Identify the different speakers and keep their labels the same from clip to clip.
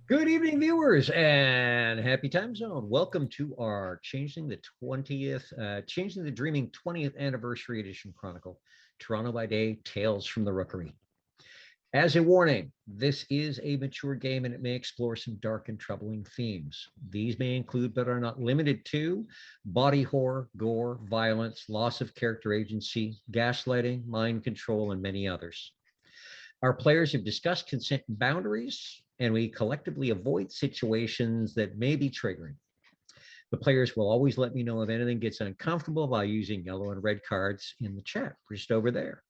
Speaker 1: Good evening, viewers, and happy time zone. Welcome to our Changing the Dreaming 20th Anniversary Edition Chronicle, Toronto by Day, Tales from the Rookery. As a warning, this is a mature game and it may explore some dark and troubling themes. These may include, but are not limited to, body horror, gore, violence, loss of character agency, gaslighting, mind control, and many others. Our players have discussed consent and boundaries, and we collectively avoid situations that may be triggering. The players will always let me know if anything gets uncomfortable by using yellow and red cards in the chat, just over there.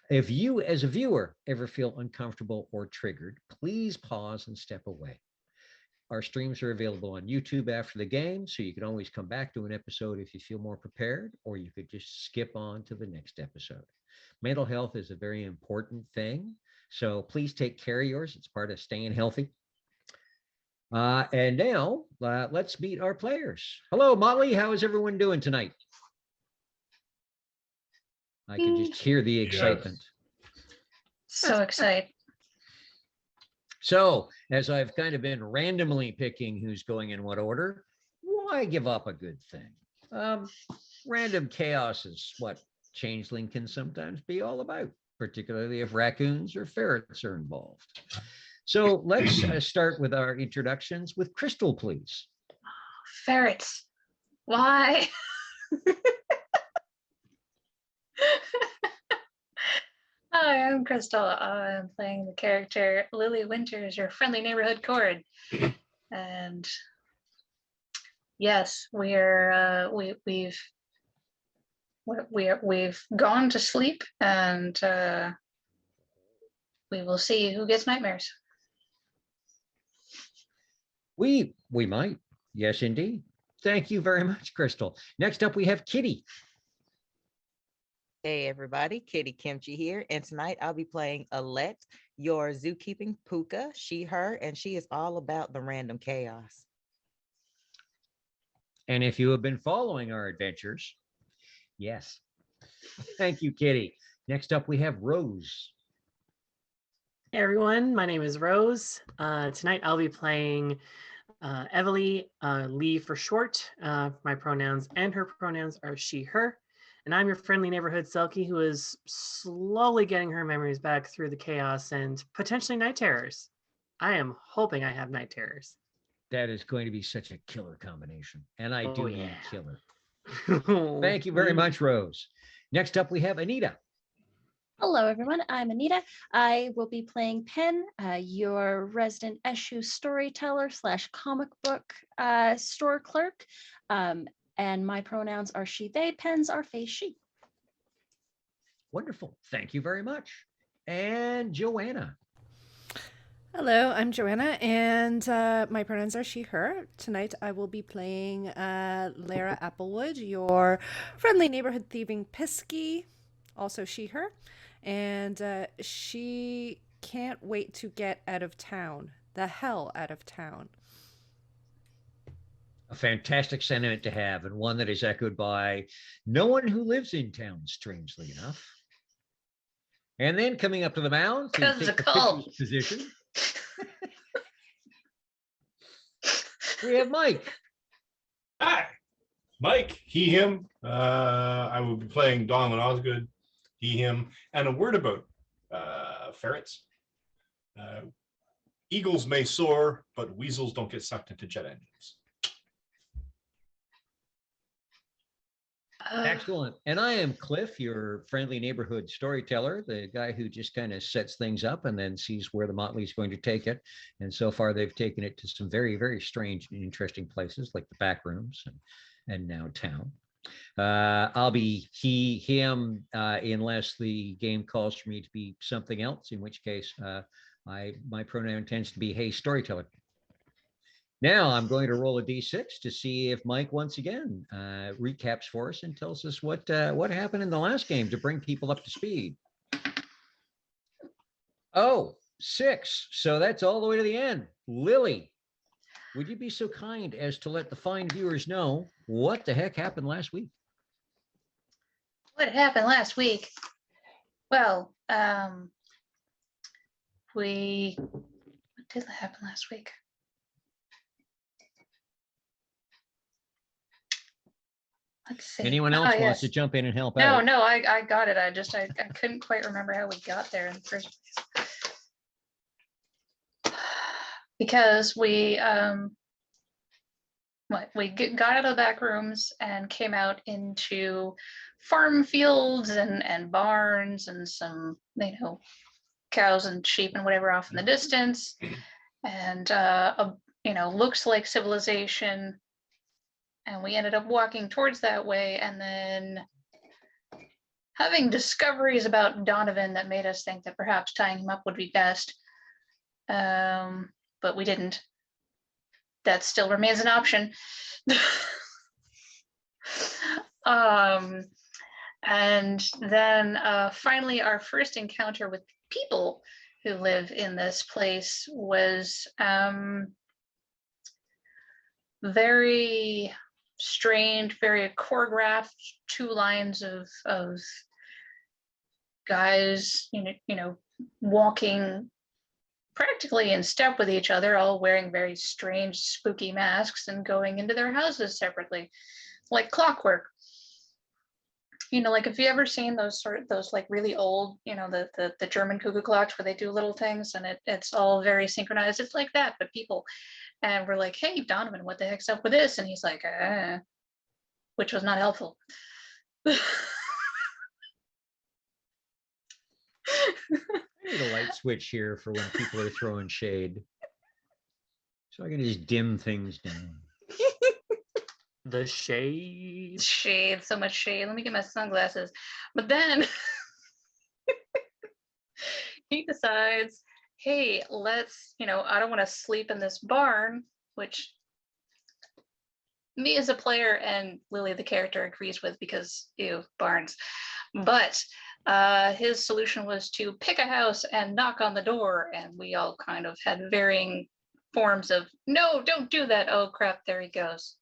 Speaker 1: If you, as a viewer, ever feel uncomfortable or triggered, please pause and step away. Our streams are available on YouTube after the game, so you can always come back to an episode if you feel more prepared, or you could just skip on to the next episode. Mental health is a very important thing, so please take care of yours. It's part of staying healthy. And now, let's meet our players. Hello, Molly. How is everyone doing tonight? I can just hear the excitement.
Speaker 2: So excited.
Speaker 1: So, as I've kind of been randomly picking who's going in what order, why give up a good thing? Random chaos is what Changeling can sometimes be all about, particularly if raccoons or ferrets are involved. So let's start with our introductions with Crystal, please.
Speaker 2: Ferrets. Why? Hi, I'm Crystal. I'm playing the character Lily Winters, your friendly neighborhood cord. And yes, we've gone to sleep, and we will see who gets nightmares.
Speaker 1: We might. Yes, indeed. Thank you very much, Crystal. Next up, we have Kitty.
Speaker 3: Hey everybody, Kitty Kimchi here, and tonight I'll be playing Alette, your zookeeping puka, she, her, and she is all about the random chaos.
Speaker 1: And if you have been following our adventures, yes. Thank you, Kitty. Next up, we have Rose.
Speaker 4: Hey everyone, my name is Rose. Tonight I'll be playing Everly, Lee for short. My pronouns and her pronouns are she, her. And I'm your friendly neighborhood Selkie who is slowly getting her memories back through the chaos and potentially night terrors. I am hoping I have night terrors.
Speaker 1: That is going to be such a killer combination. And I do mean killer. Thank you very much, Rose. Next up, we have Anita.
Speaker 5: Hello, everyone. I'm Anita. I will be playing Pen, your resident issue storyteller / comic book store clerk. And my pronouns are she, they, pens are face, she.
Speaker 1: Wonderful. Thank you very much. And Joanna.
Speaker 6: Hello, I'm Joanna, and my pronouns are she, her. Tonight I will be playing Lara Applewood, your friendly neighborhood thieving pisky, also she, her. And she can't wait to get out of town, the hell out of town.
Speaker 1: A fantastic sentiment to have, and one that is echoed by no one who lives in town, strangely enough. And then coming up to the mound to take the pitcher's position, we have Mike.
Speaker 7: Hi, Mike, he, him. I will be playing Donald Osgood, he, him. And a word about ferrets. Eagles may soar, but weasels don't get sucked into jet engines.
Speaker 1: Excellent. And I am Cliff, your friendly neighborhood storyteller, the guy who just kind of sets things up and then sees where the Motley is going to take it. And so far, they've taken it to some very, very strange and interesting places like the back rooms and now town. I'll be he, him, unless the game calls for me to be something else, in which case my pronoun tends to be hey, storyteller. Now I'm going to roll a d6 to see if Mike once again recaps for us and tells us what happened in the last game to bring people up to speed. Oh, 6. So that's all the way to the end. Lily, would you be so kind as to let the fine viewers know what the heck happened last week?
Speaker 2: What happened last week? Well, what did happen last week? Let's see.
Speaker 1: Anyone
Speaker 2: Oh,
Speaker 1: else wants
Speaker 2: yes.
Speaker 1: to jump in and help
Speaker 2: No,
Speaker 1: out?
Speaker 2: no, I got it. I couldn't quite remember how we got there in the first place. Because we got out of the back rooms and came out into farm fields and barns and some, cows and sheep and whatever off in the distance, and looks like civilization. And we ended up walking towards that way, and then having discoveries about Donovan that made us think that perhaps tying him up would be best. But we didn't. That still remains an option. And then finally, our first encounter with people who live in this place was very strange, very choreographed. 2 lines of guys, walking practically in step with each other, all wearing very strange, spooky masks and going into their houses separately, like clockwork. Like, if you ever seen those like really old, the German cuckoo clocks where they do little things and it's all very synchronized. It's like that, but people. And we're like, hey, Donovan, what the heck's up with this? And he's like, which was not helpful.
Speaker 1: I need a light switch here for when people are throwing shade, so I can just dim things down.
Speaker 4: The shade.
Speaker 2: Shade, so much shade. Let me get my sunglasses. But then he decides, hey, let's, I don't want to sleep in this barn, which me as a player and Lily the character agrees with because, ew, barns. But his solution was to pick a house and knock on the door, and we all kind of had varying forms of, no, don't do that. Oh crap, there he goes.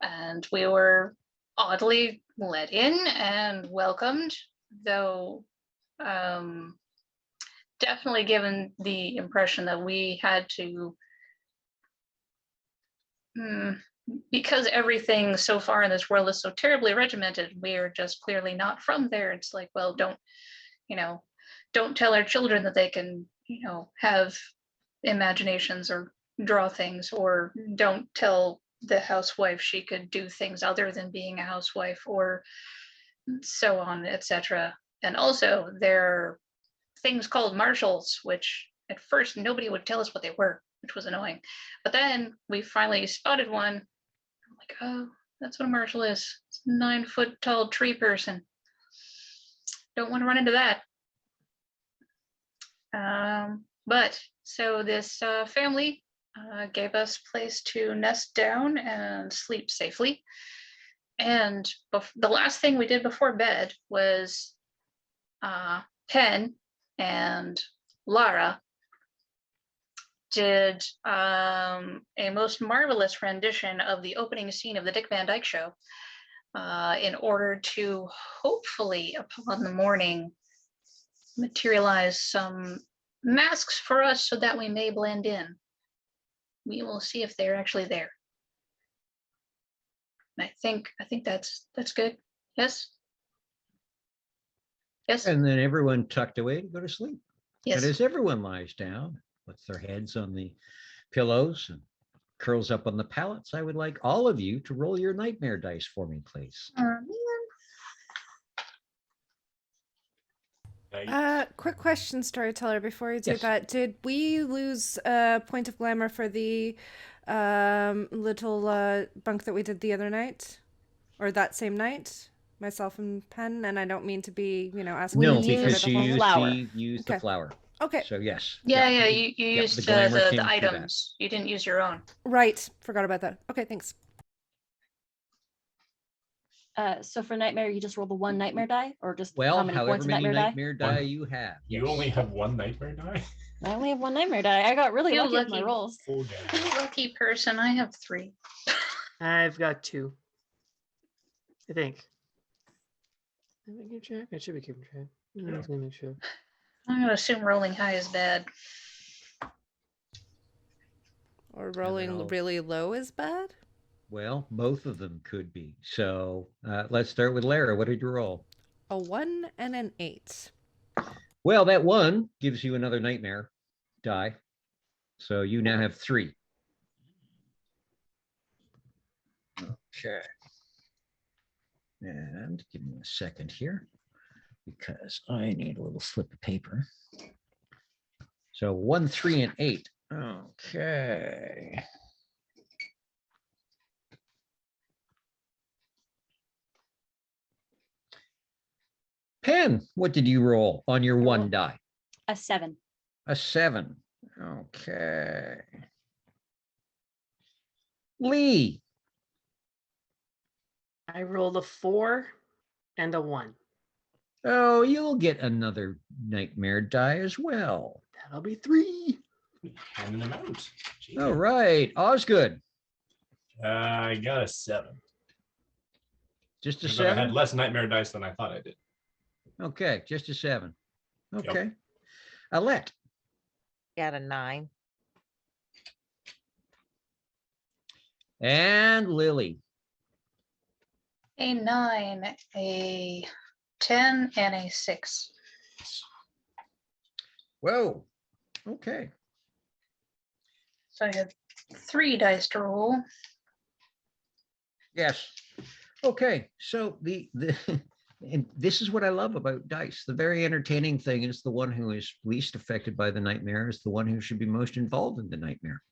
Speaker 2: And we were oddly let in and welcomed, though definitely given the impression that we had to, because everything so far in this world is so terribly regimented, we are just clearly not from there. It's like, well, don't tell our children that they can, have imaginations or draw things, or don't tell the housewife she could do things other than being a housewife, or so on, etc. And also there are things called marshals, which at first nobody would tell us what they were, which was annoying. But then we finally spotted one. I'm like, oh, that's what a marshal is. It's a 9-foot tall tree person. Don't want to run into that. But so this family gave us a place to nest down and sleep safely. And the last thing we did before bed was Penn and Lara did a most marvelous rendition of the opening scene of the Dick Van Dyke Show in order to hopefully, upon the morning, materialize some masks for us so that we may blend in. We will see if they're actually there. I think that's good. Yes. Yes.
Speaker 1: And then everyone tucked away to go to sleep.
Speaker 2: Yes.
Speaker 1: And as everyone lies down, puts their heads on the pillows and curls up on the pallets, I would like all of you to roll your nightmare dice for me, please.
Speaker 6: Quick question, storyteller, before you do
Speaker 1: Yes.
Speaker 6: that. Did we lose a point of glamour for the little bunk that we did the other night? Or that same night? Myself and Penn, and I don't mean to be, asking
Speaker 1: No,
Speaker 6: you to
Speaker 1: because
Speaker 6: consider the whole-
Speaker 1: she used the
Speaker 6: Okay.
Speaker 1: flower.
Speaker 6: Okay.
Speaker 1: So yes.
Speaker 2: Yeah,
Speaker 1: Yeah,
Speaker 2: you used
Speaker 1: the glamour came
Speaker 2: the
Speaker 1: through that.
Speaker 2: items. You didn't use your own.
Speaker 6: Right. Forgot about that. Okay, thanks.
Speaker 5: So for nightmare, you just roll the 1 nightmare die, or just how
Speaker 1: Well,
Speaker 5: many
Speaker 1: however
Speaker 5: points of
Speaker 1: many
Speaker 5: nightmare die?
Speaker 1: die you have.
Speaker 7: You
Speaker 1: yes.
Speaker 7: only have 1 nightmare die?
Speaker 5: I only have 1 nightmare die. I got really
Speaker 2: Feel
Speaker 5: lucky with my
Speaker 2: lucky.
Speaker 5: rolls.
Speaker 7: Oh,
Speaker 2: You
Speaker 7: damn.
Speaker 2: lucky person. I have 3.
Speaker 4: I've got 2. I think. Am I keeping track? I should be keeping track. I was gonna make sure.
Speaker 2: I'm gonna assume rolling high is bad.
Speaker 6: Or rolling
Speaker 1: all-
Speaker 6: really low is bad?
Speaker 1: Well, both of them could be. So let's start with Lara. What did you roll?
Speaker 6: A 1 and an 8.
Speaker 1: Well, that one gives you another nightmare die. So you now have 3. Okay. And give me a second here because I need a little slip of paper. So 1, 3, and 8. Okay. Pen, what did you roll on your 1 die?
Speaker 5: A 7.
Speaker 1: A 7. Okay. Lee.
Speaker 4: I rolled a 4 and a 1.
Speaker 1: Oh, you'll get another nightmare die as well.
Speaker 4: That'll be 3.
Speaker 7: Handing them out. Gee.
Speaker 1: All right. Osgood.
Speaker 7: I got a 7.
Speaker 1: Just a
Speaker 7: But I had
Speaker 1: 7?
Speaker 7: less nightmare dice than I thought I did.
Speaker 1: Okay, just a 7. Okay. Alette.
Speaker 3: Got a 9.
Speaker 1: And Lily.
Speaker 2: A 9, a 10, and a 6.
Speaker 1: Whoa. Okay.
Speaker 2: So I have 3 dice to roll.
Speaker 1: Yes. Okay. So the and this is what I love about dice. The very entertaining thing is the one who is least affected by the nightmare is the one who should be most involved in the nightmare.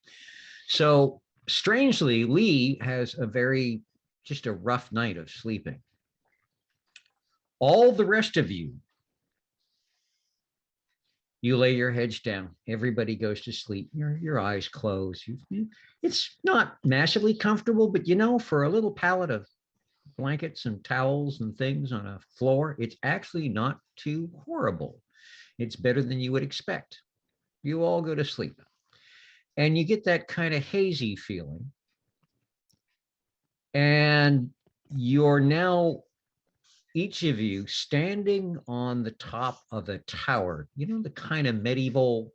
Speaker 1: So strangely, Lee has just a rough night of sleeping. All the rest of you lay your heads down. Everybody goes to sleep. Your eyes close. It's not massively comfortable, but for a little pallet of blankets and towels and things on a floor, it's actually not too horrible. It's better than you would expect. You all go to sleep. And you get that kind of hazy feeling. And you're now, each of you, standing on the top of a tower, the kind of medieval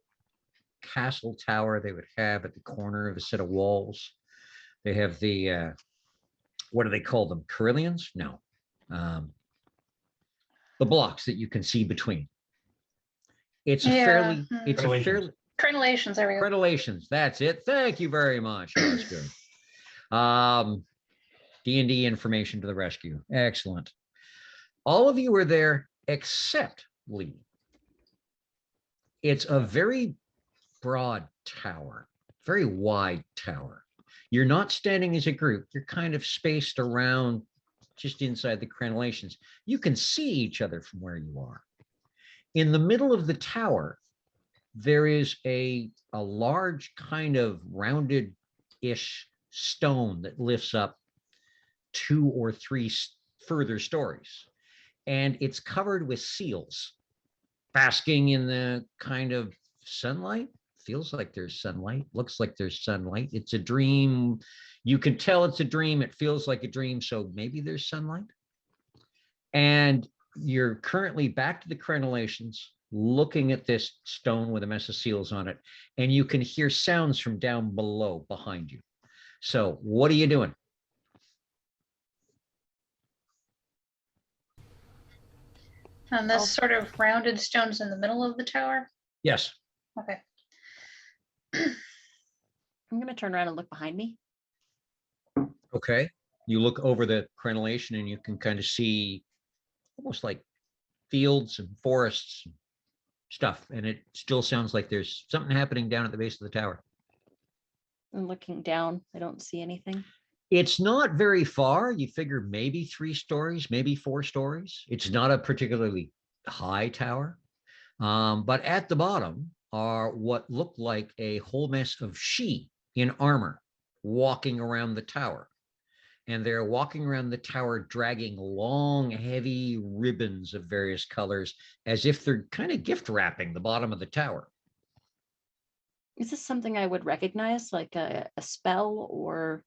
Speaker 1: castle tower they would have at the corner of a set of walls. They have the, what do they call them? Carillons? No. The blocks that you can see between. It's a fairly,
Speaker 2: Crenellations, there we go.
Speaker 1: Crenellations, that's it. Thank you very much. That was good. D&D information to the rescue. Excellent. All of you are there except Lee. It's a very broad tower, very wide tower. You're not standing as a group. You're kind of spaced around just inside the crenellations. You can see each other from where you are. In the middle of the tower, there is a large kind of rounded-ish stone that lifts up 2 or 3 further stories. And it's covered with seals basking in the kind of sunlight. Feels like there's sunlight, looks like there's sunlight. It's a dream. You can tell it's a dream. It feels like a dream. So maybe there's sunlight. And you're currently back to the crenellations, looking at this stone with a mess of seals on it. And you can hear sounds from down below behind you. So what are you doing?
Speaker 2: And this sort of rounded stone's in the middle of the tower?
Speaker 1: Yes.
Speaker 2: Okay.
Speaker 5: I'm going to turn around and look behind me.
Speaker 1: Okay. You look over the crenellation and you can kind of see almost like fields and forests and stuff. And it still sounds like there's something happening down at the base of the tower.
Speaker 5: I'm looking down. I don't see anything.
Speaker 1: It's not very far. You figure maybe 3 stories, maybe 4 stories. It's not a particularly high tower. But at the bottom are what look like a whole mess of Sidhe in armor walking around the tower. And they're walking around the tower dragging long, heavy ribbons of various colors as if they're kind of gift wrapping the bottom of the tower.
Speaker 5: Is this something I would recognize, like a spell or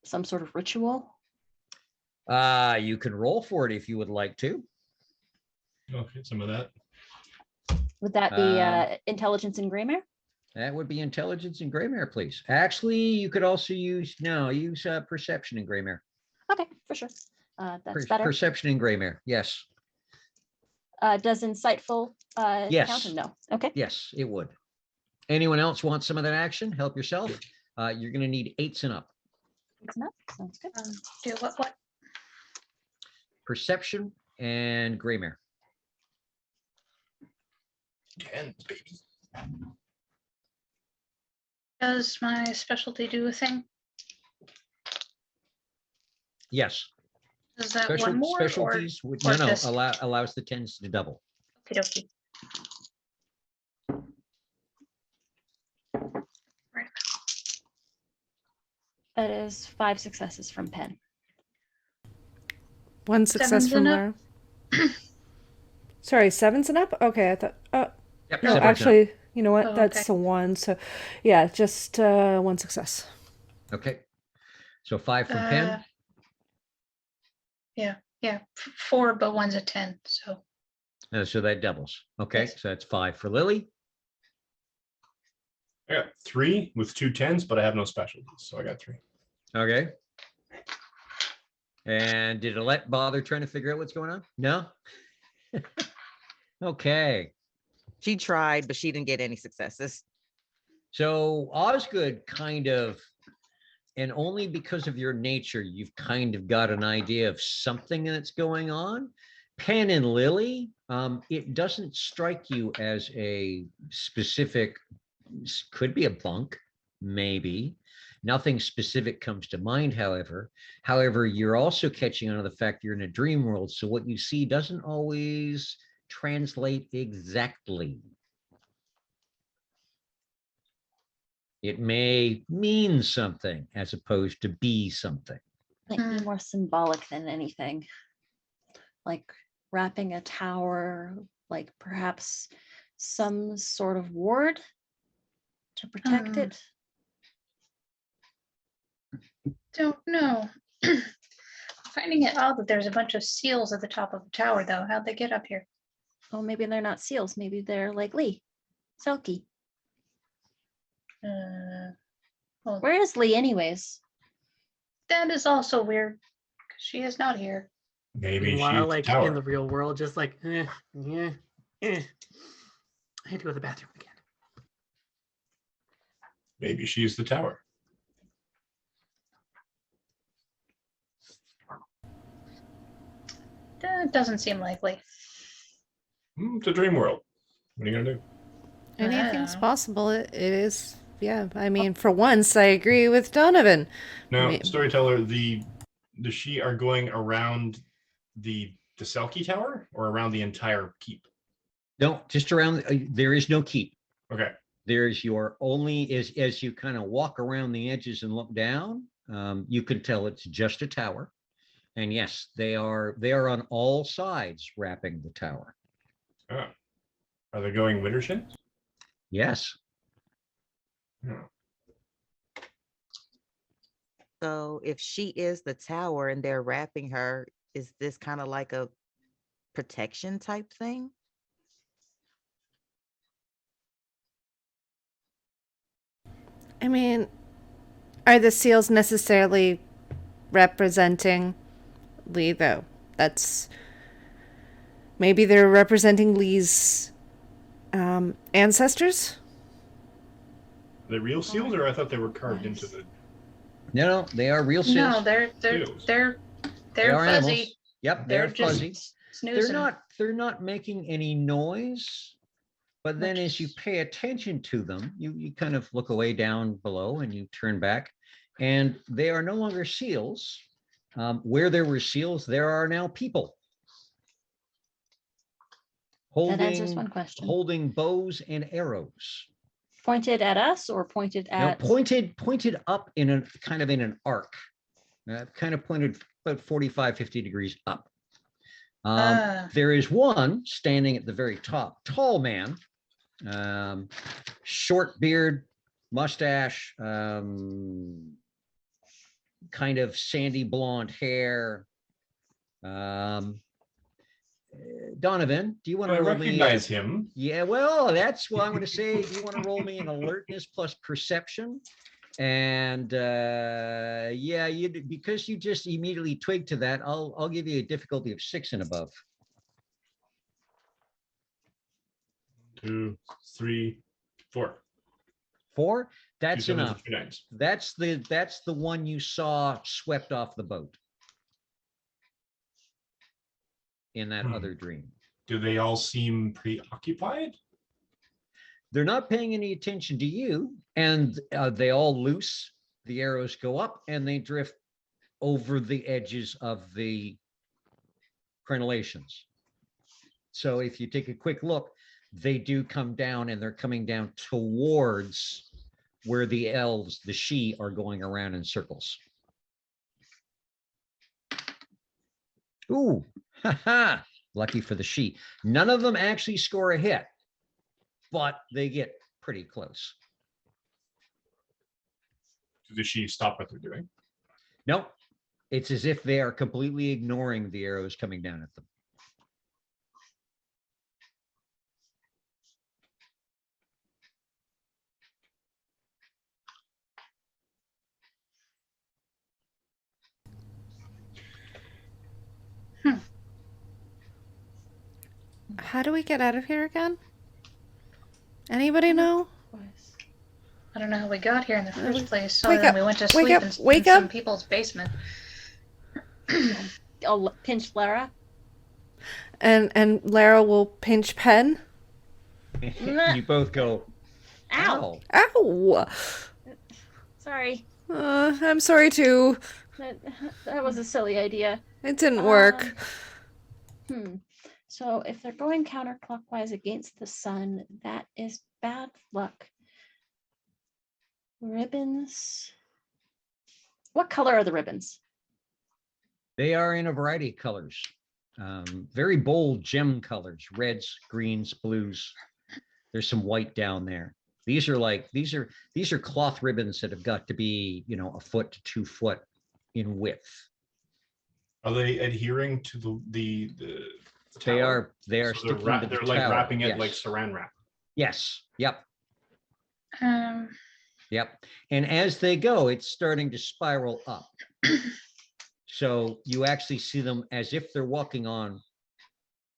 Speaker 5: some sort of ritual?
Speaker 1: You can roll for it if you would like to.
Speaker 7: Okay, some of that.
Speaker 5: Would that be intelligence and grammar?
Speaker 1: That would be intelligence and Greymare, please. Actually, you could also use perception in Greymare.
Speaker 5: Okay, for sure. That's better.
Speaker 1: Perception in Greymare. Yes.
Speaker 5: Does insightful
Speaker 1: Yes.
Speaker 5: count? Or no. Okay.
Speaker 1: Yes, it would. Anyone else want some of that action? Help yourself. You're going to need 8s and up.
Speaker 5: It's not. Sounds good.
Speaker 2: Do what?
Speaker 1: Perception and Greymare.
Speaker 7: 10, baby.
Speaker 2: Does my specialty do a thing?
Speaker 1: Yes.
Speaker 2: Is that one more?
Speaker 1: Specialties would
Speaker 2: or
Speaker 1: no
Speaker 2: just-
Speaker 1: allows the 10s to double.
Speaker 2: Okie dokie.
Speaker 5: That is 5 successes from Penn.
Speaker 6: One success
Speaker 2: Sevens
Speaker 6: from
Speaker 2: and
Speaker 6: Lara. Sorry, 7s and up? Okay, I thought.
Speaker 1: Yep,
Speaker 6: No,
Speaker 1: 7s and up.
Speaker 6: actually, you know what?
Speaker 2: Oh,
Speaker 6: That's
Speaker 2: okay.
Speaker 6: a 1. So, yeah, just 1 success.
Speaker 1: Okay. So 5 from Penn.
Speaker 2: Yeah, 4, but one's a 10. So
Speaker 1: So that doubles. Okay,
Speaker 2: Yes.
Speaker 1: so that's 5 for Lily.
Speaker 7: I got 3 with 2 10s, but I have no specialties, so I got 3.
Speaker 1: Okay. And did Alette bother trying to figure out what's going on? No. Okay.
Speaker 3: She tried, but she didn't get any successes.
Speaker 1: So Osgood kind of, and only because of your nature, you've kind of got an idea of something that's going on. Penn and Lily, it doesn't strike you as a specific, could be a bunk, maybe. Nothing specific comes to mind, however. However, you're also catching on to the fact you're in a dream world. So what you see doesn't always translate exactly. It may mean something as opposed to be something.
Speaker 5: Might be more symbolic than anything. Like wrapping a tower, like perhaps some sort of ward to protect it.
Speaker 2: don't know. Finding it odd that there's a bunch of seals at the top of the tower, though. How'd they get up here?
Speaker 5: Oh, maybe they're not seals. Maybe they're like Lee, Selkie.
Speaker 2: Well,
Speaker 5: Where is Lee, anyways?
Speaker 2: that is also weird because she is not here.
Speaker 7: Maybe
Speaker 4: Meanwhile,
Speaker 7: she's
Speaker 4: like
Speaker 7: tower.
Speaker 4: in the real world, just like, yeah. I had to go to the bathroom again.
Speaker 7: Maybe she's the tower.
Speaker 2: That doesn't seem likely.
Speaker 7: It's a dream world. What are you gonna do?
Speaker 6: Anything's
Speaker 2: Wow.
Speaker 6: possible. It is. Yeah. I mean, for once, I agree with Donovan.
Speaker 7: Now,
Speaker 6: Me-
Speaker 7: storyteller, the she are going around the Selkie Tower or around the entire keep?
Speaker 1: No, just around, there is no keep.
Speaker 7: Okay.
Speaker 1: There's your only, as you kind of walk around the edges and look down, you can tell it's just a tower. And yes, they are on all sides wrapping the tower.
Speaker 7: Oh. Are they going winter shins?
Speaker 1: Yes.
Speaker 7: Yeah.
Speaker 3: So if she is the tower and they're wrapping her, is this kind of like a protection type thing?
Speaker 6: I mean, are the seals necessarily representing Lee, though? That's. Maybe they're representing Lee's ancestors?
Speaker 7: Are they real seals, or I thought they were carved into the.
Speaker 1: No, they are real seals.
Speaker 2: No, they're
Speaker 7: Seals.
Speaker 1: They are
Speaker 2: fuzzy.
Speaker 1: animals. Yep,
Speaker 2: They're
Speaker 1: they're fuzzy.
Speaker 2: just snoozing.
Speaker 1: They're not making any noise. But then as you pay attention to them, you kind of look away down below and you turn back, and they are no longer seals. Where there were seals, there are now people.
Speaker 5: That answers one question.
Speaker 1: Holding bows and arrows.
Speaker 5: Pointed at us or pointed
Speaker 1: Now
Speaker 5: at?
Speaker 1: pointed up in a kind of in an arc, kind of pointed about 45, 50 degrees up. There is one standing at the very top, tall man, short beard, mustache, kind of sandy blonde hair. Donovan, do you want
Speaker 7: I
Speaker 1: to roll me?
Speaker 7: recognize him.
Speaker 1: Yeah, well, that's what I'm going to say. Do you want to roll me an alertness plus perception? And yeah, because you just immediately twigged to that, I'll give you a difficulty of 6 and above.
Speaker 7: 2, 3, 4.
Speaker 1: 4,
Speaker 7: Two
Speaker 1: that's
Speaker 7: sevens
Speaker 1: enough.
Speaker 7: and 2 nines.
Speaker 1: That's the one you saw swept off the boat in that other dream.
Speaker 7: Do they all seem preoccupied?
Speaker 1: They're not paying any attention to you, and they all loose. The arrows go up and they drift over the edges of the crenellations. So if you take a quick look, they do come down, and they're coming down towards where the elves, the she, are going around in circles. Ooh, haha, lucky for the she. None of them actually score a hit, but they get pretty close.
Speaker 7: Does she stop what they're doing?
Speaker 1: Nope. It's as if they are completely ignoring the arrows coming down at them.
Speaker 6: How do we get out of here again? Anybody know?
Speaker 2: I don't know how we got here in the first place.
Speaker 6: Wake
Speaker 2: Other than
Speaker 6: up,
Speaker 2: we went to
Speaker 6: wake
Speaker 2: sleep
Speaker 6: up,
Speaker 2: in
Speaker 6: wake
Speaker 2: some
Speaker 6: up.
Speaker 2: people's basement.
Speaker 5: I'll pinch Lara.
Speaker 6: And Lara will pinch Pen.
Speaker 1: You both go,
Speaker 5: Ow.
Speaker 1: ow.
Speaker 6: Ow!
Speaker 5: Sorry.
Speaker 6: I'm sorry too.
Speaker 5: That was a silly idea.
Speaker 6: It didn't work.
Speaker 5: So if they're going counterclockwise against the sun, that is bad luck. Ribbons. What color are the ribbons?
Speaker 1: They are in a variety of colors. Very bold gem colors, reds, greens, blues. There's some white down there. These are cloth ribbons that have got to be, 1 foot to 2 foot in width.
Speaker 7: Are they adhering to the
Speaker 1: They
Speaker 7: tower?
Speaker 1: are
Speaker 7: So
Speaker 1: sticking to the
Speaker 7: they're like
Speaker 1: tower.
Speaker 7: wrapping it
Speaker 1: Yes.
Speaker 7: like saran wrap.
Speaker 1: Yes. Yep.
Speaker 2: Um,
Speaker 1: Yep. And as they go, it's starting to spiral up. So you actually see them as if they're walking on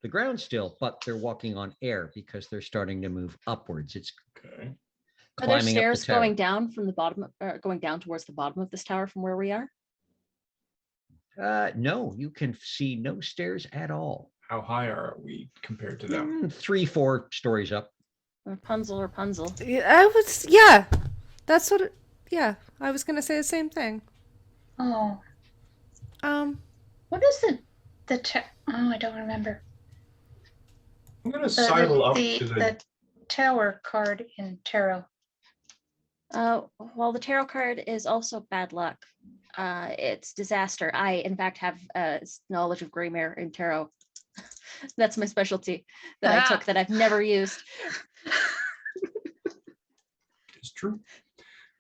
Speaker 1: the ground still, but they're walking on air because they're starting to move upwards. It's
Speaker 7: Okay.
Speaker 5: Are there
Speaker 1: climbing up the
Speaker 5: stairs
Speaker 1: tower.
Speaker 5: going down from the bottom, going down towards the bottom of this tower from where we are?
Speaker 1: No, you can see no stairs at all.
Speaker 7: How high are we compared to them?
Speaker 1: 3, 4 stories up.
Speaker 5: Rapunzel.
Speaker 6: Yeah. That's what yeah, I was gonna say the same thing.
Speaker 2: oh,
Speaker 6: What
Speaker 2: what is I don't remember.
Speaker 7: I'm gonna sidle up to
Speaker 2: The tower card in tarot.
Speaker 5: Well, the tarot card is also bad luck. It's disaster. I, in fact, have knowledge of Greymare in tarot. That's my specialty that I took that I've never used.
Speaker 7: It's true.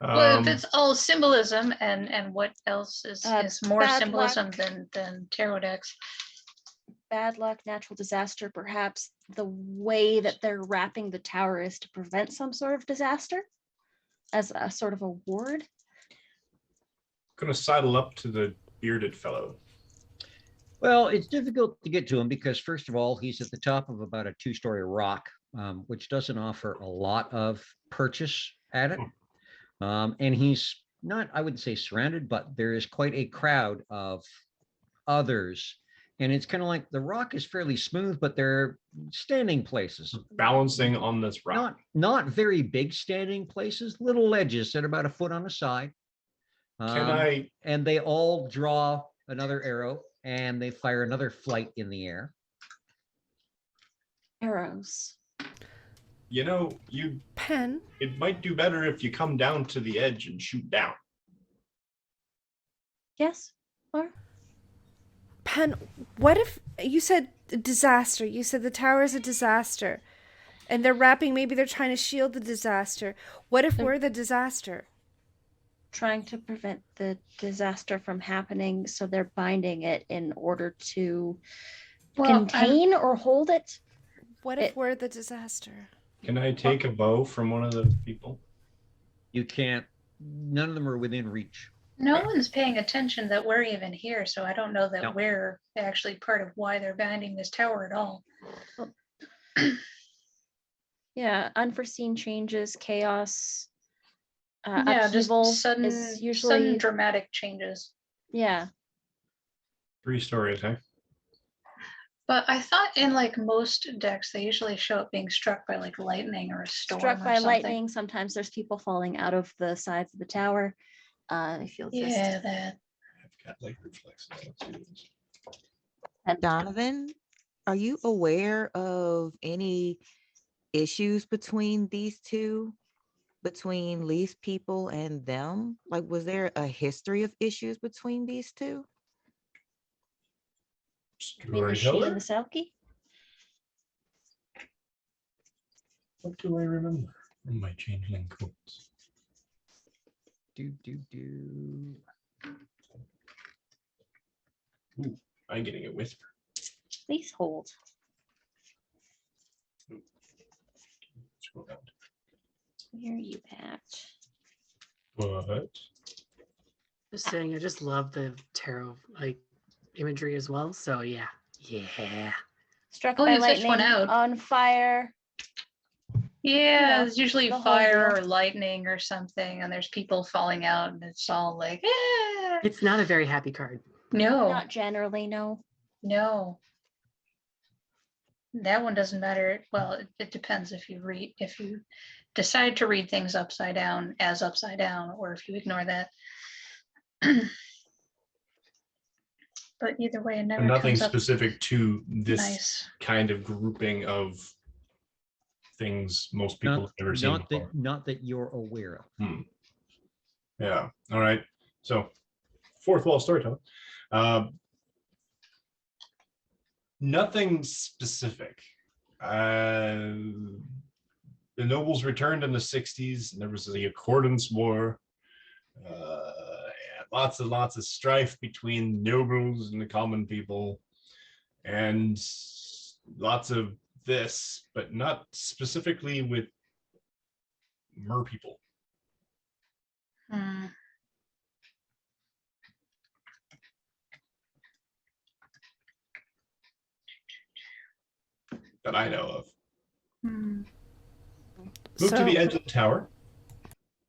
Speaker 2: Well, if it's all symbolism, and what else is more
Speaker 5: bad
Speaker 2: symbolism
Speaker 5: luck.
Speaker 2: than tarot decks?
Speaker 5: Bad luck, natural disaster, perhaps the way that they're wrapping the tower is to prevent some sort of disaster as a sort of a ward.
Speaker 7: Gonna sidle up to the bearded fellow.
Speaker 1: Well, it's difficult to get to him because, first of all, he's at the top of about a 2-story rock, which doesn't offer a lot of purchase at it. And he's not, I wouldn't say surrounded, but there is quite a crowd of others. And it's kind of like the rock is fairly smooth, but they're standing places.
Speaker 7: Balancing on this rock.
Speaker 1: Not very big standing places, little ledges that are about 1 foot on a side. And they all draw another arrow and they fire another flight in the air.
Speaker 5: Arrows.
Speaker 6: Pen?
Speaker 7: It might do better if you come down to the edge and shoot down.
Speaker 5: Yes, Laura?
Speaker 6: Pen, what if you said disaster? You said the tower is a disaster. And they're wrapping, maybe they're trying to shield the disaster. What if we're the disaster?
Speaker 5: Trying to prevent the disaster from happening, so they're binding it in order to
Speaker 2: Well,
Speaker 5: contain or hold it.
Speaker 6: What if we're the disaster?
Speaker 7: Can I take a bow from one of the people?
Speaker 1: You can't. None of them are within reach.
Speaker 2: no one's paying attention that we're even here, so I don't know that
Speaker 1: No.
Speaker 2: we're actually part of why they're banding this tower at all.
Speaker 5: Yeah, unforeseen changes, chaos,
Speaker 2: Yeah, just
Speaker 5: upheaval
Speaker 2: sudden,
Speaker 5: is usually
Speaker 2: sudden dramatic changes.
Speaker 5: yeah.
Speaker 7: 3 stories, huh?
Speaker 2: But I thought in like most decks, they usually show it being struck by like lightning or a storm
Speaker 5: Struck
Speaker 2: or
Speaker 5: by
Speaker 2: something.
Speaker 5: lightning. Sometimes there's people falling out of the sides of the tower. If you'll just
Speaker 2: Yeah, that.
Speaker 7: I've got light reflexes. Let's do this.
Speaker 3: Donovan, are you aware of any issues between these two, between Lee's people and them? Like, was there a history of issues between these two?
Speaker 5: between the she and
Speaker 7: Storyteller?
Speaker 5: the Selkie.
Speaker 7: What do I remember from my changeling codes?
Speaker 1: Do.
Speaker 7: Ooh, I'm getting a whisper.
Speaker 5: Please hold.
Speaker 7: Scroll down.
Speaker 5: Where are you at?
Speaker 7: What?
Speaker 4: Just saying, I just love the tarot like imagery as well. So yeah.
Speaker 5: Struck
Speaker 2: Oh,
Speaker 5: by
Speaker 2: you fished one
Speaker 5: lightning,
Speaker 2: out.
Speaker 5: on fire.
Speaker 2: Yeah,
Speaker 5: know,
Speaker 2: it's usually
Speaker 5: the whole
Speaker 2: fire
Speaker 5: deal.
Speaker 2: or lightning or something, and there's people falling out, and it's all like, eh.
Speaker 4: It's not a very happy card.
Speaker 2: No,
Speaker 5: Not generally, no.
Speaker 2: no. That one doesn't matter. Well, it depends if you decide to read things upside down as upside down, or if you ignore that. But either way, it never
Speaker 7: Nothing
Speaker 2: comes up
Speaker 7: specific to this
Speaker 2: nice.
Speaker 7: kind of grouping of things most people have never seen before.
Speaker 1: Not that you're aware of.
Speaker 7: Yeah. All right. So, fourth wall storytelling. Nothing specific. The nobles returned in the 60s, and there was the Accordance War. And lots of strife between nobles and the common people, and lots of this, but not specifically with mer people.
Speaker 2: Hmm.
Speaker 7: That I know of.
Speaker 2: Hmm.
Speaker 7: Move to the edge of the tower.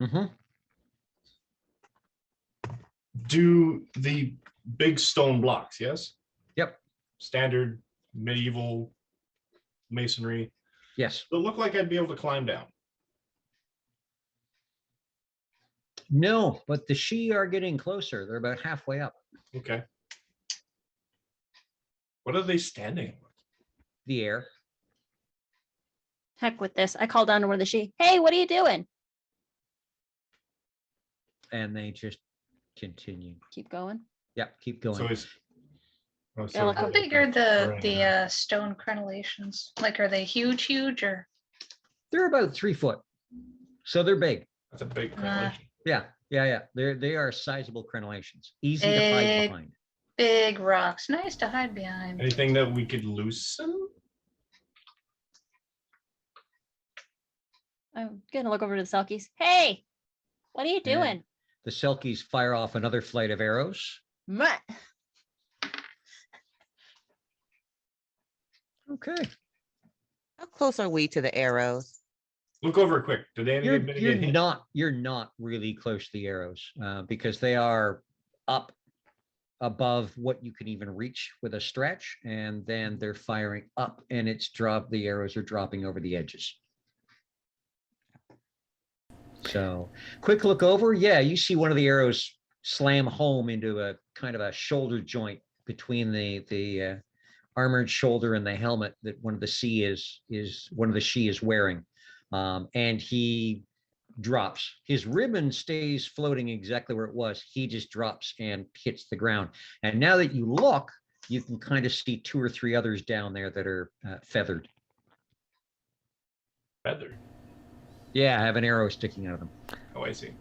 Speaker 1: Mm-hmm.
Speaker 7: Do the big stone blocks, yes?
Speaker 1: Yep.
Speaker 7: Standard medieval masonry.
Speaker 1: Yes.
Speaker 7: It'll look like I'd be able to climb down.
Speaker 1: No, but the she are getting closer. They're about halfway up.
Speaker 7: Okay. What are they standing on?
Speaker 1: The air.
Speaker 5: Heck with this. I call down to one of the she. Hey, what are you doing?
Speaker 1: And they just continue.
Speaker 5: Keep going.
Speaker 1: Yeah, keep going.
Speaker 7: So it's
Speaker 5: Yeah, look
Speaker 2: How
Speaker 5: up.
Speaker 2: big are the stone crenellations? Like, are they huge, or?
Speaker 1: They're about 3 foot. So they're big.
Speaker 7: That's a big crenellation.
Speaker 1: Yeah. They are sizable crenellations. Easy to hide
Speaker 2: Big.
Speaker 1: behind.
Speaker 2: Big rocks, nice to hide behind.
Speaker 7: Anything that we could loosen?
Speaker 5: I'm gonna look over to the Selkies. Hey, what are you
Speaker 1: Yeah.
Speaker 5: doing?
Speaker 1: The Selkies fire off another flight of arrows.
Speaker 5: Mwah.
Speaker 1: Okay.
Speaker 3: How close are we to the arrows?
Speaker 7: Look over it quick. Did anybody get hit?
Speaker 1: You're not really close to the arrows because they are up above what you can even reach with a stretch, and then they're firing up, and the arrows are dropping over the edges. So quick look over. Yeah, you see one of the arrows slam home into a kind of a shoulder joint between the armored shoulder and the helmet that one of the she is wearing. And he drops. His ribbon stays floating exactly where it was. He just drops and hits the ground. And now that you look, you can kind of see 2 or 3 others down there that are feathered.
Speaker 7: Feather.
Speaker 1: Yeah, have an arrow sticking out of them.
Speaker 7: Oh, I see.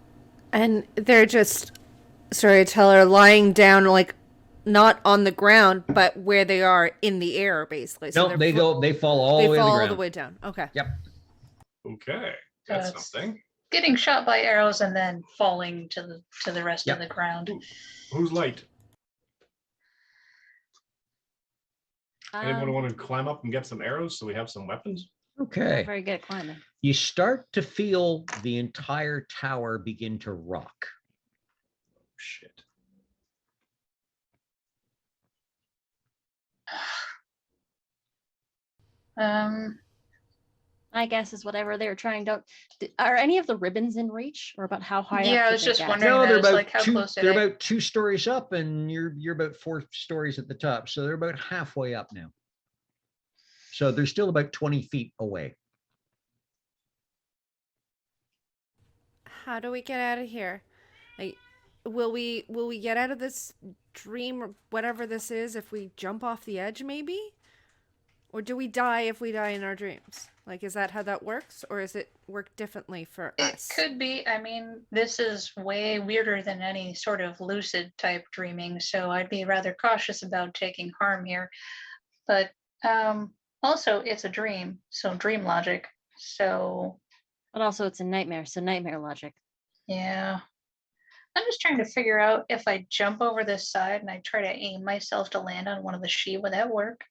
Speaker 6: And they're just storyteller lying down like not on the ground, but where they are in the air, basically. So
Speaker 1: No, they fall all
Speaker 6: they
Speaker 1: the way to
Speaker 6: fall
Speaker 1: the
Speaker 6: all
Speaker 1: ground.
Speaker 6: the way down. Okay.
Speaker 1: Yep.
Speaker 7: Okay,
Speaker 2: So
Speaker 7: that's
Speaker 2: it's
Speaker 7: something.
Speaker 2: getting shot by arrows and then falling to the rest
Speaker 1: Yep.
Speaker 2: of the ground.
Speaker 7: Who's light? Anyone
Speaker 5: Um,
Speaker 7: want to climb up and get some arrows so we have some weapons?
Speaker 5: not
Speaker 1: Okay.
Speaker 5: very good at climbing.
Speaker 1: You start to feel the entire tower begin to rock.
Speaker 7: Shit.
Speaker 5: My guess is whatever they're trying to. Are any of the ribbons in reach, or about how high up?
Speaker 2: Yeah, I
Speaker 5: did
Speaker 2: was
Speaker 5: they
Speaker 2: just
Speaker 5: get?
Speaker 2: wondering.
Speaker 1: No, they're
Speaker 2: That is
Speaker 1: about
Speaker 2: like, how
Speaker 1: two.
Speaker 2: close are
Speaker 1: They're
Speaker 2: they?
Speaker 1: about 2 stories up, and you're about 4 stories at the top. So they're about halfway up now. So they're still about 20 feet away.
Speaker 6: How do we get out of here? Like, will we get out of this dream or whatever this is if we jump off the edge, maybe? Or do we die if we die in our dreams? Like, is that how that works, or is it work differently for
Speaker 2: It
Speaker 6: us?
Speaker 2: could be. I mean, this is way weirder than any sort of lucid type dreaming, so I'd be rather cautious about taking harm here. But also, it's a dream, so dream logic. So
Speaker 5: But also, it's a nightmare, so nightmare logic.
Speaker 2: yeah, I'm just trying to figure out if I jump over this side and I try to aim myself to land on one of the she, would that work?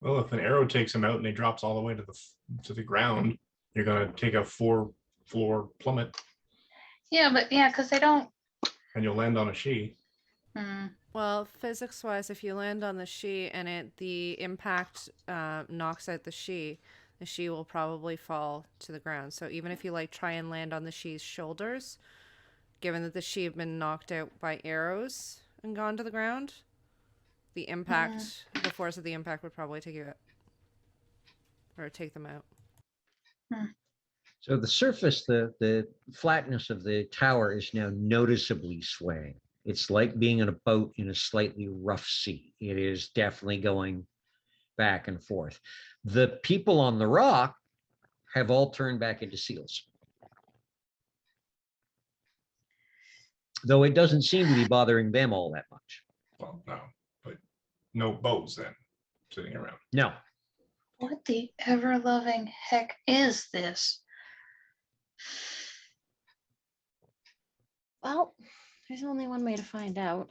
Speaker 7: Well, if an arrow takes him out and he drops all the way to the ground, you're gonna take a 4-floor plummet
Speaker 2: Yeah, but yeah, because they don't.
Speaker 7: and you'll land on a she.
Speaker 6: Well, physics-wise, if you land on the she and the impact knocks out the she will probably fall to the ground. So even if you like try and land on the she's shoulders, given that the she have been knocked out by arrows and gone to the ground, the impact, the force of the impact would probably take you out or take them out.
Speaker 1: So the surface, the flatness of the tower is now noticeably swaying. It's like being in a boat in a slightly rough sea. It is definitely going back and forth. The people on the rock have all turned back into seals. Though it doesn't seem to be bothering them all that much.
Speaker 7: Well, no, but no bows then sitting around.
Speaker 1: No.
Speaker 2: What the ever loving heck is this?
Speaker 5: Well, there's only one way to find out.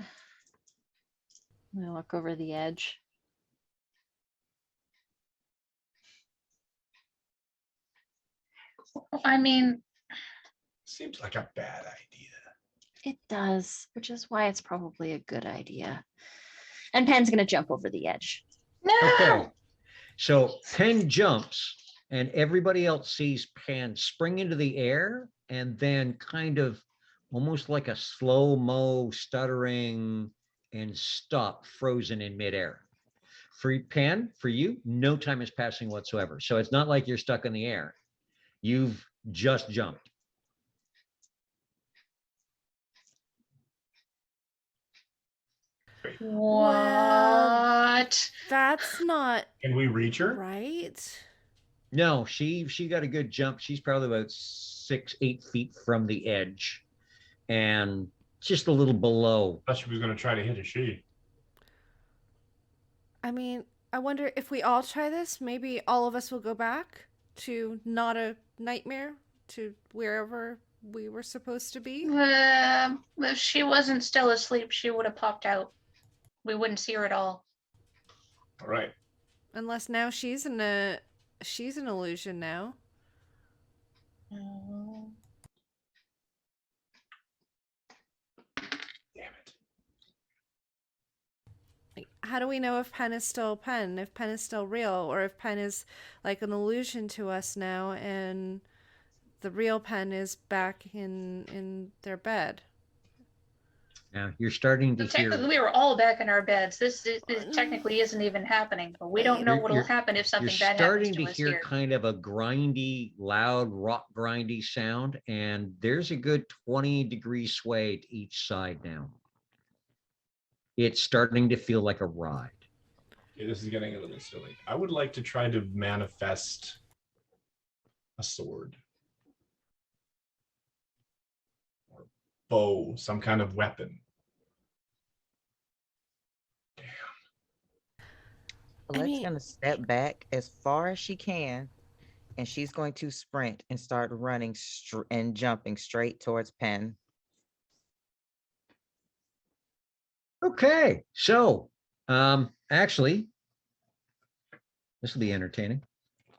Speaker 5: I'm gonna look over the edge.
Speaker 2: I mean,
Speaker 7: Seems like a bad idea.
Speaker 5: It does, which is why it's probably a good idea. And Pen's gonna jump over the edge.
Speaker 2: no.
Speaker 1: Okay. So Penn jumps and everybody else sees Penn spring into the air and then kind of almost like a slow-mo stuttering and stop frozen in midair. For Penn, for you, no time is passing whatsoever. So it's not like you're stuck in the air. You've just jumped.
Speaker 2: What?
Speaker 6: That's not
Speaker 7: Can we reach her?
Speaker 6: right.
Speaker 1: No, she got a good jump. She's probably about 6-8 feet from the edge and just a little below.
Speaker 7: I thought she was gonna try to hit a she.
Speaker 6: I mean, I wonder if we all try this, maybe all of us will go back to not a nightmare, to wherever we were supposed to be.
Speaker 2: If she wasn't still asleep, she would have popped out. We wouldn't see her at all.
Speaker 7: All right.
Speaker 6: Unless now she's an illusion now.
Speaker 7: Damn it.
Speaker 6: Like, how do we know if Pen is still Pen, if Pen is still real, or if Pen is like an illusion to us now and the real Pen is back in their bed?
Speaker 1: Now you're starting to
Speaker 2: So technically,
Speaker 1: hear.
Speaker 2: we were all back in our beds. This technically isn't even happening, but we don't know what'll happen if something
Speaker 1: You're
Speaker 2: bad happens
Speaker 1: starting
Speaker 2: to
Speaker 1: to
Speaker 2: us
Speaker 1: hear
Speaker 2: here.
Speaker 1: kind of a grindy, loud, rock grindy sound, and there's a good 20-degree sway to each side now. It's starting to feel like a ride.
Speaker 7: Okay, this is getting a little silly. I would like to try to manifest a sword or bow, some kind of weapon.
Speaker 3: Alette's
Speaker 6: mean-
Speaker 3: gonna step back as far as she can, and she's going to sprint and start running and jumping straight towards Penn.
Speaker 1: Okay, so actually, this will be entertaining.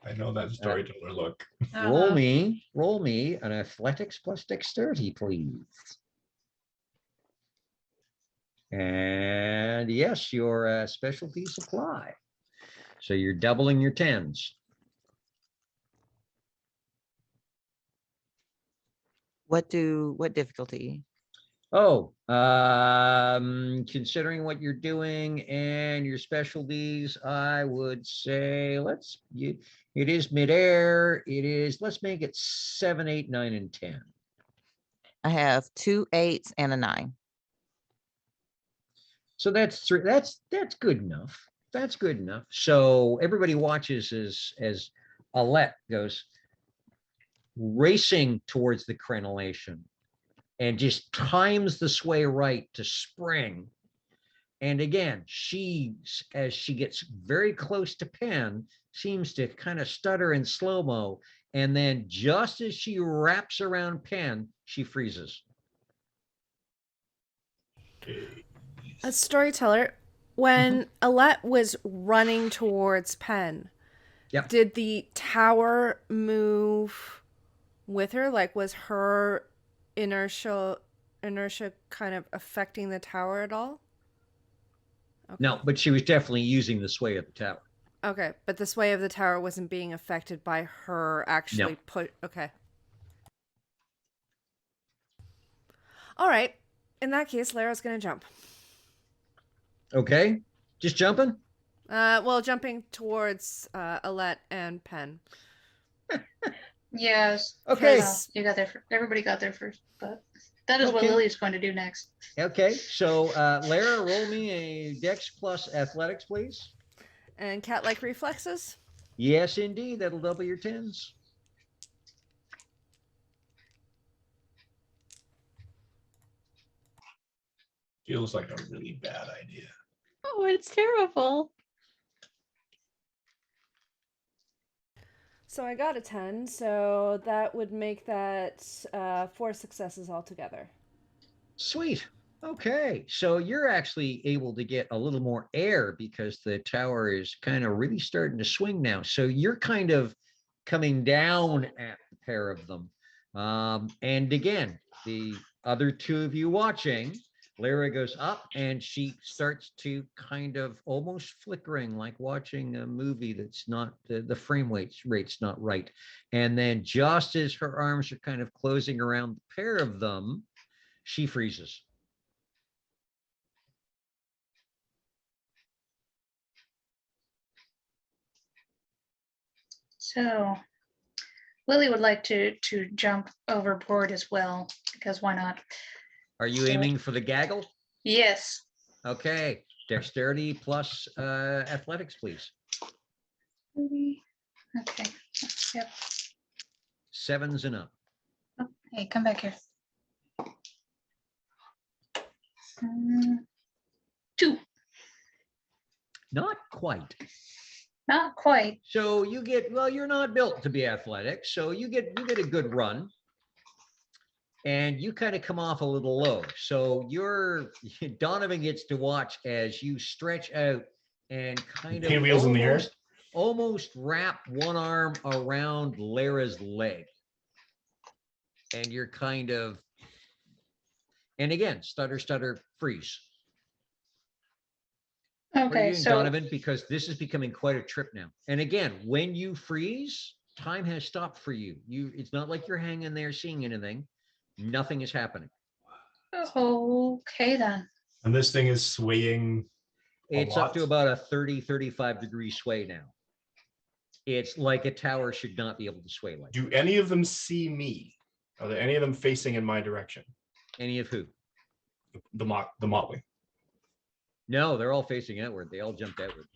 Speaker 7: I know that storyteller look.
Speaker 1: Roll
Speaker 2: Uh-huh.
Speaker 1: me an athletics plus dexterity, please. And yes, your specialties apply. So you're doubling your tens.
Speaker 3: What difficulty?
Speaker 1: Oh, considering what you're doing and your specialties, I would say it is midair. Let's make it 7, 8, 9, and 10.
Speaker 3: I have 2 8s and a 9.
Speaker 1: So that's 3. That's good enough. That's good enough. So everybody watches as Alette goes racing towards the crenellation and just times the sway right to spring. And again, as she gets very close to Penn, seems to kind of stutter in slow-mo. And then just as she wraps around Penn, she freezes.
Speaker 6: A storyteller, when Alette was running towards Penn,
Speaker 1: Yep.
Speaker 6: did the tower move with her? Like, was her inertia kind of affecting the tower at all? Okay.
Speaker 1: No, but she was definitely using the sway of the tower.
Speaker 6: Okay, but the sway of the tower wasn't being affected by her actually
Speaker 1: No.
Speaker 6: put. Okay. All right. In that case, Lara's gonna jump.
Speaker 1: Okay, just jumping.
Speaker 6: Well, jumping towards Alette and Penn.
Speaker 2: Yes.
Speaker 1: Okay.
Speaker 2: Well, you got there. Everybody got there first, but that is what
Speaker 1: Okay.
Speaker 2: Lily's going to do next.
Speaker 1: Okay, so Lara, roll me a Dex plus Athletics, please.
Speaker 6: And cat-like reflexes.
Speaker 1: Yes, indeed, that'll double your tens.
Speaker 7: Feels like a really bad idea.
Speaker 5: Oh, it's terrible.
Speaker 6: So I got a 10, so that would make that 4 successes altogether.
Speaker 1: Sweet. Okay, so you're actually able to get a little more air because the tower is kind of really starting to swing now. So you're kind of coming down at the pair of them. And again, the other two of you watching, Lara goes up and she starts to kind of almost flickering, like watching a movie that's not, the frame rate's not right. And then just as her arms are kind of closing around the pair of them, she freezes.
Speaker 2: So Lily would like to jump overboard as well, because why not?
Speaker 1: Are you aiming for the gaggle?
Speaker 2: Yes.
Speaker 1: Okay, dexterity plus athletics, please.
Speaker 2: Okay. Yep.
Speaker 1: 7s and up.
Speaker 2: Oh, hey, come back here. 2.
Speaker 1: Not quite.
Speaker 2: Not quite.
Speaker 1: So you get, well, you're not built to be athletic, so you get a good run. And you kind of come off a little low. So Donovan gets to watch as you stretch out and kind of
Speaker 7: Pinwheels in the air.
Speaker 1: almost wrap one arm around Lara's leg. And you're kind of, and again, stutter, freeze. What are you
Speaker 2: Okay,
Speaker 1: doing,
Speaker 2: so
Speaker 1: Donovan? Because this is becoming quite a trip now. And again, when you freeze, time has stopped for you. It's not like you're hanging there seeing anything. Nothing is happening.
Speaker 2: okay then.
Speaker 7: And this thing is swaying.
Speaker 1: It's up to about a 30, 35 degree sway now. It's like a tower should not be able to sway like that.
Speaker 7: Do any of them see me? Are there any of them facing in my direction?
Speaker 1: Any of who?
Speaker 7: The motley.
Speaker 1: No, they're all facing outward. They all jumped outward.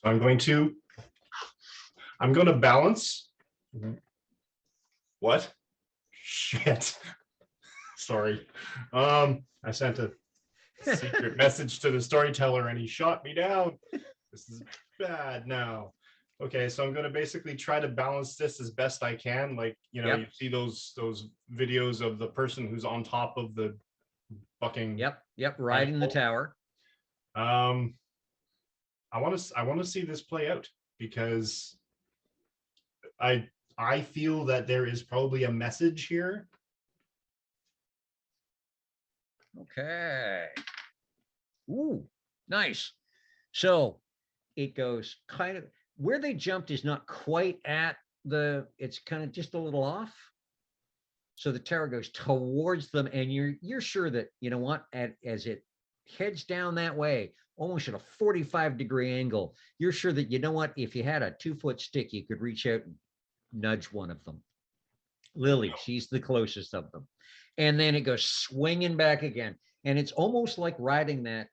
Speaker 7: So I'm going to I'm gonna balance. What? Shit. Sorry. I sent a secret message to the storyteller and he shot me down. This is bad now. Okay, so I'm gonna basically try to balance this as best I can. Like, you know,
Speaker 1: Yep.
Speaker 7: you see those videos of the person who's on top of the fucking
Speaker 1: Yep, riding the
Speaker 7: Tadpole.
Speaker 1: tower.
Speaker 7: I want to see this play out because I feel that there is probably a message here.
Speaker 1: Okay. Ooh, nice. So it goes kind of where they jumped is not quite at it's kind of just a little off. So the tower goes towards them, and you're sure that, you know what, as it heads down that way, almost at a 45-degree angle, you're sure that, you know what, if you had a 2-foot stick, you could reach out and nudge one of them. Lily, she's the closest of them. And then it goes swinging back again. And it's almost like riding that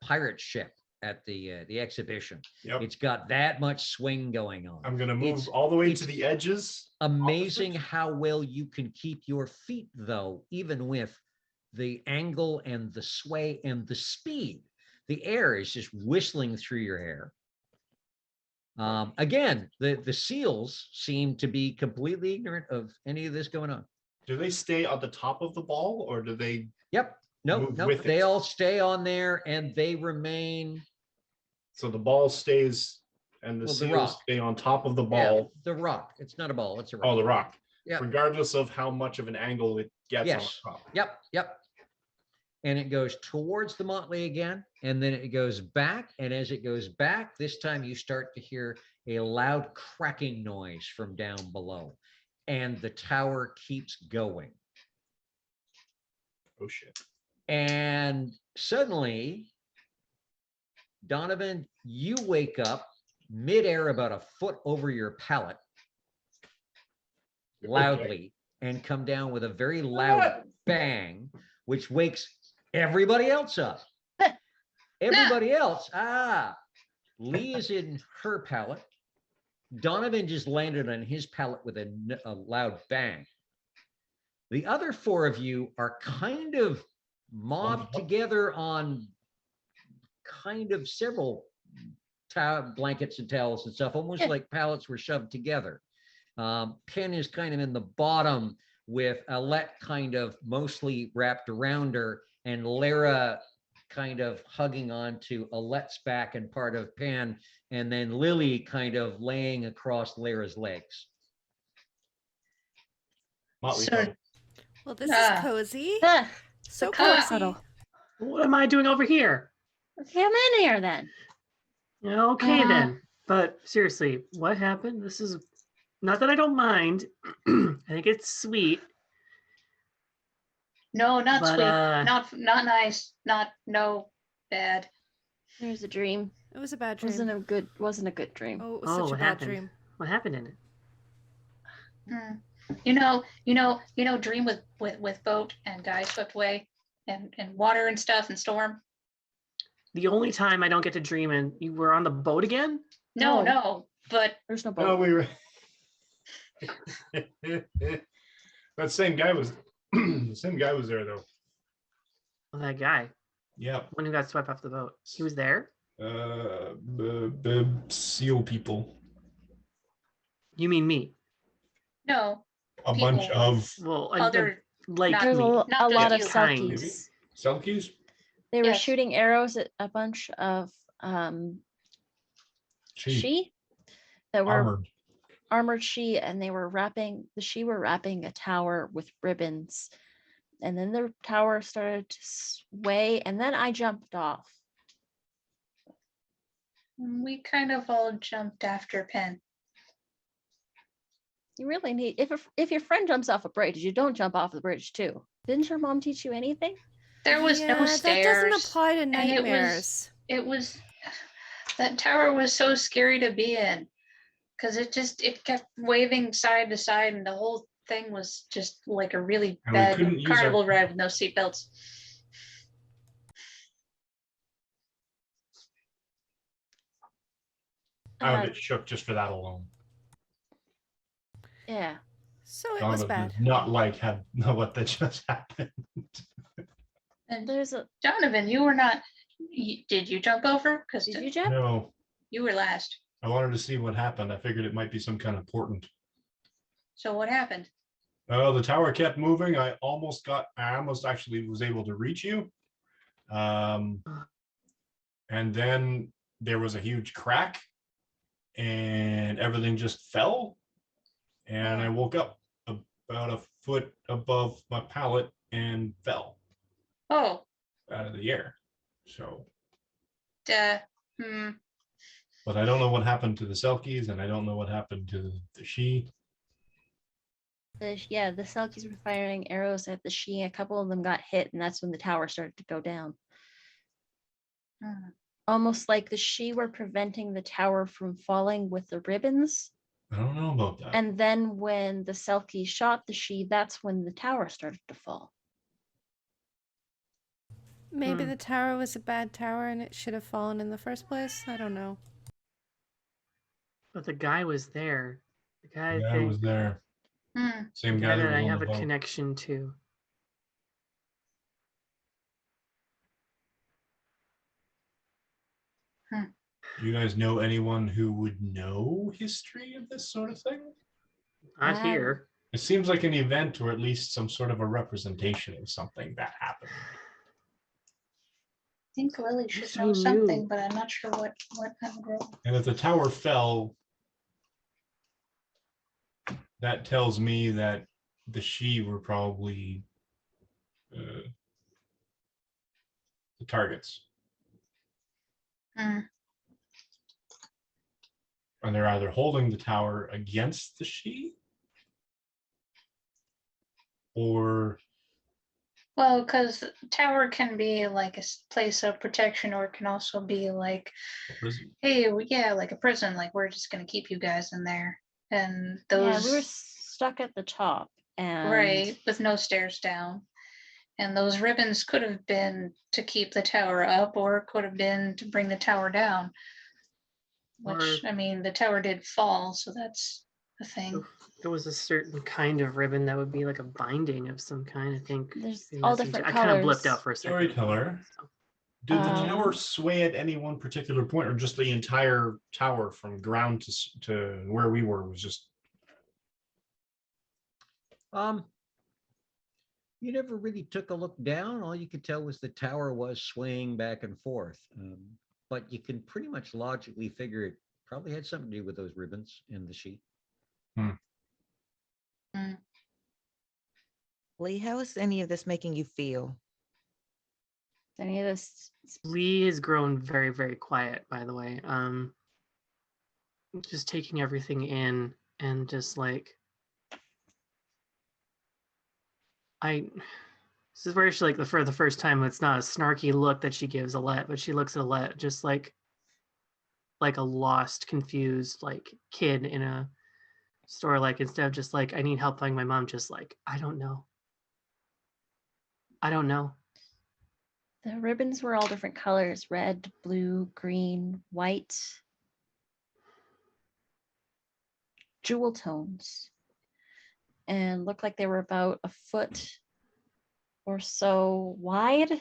Speaker 1: pirate ship at the exhibition.
Speaker 7: Yep.
Speaker 1: It's got that much swing going on.
Speaker 7: I'm going to move
Speaker 1: It's-
Speaker 7: all the way
Speaker 1: it's
Speaker 7: to the edges.
Speaker 1: Amazing
Speaker 7: opposite.
Speaker 1: how well you can keep your feet, though, even with the angle and the sway and the speed. The air is just whistling through your hair. Again, the seals seem to be completely ignorant of any of this going on.
Speaker 7: Do they stay at the top of the ball or do they?
Speaker 1: Yep. Nope.
Speaker 7: Move
Speaker 1: Nope.
Speaker 7: with
Speaker 1: They
Speaker 7: it.
Speaker 1: all stay on there and they remain.
Speaker 7: So the ball stays and the
Speaker 1: Well, the
Speaker 7: seals
Speaker 1: rock.
Speaker 7: stay on top of the
Speaker 1: Yeah,
Speaker 7: ball.
Speaker 1: the rock. It's not a ball. It's a rock.
Speaker 7: Oh, the rock.
Speaker 1: Yep.
Speaker 7: Regardless of how much of an angle it gets
Speaker 1: Yes.
Speaker 7: on top.
Speaker 1: Yep. Yep. And it goes towards the motley again, and then it goes back. And as it goes back, this time you start to hear a loud cracking noise from down below, and the tower keeps going.
Speaker 7: Oh shit.
Speaker 1: And suddenly, Donovan, you wake up midair about a foot over your pallet loudly and come down with a very loud bang, which wakes everybody else up. Everybody else, Lee is in her pallet. Donovan just landed on his pallet with a loud bang. The other four of you are kind of mobbed together on kind of several blankets and towels and stuff, almost like pallets were shoved together. Penn is kind of in the bottom with Alette kind of mostly wrapped around her, and Lara kind of hugging on to Alette's back and part of Penn, and then Lily kind of laying across Lara's legs.
Speaker 7: Motley
Speaker 2: So-
Speaker 7: Crue.
Speaker 6: Well, this is cozy.
Speaker 5: Ah,
Speaker 6: So
Speaker 2: car
Speaker 6: cozy.
Speaker 5: huddle.
Speaker 4: What am I doing over here?
Speaker 5: come in here then.
Speaker 4: Okay, then. But seriously, what happened? This is not that I don't mind. I think it's sweet.
Speaker 2: No, not
Speaker 4: But,
Speaker 2: sweet. Not nice. No bad.
Speaker 5: It was a dream.
Speaker 6: It was a bad dream.
Speaker 5: Wasn't a good dream.
Speaker 6: Oh, it was
Speaker 4: Oh,
Speaker 6: such a
Speaker 4: what
Speaker 6: bad
Speaker 4: happened?
Speaker 6: dream.
Speaker 4: What happened in it?
Speaker 2: You know, dream with boat and guys swept away and water and stuff and storm.
Speaker 4: The only time I don't get to dream and you were on the boat again?
Speaker 2: No, but
Speaker 5: There's no
Speaker 7: No,
Speaker 5: boat.
Speaker 7: we were. That same guy was. The same guy was there though.
Speaker 4: Oh, that guy,
Speaker 7: Yeah.
Speaker 4: one who got swept off the boat. He was there?
Speaker 7: The seal people.
Speaker 4: You mean me?
Speaker 2: no,
Speaker 7: A
Speaker 2: People.
Speaker 7: bunch of
Speaker 4: Well,
Speaker 2: other
Speaker 4: like
Speaker 2: not-
Speaker 5: There's
Speaker 4: me.
Speaker 5: a
Speaker 2: Not
Speaker 5: lot of
Speaker 2: the
Speaker 7: maybe
Speaker 5: selkies.
Speaker 7: selkies.
Speaker 5: They were
Speaker 2: Yes.
Speaker 5: shooting arrows at a bunch of she that were
Speaker 7: Armored.
Speaker 5: armored she, and they were wrapping a tower with ribbons, and then the tower started to sway, and then I jumped off.
Speaker 2: we kind of all jumped after Penn.
Speaker 5: You really need if your friend jumps off a bridge, you don't jump off the bridge too. Didn't your mom teach you anything?
Speaker 2: There was
Speaker 6: Yeah,
Speaker 2: no
Speaker 6: that
Speaker 2: stairs.
Speaker 6: doesn't apply to
Speaker 2: it was-
Speaker 6: nightmares.
Speaker 2: It was that tower was so scary to be in because it kept waving side to side, and the whole thing was just like a really
Speaker 7: And we
Speaker 2: bad
Speaker 7: couldn't use our-
Speaker 2: carnival ride with no seatbelts.
Speaker 7: I'm a bit shook just for that alone.
Speaker 5: Yeah.
Speaker 6: So it was
Speaker 7: Donovan
Speaker 6: bad.
Speaker 7: does not like what that just happened.
Speaker 2: And
Speaker 5: There's a.
Speaker 2: Donovan, you were not. Did you jump over? Because
Speaker 5: Did you jump?
Speaker 7: No,
Speaker 2: you were last.
Speaker 7: I wanted to see what happened. I figured it might be some kind of portent.
Speaker 2: So what happened?
Speaker 7: The tower kept moving. I almost actually was able to reach you. And then there was a huge crack and everything just fell. And I woke up about a foot above my pallet and fell
Speaker 2: Oh,
Speaker 7: out of the air. So,
Speaker 2: duh.
Speaker 7: but I don't know what happened to the Selkies and I don't know what happened to the she.
Speaker 5: Yeah, the Selkies were firing arrows at the she. A couple of them got hit, and that's when the tower started to go down. Almost like the she were preventing the tower from falling with the ribbons.
Speaker 7: I don't know about that.
Speaker 5: And then when the Selkie shot the she, that's when the tower started to fall.
Speaker 6: Maybe the tower was a bad tower and it should have fallen in the first place. I don't know.
Speaker 4: But the guy was there. The guy,
Speaker 7: I was there. Same guy that was
Speaker 4: I
Speaker 7: on
Speaker 4: have
Speaker 7: the
Speaker 4: a
Speaker 7: boat.
Speaker 4: connection to.
Speaker 7: Do you guys know anyone who would know history of this sort of thing?
Speaker 4: Not here.
Speaker 7: It seems like an event or at least some sort of a representation of something that happened.
Speaker 2: I think Lily should
Speaker 4: Yes,
Speaker 2: know
Speaker 4: I
Speaker 2: something,
Speaker 4: knew.
Speaker 2: but I'm not sure what I would roll.
Speaker 7: And if the tower fell, that tells me that the she were probably the targets. And they're either holding the tower against the she or
Speaker 2: Well, because tower can be like a place of protection, or it can also be like,
Speaker 7: a prison.
Speaker 2: hey, yeah, like a prison. Like we're just gonna keep you guys in there, and those
Speaker 5: Yeah, we were stuck at the top, and
Speaker 2: right with no stairs down. And those ribbons could have been to keep the tower up, or it could have been to bring the tower down. Which, I mean, the tower did fall, so that's a thing.
Speaker 4: There was a certain kind of ribbon that would be like a binding of some kind. I think
Speaker 5: there's
Speaker 4: in
Speaker 5: all
Speaker 4: Messenger.
Speaker 5: different
Speaker 4: I kind of blipped
Speaker 5: colors.
Speaker 4: out for a second.
Speaker 7: Storyteller.
Speaker 4: So.
Speaker 7: Did the tower sway at any one particular point, or just the entire tower from ground to where we were was just?
Speaker 1: You never really took a look down. All you could tell was the tower was swaying back and forth. But you can pretty much logically figure it probably had something to do with those ribbons in the sheet.
Speaker 3: Lee, how is any of this making you feel?
Speaker 5: Any of this?
Speaker 4: Lee has grown very, very quiet, by the way. Just taking everything in and just like this is where she like for the first time it's not a snarky look that she gives Alette, but she looks at Alette just like a lost, confused like kid in a store, like instead of just like I need help finding my mom, just like I don't know.
Speaker 5: The ribbons were all different colors: red, blue, green, white, jewel tones, and looked like they were about a foot or so wide.
Speaker 4: And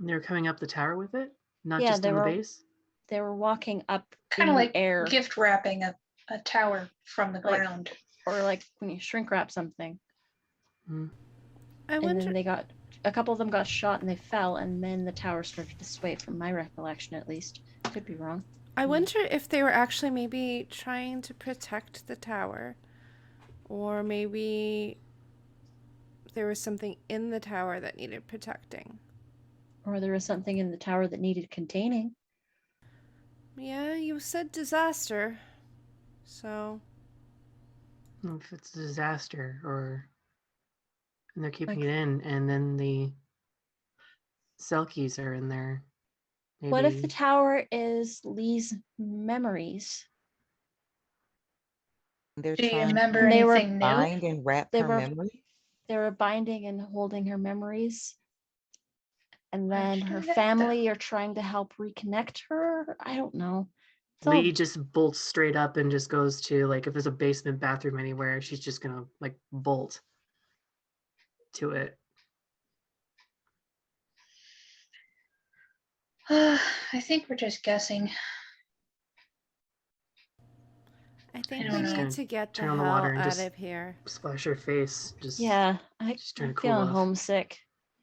Speaker 4: they were coming up the tower with it, not
Speaker 5: Yeah,
Speaker 4: just in the base.
Speaker 5: They were walking up
Speaker 2: Kind of like
Speaker 5: air,
Speaker 2: gift wrapping a tower from the
Speaker 5: Like-
Speaker 2: ground.
Speaker 5: or like when you shrink wrap something.
Speaker 6: I
Speaker 5: And
Speaker 6: wonder.
Speaker 5: then a couple of them got shot and they fell, and then the tower started to sway, from my recollection at least. Could be wrong.
Speaker 6: I wonder if they were actually maybe trying to protect the tower, or maybe there was something in the tower that needed protecting.
Speaker 5: Or there was something in the tower that needed containing.
Speaker 6: Yeah, you said disaster. So
Speaker 4: If it's a disaster, and they're keeping
Speaker 5: Like-
Speaker 4: it in, and then the Selkies are in there. Maybe.
Speaker 5: What if the tower is Lee's memories?
Speaker 3: They're
Speaker 2: Do you
Speaker 3: trying
Speaker 2: remember
Speaker 5: And they were
Speaker 2: anything
Speaker 3: to
Speaker 2: new?
Speaker 3: bind and wrap
Speaker 5: They
Speaker 3: her
Speaker 5: were-
Speaker 3: memory.
Speaker 5: They were binding and holding her memories. and then her family are trying to help reconnect her. I don't know. It's all
Speaker 4: Lee just bolts straight up and just goes to, like, if there's a basement bathroom anywhere, she's just gonna like bolt to it.
Speaker 2: I think we're just guessing.
Speaker 6: I think
Speaker 2: don't
Speaker 6: we
Speaker 2: know.
Speaker 6: need to get the
Speaker 4: Turn on
Speaker 6: hell
Speaker 4: the water and
Speaker 6: out
Speaker 4: just
Speaker 6: of here.
Speaker 4: splash her face. Just
Speaker 5: yeah.
Speaker 4: just trying
Speaker 5: I'm
Speaker 4: to cool
Speaker 5: feeling
Speaker 4: off.
Speaker 5: homesick.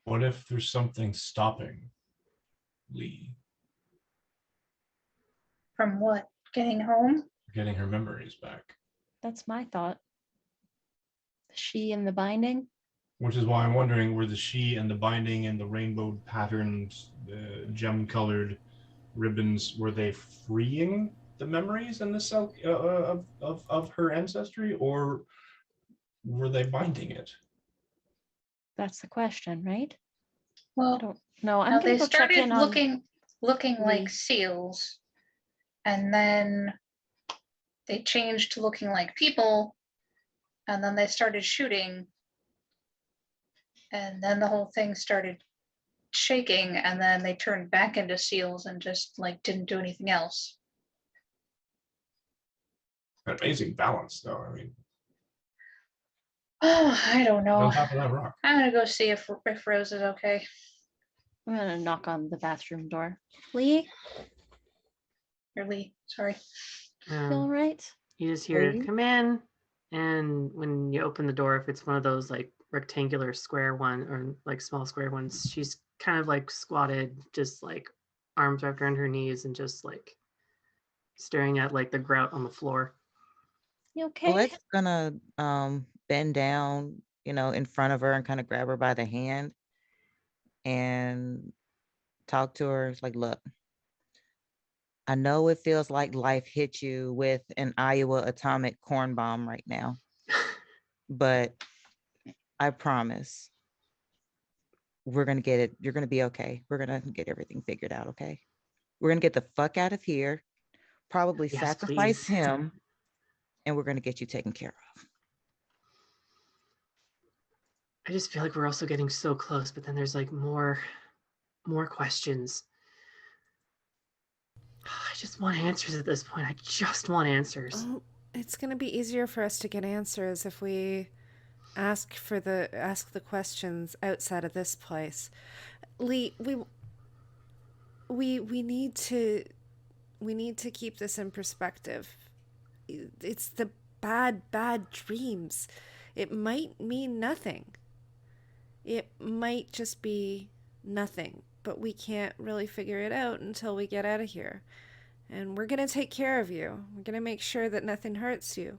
Speaker 7: What if there's something stopping Lee
Speaker 2: From what? Getting home?
Speaker 7: getting her memories back?
Speaker 5: That's my thought. She and the binding.
Speaker 7: Which is why I'm wondering, were the she and the binding and the rainbow patterned, gem-colored ribbons, were they freeing the memories and the cell of her ancestry, or were they binding it?
Speaker 5: That's the question, right? I
Speaker 2: Well,
Speaker 5: don't know. I'm
Speaker 2: now
Speaker 5: gonna
Speaker 2: they
Speaker 5: go check
Speaker 2: started
Speaker 5: in on.
Speaker 2: looking like
Speaker 5: Lee.
Speaker 2: seals, and then they changed to looking like people, and then they started shooting, and then the whole thing started shaking, and then they turned back into seals and just like didn't do anything else.
Speaker 7: Amazing balance, though. I mean,
Speaker 2: Oh, I don't know.
Speaker 7: on top of that rock.
Speaker 2: I'm gonna go see if Rose is okay.
Speaker 5: I'm gonna knock on the bathroom door. Lee,
Speaker 2: Or Lee, sorry.
Speaker 5: you all right?
Speaker 4: You just hear
Speaker 5: Lee?
Speaker 4: come in, and when you open the door, if it's one of those like rectangular square one or like small square ones, she's kind of like squatted, just like arms wrapped around her knees and just like staring at like the grout on the floor.
Speaker 5: You okay?
Speaker 3: Colette's gonna bend down, in front of her and kind of grab her by the hand and talk to her. It's like, look, I know it feels like life hit you with an Iowa atomic corn bomb right now, but I promise we're gonna get it. You're gonna be okay. We're gonna get everything figured out, okay? We're gonna get the fuck out of here, probably
Speaker 4: Yes,
Speaker 3: sacrifice
Speaker 4: please.
Speaker 3: him, and we're gonna get you taken care of.
Speaker 4: I just feel like we're also getting so close, but then there's like more questions. I just want answers at this point. I just want answers.
Speaker 6: Oh, it's going to be easier for us to get answers if we ask the questions outside of this place. Lee, we need to keep this in perspective. It's the bad dreams. It might mean nothing. It might just be nothing, but we can't really figure it out until we get out of here. And we're going to take care of you. We're going to make sure that nothing hurts you.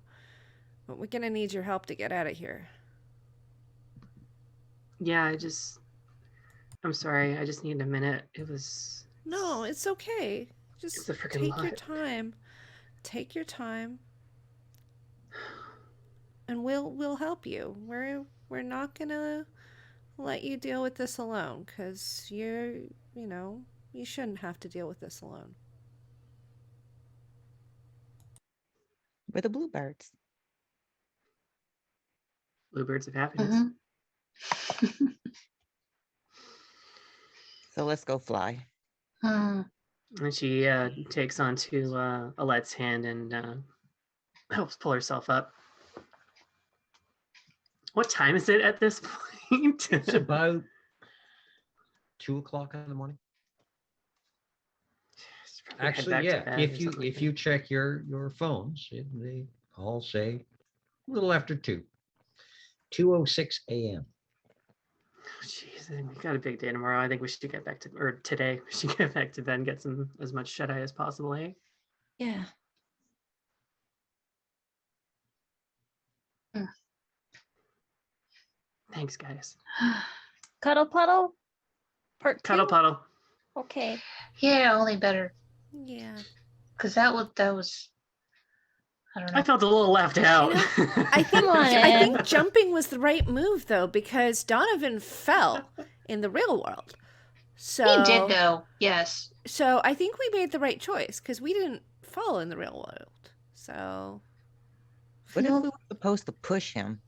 Speaker 6: But we're going to need your help to get out of here.
Speaker 4: Yeah, I'm sorry. I just need a minute.
Speaker 6: No, it's okay. Just
Speaker 4: It's a freaking
Speaker 6: take your
Speaker 4: lot.
Speaker 6: time. Take your time. And we'll help you. We're not going to let you deal with this alone, cuz you shouldn't have to deal with this alone.
Speaker 3: We're the bluebirds.
Speaker 4: Bluebirds of happiness.
Speaker 2: Mm-hmm.
Speaker 3: So let's go fly.
Speaker 2: Hmm.
Speaker 4: And she takes onto Alette's hand and helps pull herself up. What time is it at this point?
Speaker 1: It's about 2:00 in the morning. Actually, yeah. If you check your phones, they all say a little after 2:06 a.m.
Speaker 4: Jeez, we got a big day tomorrow. I think we should get back to, or today, we should get back to bed and get as much shut-eye as possible, eh?
Speaker 5: Yeah.
Speaker 4: Thanks, guys.
Speaker 5: Cuddle puddle. Part 2.
Speaker 4: Cuddle puddle.
Speaker 5: Okay.
Speaker 2: Yeah, only better.
Speaker 6: Yeah.
Speaker 2: Because that was I don't know.
Speaker 4: I felt a little left out.
Speaker 6: I think
Speaker 5: Come on,
Speaker 6: I
Speaker 5: Ed.
Speaker 6: think jumping was the right move though, because Donovan fell in the real world. So
Speaker 2: He did though, yes.
Speaker 6: So I think we made the right choice because we didn't fall in the real world. So
Speaker 3: What if we were supposed to push him?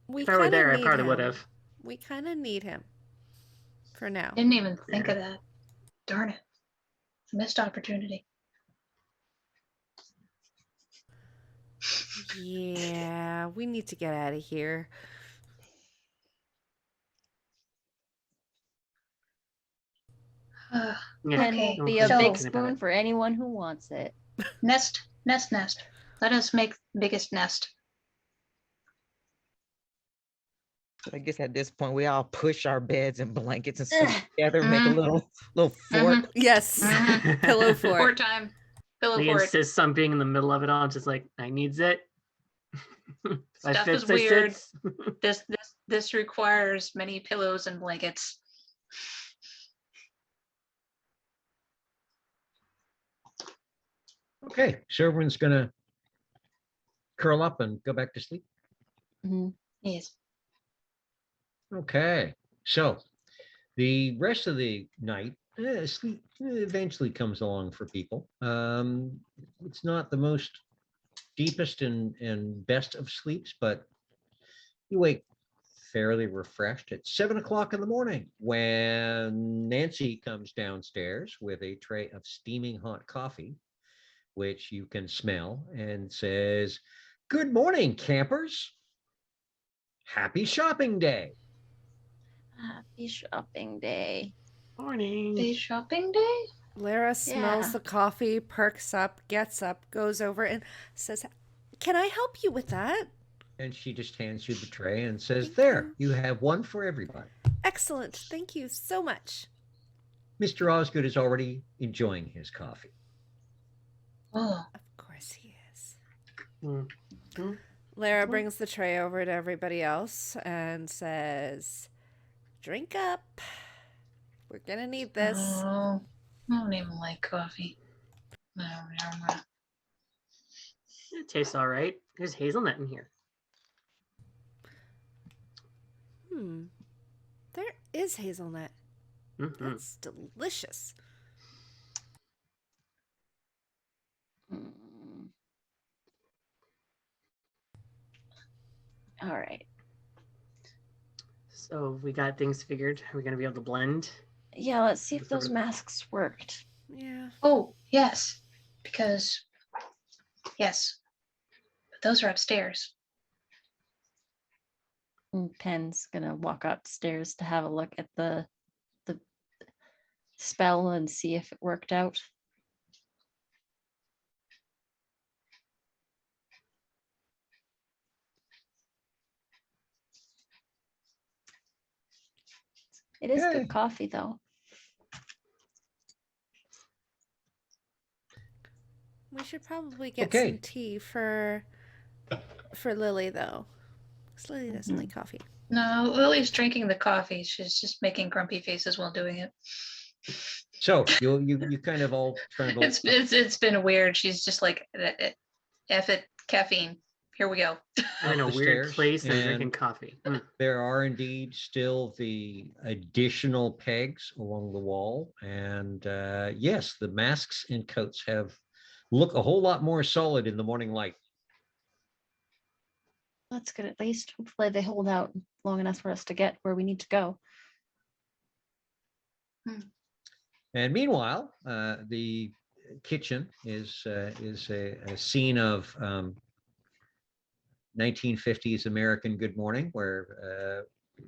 Speaker 6: we
Speaker 4: If I were
Speaker 6: kinda
Speaker 4: there, I
Speaker 6: need
Speaker 4: probably
Speaker 6: him.
Speaker 4: would have.
Speaker 6: We kind of need him for now.
Speaker 2: Didn't even think of that. Darn it. Missed opportunity.
Speaker 6: Yeah, we need to get out of here.
Speaker 2: Uh,
Speaker 4: Yeah,
Speaker 5: Pen
Speaker 2: Okay,
Speaker 5: will be a
Speaker 2: so-
Speaker 5: big
Speaker 4: thinking about
Speaker 5: spoon
Speaker 4: it.
Speaker 5: for anyone who wants it.
Speaker 2: nest. Let us make the biggest nest.
Speaker 3: I guess at this point we all push our beds and blankets and stuff together, and make a
Speaker 2: Mhm.
Speaker 3: little fort.
Speaker 6: Yes,
Speaker 2: Mhm.
Speaker 6: pillow
Speaker 2: Fort
Speaker 6: fort.
Speaker 2: time. Pillow
Speaker 4: He
Speaker 2: fort.
Speaker 4: insists on being in the middle of it all. I'm just like, I needs it. If I
Speaker 2: Stuff
Speaker 4: fits,
Speaker 2: is
Speaker 4: I
Speaker 2: weird.
Speaker 4: sits.
Speaker 2: This requires many pillows and blankets.
Speaker 1: Okay, so everyone's gonna curl up and go back to sleep.
Speaker 5: Mhm.
Speaker 2: Yes.
Speaker 1: Okay, so the rest of the night, sleep eventually comes along for people. It's not the most deepest and best of sleeps, but you wake fairly refreshed at 7 o'clock in the morning when Nancy comes downstairs with a tray of steaming hot coffee, which you can smell, and says, "Good morning, campers. Happy shopping day."
Speaker 5: Happy shopping day.
Speaker 4: Morning.
Speaker 2: Day shopping day?
Speaker 6: Lara smells
Speaker 5: Yeah.
Speaker 6: the coffee, perks up, gets up, goes over and says, "Can I help you with that?"
Speaker 1: And she just hands you the tray and says,
Speaker 6: Thank
Speaker 1: "There, you have one for everybody."
Speaker 6: Excellent. Thank you so much.
Speaker 1: Mr. Osgood is already enjoying his coffee.
Speaker 2: Oh,
Speaker 6: Of course he is.
Speaker 4: Mm. Mm.
Speaker 6: Lara
Speaker 4: Cool.
Speaker 6: brings the tray over to everybody else and says, "Drink up. We're gonna need this."
Speaker 2: oh, I don't even like coffee. No, never mind.
Speaker 4: It tastes all right. There's hazelnut in here.
Speaker 6: There is hazelnut.
Speaker 4: Mhm.
Speaker 6: That's delicious.
Speaker 5: Mm. All right.
Speaker 4: So we got things figured. Are we gonna be able to blend?
Speaker 5: Yeah, let's see if
Speaker 4: With
Speaker 5: those
Speaker 4: everything.
Speaker 5: masks worked.
Speaker 6: Yeah.
Speaker 2: Oh, yes. Because, yes. But those are upstairs.
Speaker 5: Pen's gonna walk upstairs to have a look at the spell and see if it worked out. It is
Speaker 1: Okay.
Speaker 5: good coffee though.
Speaker 6: We should probably get
Speaker 1: Okay.
Speaker 6: some tea for Lily though. Because Lily doesn't like coffee.
Speaker 2: No, Lily's drinking the coffee. She's just making grumpy faces while doing it.
Speaker 1: So you kind of all trundle.
Speaker 2: It's been weird. She's just like, F it, caffeine. Here we go.
Speaker 4: I'm in
Speaker 1: Up
Speaker 4: a
Speaker 1: the
Speaker 4: weird
Speaker 1: stairs,
Speaker 4: place and
Speaker 1: and
Speaker 4: drinking coffee. Mm.
Speaker 1: There are indeed still the additional pegs along the wall, and yes, the masks and coats look a whole lot more solid in the morning light.
Speaker 5: That's good at least. Hopefully they hold out long enough for us to get where we need to go.
Speaker 1: And meanwhile, the kitchen is a scene of 1950s American Good Morning, where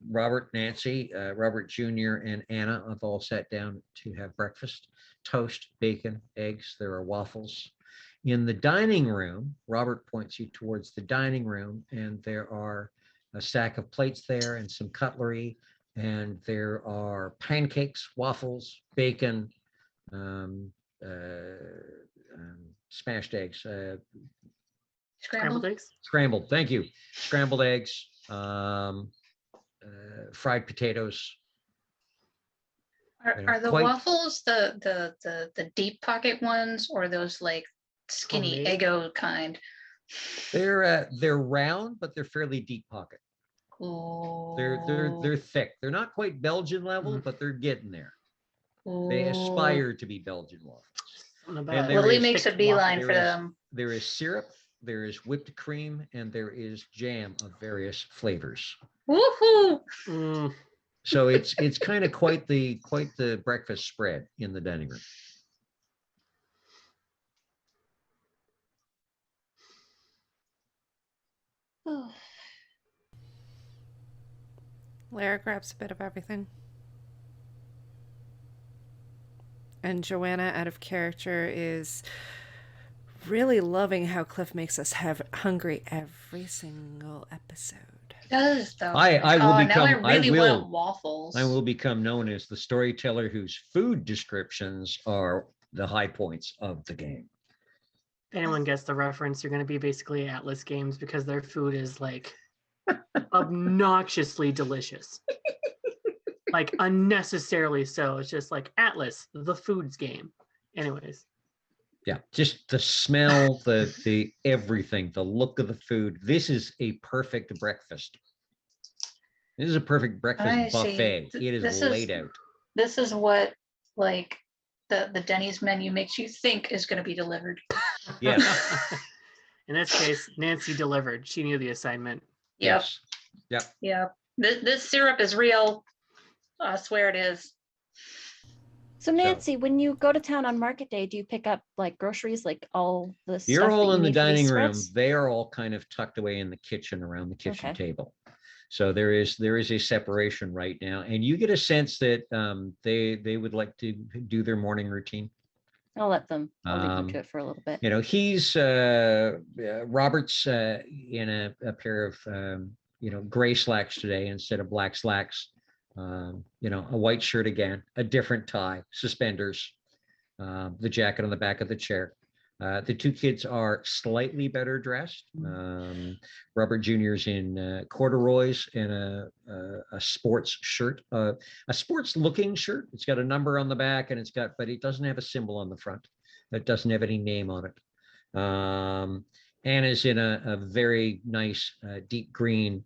Speaker 1: Robert, Nancy, Robert Jr., and Anna have all sat down to have breakfast. Toast, bacon, eggs. There are waffles. In the dining room, Robert points you towards the dining room, and there are a stack of plates there and some cutlery, and there are pancakes, waffles, bacon, um, smashed eggs,
Speaker 2: Scrambled.
Speaker 4: eggs.
Speaker 1: scrambled. Thank you. Scrambled eggs, fried potatoes.
Speaker 2: Are the
Speaker 1: quite-
Speaker 2: waffles the deep pocket ones, or those like skinny
Speaker 4: Homemade?
Speaker 2: Eggo kind?
Speaker 1: They're round, but they're fairly deep pocket.
Speaker 2: Ooh.
Speaker 1: They're thick. They're not quite Belgian level,
Speaker 4: Mhm.
Speaker 1: but they're getting there. They
Speaker 2: Ooh.
Speaker 1: aspire to be Belgian waffles.
Speaker 4: Something
Speaker 1: And
Speaker 4: about
Speaker 1: there
Speaker 2: Lily
Speaker 1: is
Speaker 2: makes a
Speaker 4: thick
Speaker 2: beeline
Speaker 1: there
Speaker 2: for
Speaker 1: is-
Speaker 2: them.
Speaker 1: There is syrup, there is whipped cream, and there is jam of various flavors.
Speaker 2: Woohoo!
Speaker 4: Mm,
Speaker 1: So it's kind of quite the breakfast spread in the dining room.
Speaker 5: Oh,
Speaker 6: Lara grabs a bit of everything. And Joanna, out of character, is really loving how Cliff makes us have hungry every single episode.
Speaker 2: It does though.
Speaker 1: I will
Speaker 2: now I
Speaker 1: become
Speaker 2: really want waffles.
Speaker 1: I will become known as the storyteller whose food descriptions are the high points of the game.
Speaker 4: if anyone gets the reference, you're going to be basically Atlas Games because their food is like obnoxiously delicious. Like unnecessarily so. It's just like Atlas, the foods game. Anyways.
Speaker 1: Yeah, just the smell, the everything, the look of the food. This is a perfect breakfast. This is a perfect breakfast
Speaker 2: I see.
Speaker 1: buffet. It is
Speaker 2: This
Speaker 1: laid out.
Speaker 2: This is what like the Denny's menu makes you think is going to be delivered.
Speaker 1: Yes.
Speaker 4: In this case, Nancy delivered. She knew the assignment.
Speaker 2: Yep.
Speaker 1: Yes. Yep.
Speaker 2: Yep. This syrup is real. I swear it is.
Speaker 5: so Nancy, when you go to town on market day, do you pick up like groceries, like all the stuff
Speaker 1: You're all
Speaker 5: that you
Speaker 1: in the
Speaker 5: need for these
Speaker 1: dining room.
Speaker 5: spreads?
Speaker 1: They are all kind of tucked away in the kitchen around the kitchen
Speaker 5: Okay.
Speaker 1: table. So there is a separation right now, and you get a sense that they would like to do their morning routine.
Speaker 5: I'll let them. I'll leave them to
Speaker 1: Um,
Speaker 5: it for a little bit.
Speaker 1: You know, he's Robert's in a pair of gray slacks today instead of black slacks. You know, a white shirt again, a different tie, suspenders, the jacket on the back of the chair. The two kids are slightly better dressed. Robert Jr.'s in corduroys and a sports shirt, a sports-looking shirt. It's got a number on the back, and but it doesn't have a symbol on the front. It doesn't have any name on it. Anna's in a very nice deep green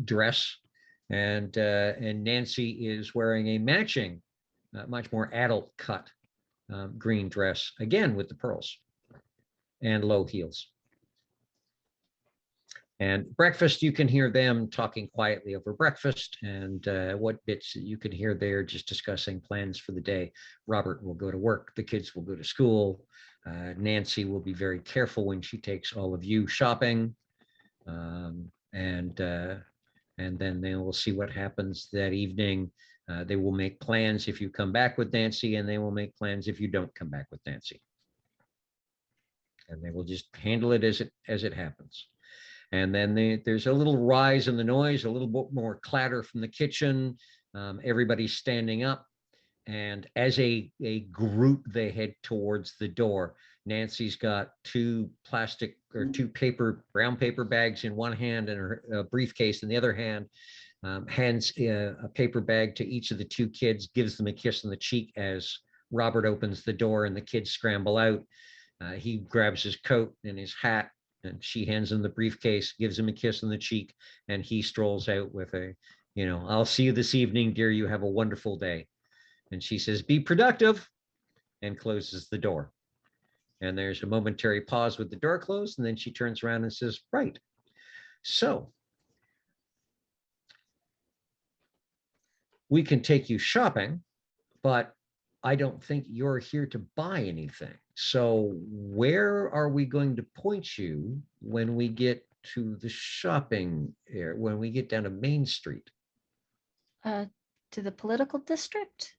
Speaker 1: dress, and Nancy is wearing a matching, much more adult cut green dress, again with the pearls and low heels. And breakfast, you can hear them talking quietly over breakfast, and what bits you can hear there just discussing plans for the day. Robert will go to work, the kids will go to school. Nancy will be very careful when she takes all of you shopping, and then they will see what happens that evening. They will make plans if you come back with Nancy, and they will make plans if you don't come back with Nancy. And they will just handle it as it happens. And then there's a little rise in the noise, a little bit more clatter from the kitchen. Everybody's standing up. And as a group, they head towards the door. Nancy's got two brown paper bags in one hand and her briefcase in the other hand. Hands a paper bag to each of the two kids, gives them a kiss on the cheek as Robert opens the door and the kids scramble out. He grabs his coat and his hat, and she hands him the briefcase, gives him a kiss on the cheek, and he strolls out with I'll see you this evening, dear. You have a wonderful day. And she says, be productive, and closes the door. And there's a momentary pause with the door closed, and then she turns around and says, right. So we can take you shopping, but I don't think you're here to buy anything. So where are we going to point you when we get to the shopping area, when we get down to Main Street?
Speaker 5: To the political district?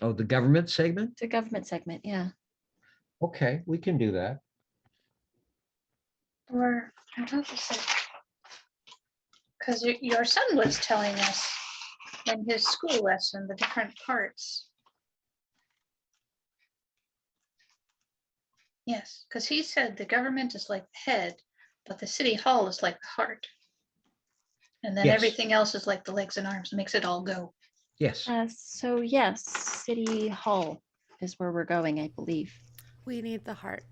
Speaker 1: Oh, the government segment?
Speaker 5: The government segment, yeah.
Speaker 1: Okay, we can do that.
Speaker 2: Or because your son was telling us in his school lesson the different parts. Yes, because he said the government is like the head, but the city hall is like the heart. And then
Speaker 1: Yes.
Speaker 2: everything else is like the legs and arms, makes it all go.
Speaker 1: Yes.
Speaker 5: So yes, City Hall is where we're going, I believe.
Speaker 6: We need the heart.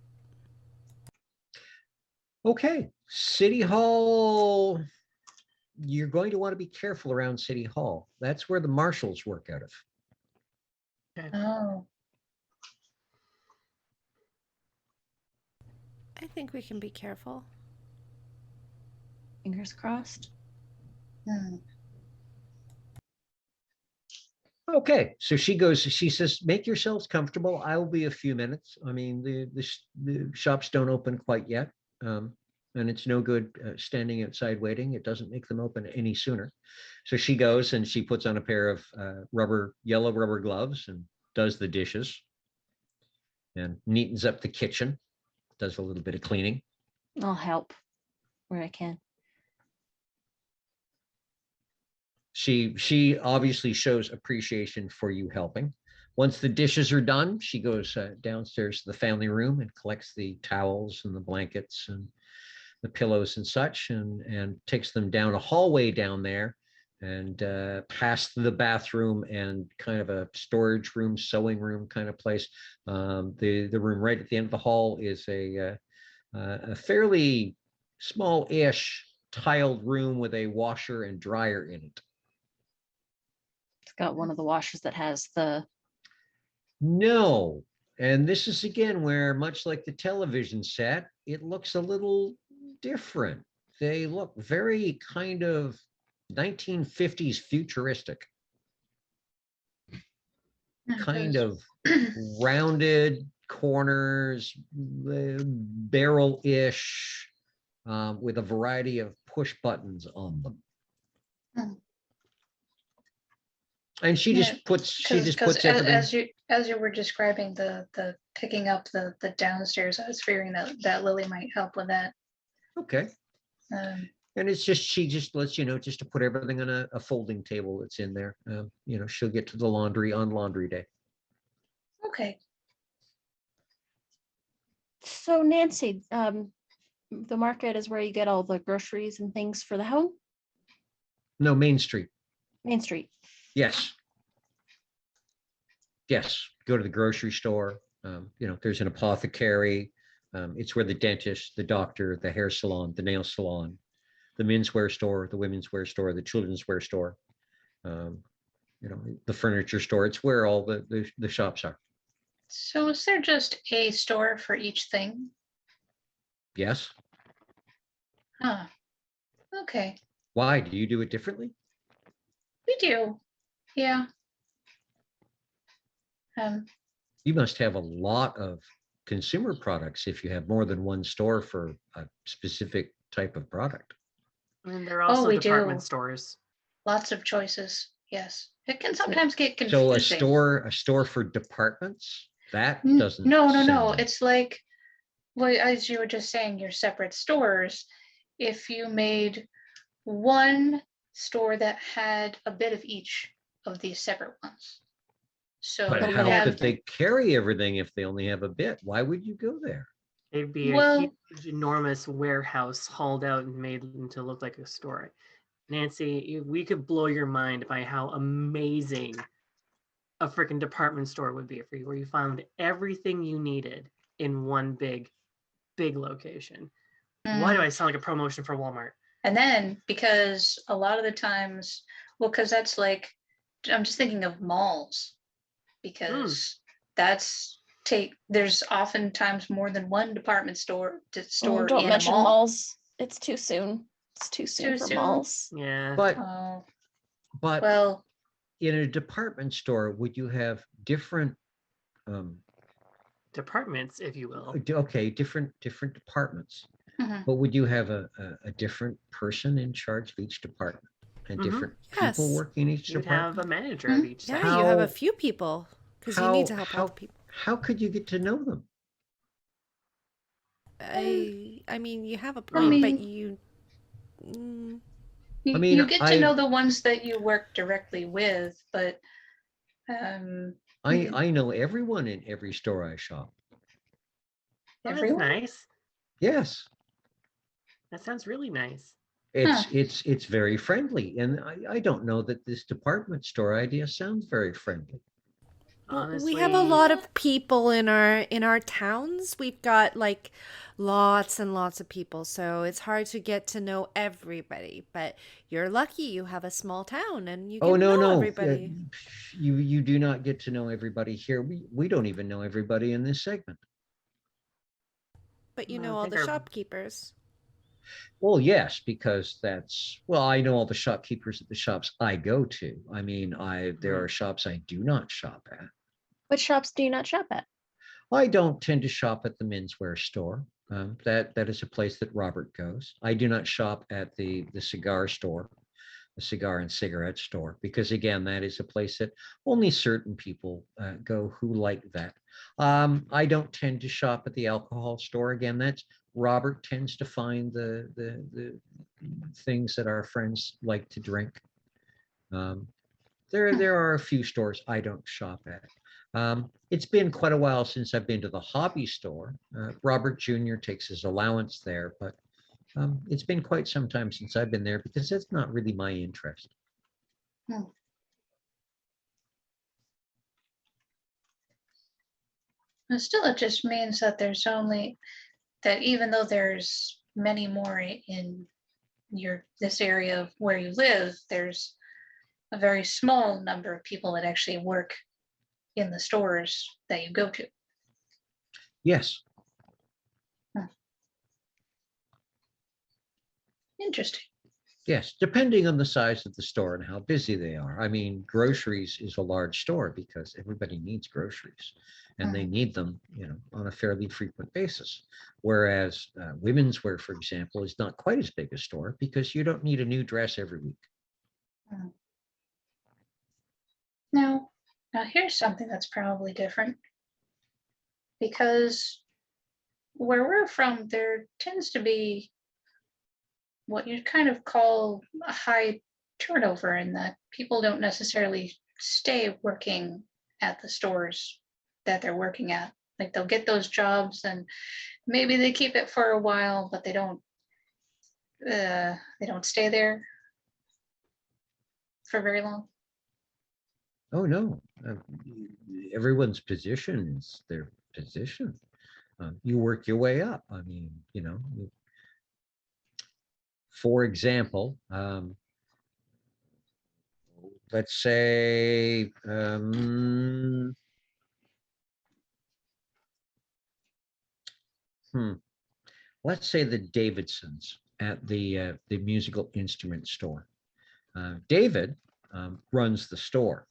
Speaker 1: Okay, City Hall. You're going to want to be careful around City Hall. That's where the marshals work out of.
Speaker 2: Oh.
Speaker 6: I think we can be careful.
Speaker 5: Fingers crossed.
Speaker 2: Hmm.
Speaker 1: Okay, so she goes, she says, make yourselves comfortable. I will be a few minutes. I mean, the shops don't open quite yet. And it's no good standing outside waiting. It doesn't make them open any sooner. So she goes and she puts on a pair of yellow rubber gloves and does the dishes and neatens up the kitchen, does a little bit of cleaning.
Speaker 5: I'll help where I can.
Speaker 1: She obviously shows appreciation for you helping. Once the dishes are done, she goes downstairs to the family room and collects the towels and the blankets and the pillows and such, and takes them down a hallway down there and past the bathroom and kind of a storage room, sewing room kind of place. The room right at the end of the hall is a fairly small-ish tiled room with a washer and dryer in it.
Speaker 5: It's got one of the washers that has the.
Speaker 1: No. And this is again where, much like the television set, it looks a little different. They look very kind of 1950s futuristic, kind of rounded corners, barrel-ish, with a variety of push buttons on them.
Speaker 2: Hmm.
Speaker 1: And she
Speaker 2: Yeah,
Speaker 1: just puts everything.
Speaker 2: As you were describing the picking up the downstairs, I was figuring that Lily might help with that.
Speaker 1: Okay.
Speaker 2: Um,
Speaker 1: And it's just, she just lets you know, just to put everything on a folding table that's in there. You know, she'll get to the laundry on laundry day.
Speaker 2: okay.
Speaker 5: So Nancy, the market is where you get all the groceries and things for the home.
Speaker 1: No, Main Street.
Speaker 5: Main Street.
Speaker 1: Yes. Yes. Go to the grocery store. You know, there's an apothecary. It's where the dentist, the doctor, the hair salon, the nail salon, the menswear store, the women's wear store, the children's wear store, you know, the furniture store. It's where all the shops are.
Speaker 2: So is there just a store for each thing?
Speaker 1: Yes.
Speaker 2: Huh. Okay.
Speaker 1: Why? Do you do it differently?
Speaker 2: We do. Yeah.
Speaker 1: You must have a lot of consumer products if you have more than one store for a specific type of product.
Speaker 4: And there are also
Speaker 2: we
Speaker 4: department
Speaker 2: do.
Speaker 4: stores.
Speaker 2: Lots of choices. Yes. It can
Speaker 5: Is it-
Speaker 2: sometimes get
Speaker 1: So
Speaker 2: confusing.
Speaker 1: a store for departments, that doesn't.
Speaker 2: No.
Speaker 1: sound-
Speaker 2: It's like, well, as you were just saying, your separate stores. If you made one store that had a bit of each of these separate ones. So
Speaker 1: But
Speaker 2: you
Speaker 1: how
Speaker 2: have,
Speaker 1: could they carry everything if they only have a bit? Why would you go there?
Speaker 4: It'd be a
Speaker 2: Well-
Speaker 4: huge, enormous warehouse hauled out and made to look like a store. Nancy, we could blow your mind by how amazing a freaking department store would be for you, where you found everything you needed in one big location. Why do I sound like a promotion for Walmart?
Speaker 2: And then because a lot of the times, well, because that's like, I'm just thinking of malls, because there's oftentimes more than one department store
Speaker 5: Don't
Speaker 2: in a
Speaker 5: mention
Speaker 2: mall.
Speaker 5: malls. It's too soon. It's too soon
Speaker 2: Too
Speaker 5: for
Speaker 2: soon?
Speaker 5: malls.
Speaker 4: Yeah.
Speaker 1: But
Speaker 2: Oh,
Speaker 1: but
Speaker 2: well,
Speaker 1: in a department store, would you have different
Speaker 4: Departments, if you will.
Speaker 1: okay, different departments,
Speaker 2: mhm.
Speaker 1: but would you have a different person in charge of each department and
Speaker 4: Mhm.
Speaker 1: different
Speaker 6: Yes.
Speaker 1: people working in each
Speaker 4: You'd have
Speaker 1: department?
Speaker 4: a manager of each
Speaker 6: Yeah,
Speaker 4: side.
Speaker 6: you have a
Speaker 1: How-
Speaker 6: few people because you need to help all the people.
Speaker 1: How could you get to know them?
Speaker 6: I mean, you have a point, but you.
Speaker 2: You,
Speaker 1: I mean,
Speaker 2: you get to know the ones that you work directly with, but
Speaker 1: I know everyone in every store I shop.
Speaker 4: Oh, that's
Speaker 2: everyone.
Speaker 4: nice.
Speaker 1: Yes,
Speaker 4: That sounds really nice.
Speaker 1: it's very friendly, and I don't know that this department store idea sounds very friendly.
Speaker 6: Well,
Speaker 4: Honestly,
Speaker 6: we have a lot of people in our towns. We've got like lots and lots of people, so it's hard to get to know everybody. But you're lucky you have a small town and you
Speaker 1: Oh
Speaker 6: can
Speaker 1: no,
Speaker 6: know
Speaker 1: no,
Speaker 6: everybody.
Speaker 1: you do not get to know everybody here. We don't even know everybody in this segment.
Speaker 6: But you
Speaker 4: I
Speaker 6: know all
Speaker 4: think
Speaker 6: the
Speaker 4: our-
Speaker 6: shopkeepers.
Speaker 1: Well, yes, because well, I know all the shopkeepers at the shops I go to. I mean, there
Speaker 4: Mhm.
Speaker 1: are shops I do not shop at.
Speaker 5: Which shops do you not shop at?
Speaker 1: I don't tend to shop at the menswear store. That is a place that Robert goes. I do not shop at the cigar store, the cigar and cigarette store, because again, that is a place that only certain people go who like that. I don't tend to shop at the alcohol store. Again, that's Robert tends to find the things that our friends like to drink. Um, there are a few stores I don't shop at. It's been quite a while since I've been to the hobby store. Robert Jr. takes his allowance there, but it's been quite some time since I've been there because that's not really my interest.
Speaker 2: Hmm. And still, it just means that there's only that even though there's many more in this area of where you live, there's a very small number of people that actually work in the stores that you go to.
Speaker 1: Yes,
Speaker 2: Interesting.
Speaker 1: yes, depending on the size of the store and how busy they are. I mean, groceries is a large store because everybody needs groceries and they need them, on a fairly frequent basis. Whereas women's wear, for example, is not quite as big a store because you don't need a new dress every week.
Speaker 2: Now, here's something that's probably different because where we're from, there tends to be what you'd kind of call a high turnover in that people don't necessarily stay working at the stores that they're working at. Like they'll get those jobs and maybe they keep it for a while, but they don't stay there for very long.
Speaker 1: Oh, no. Everyone's position is their position. You work your way up. I mean, for example, let's say, let's say the Davidsons at the musical instrument store. David runs the store.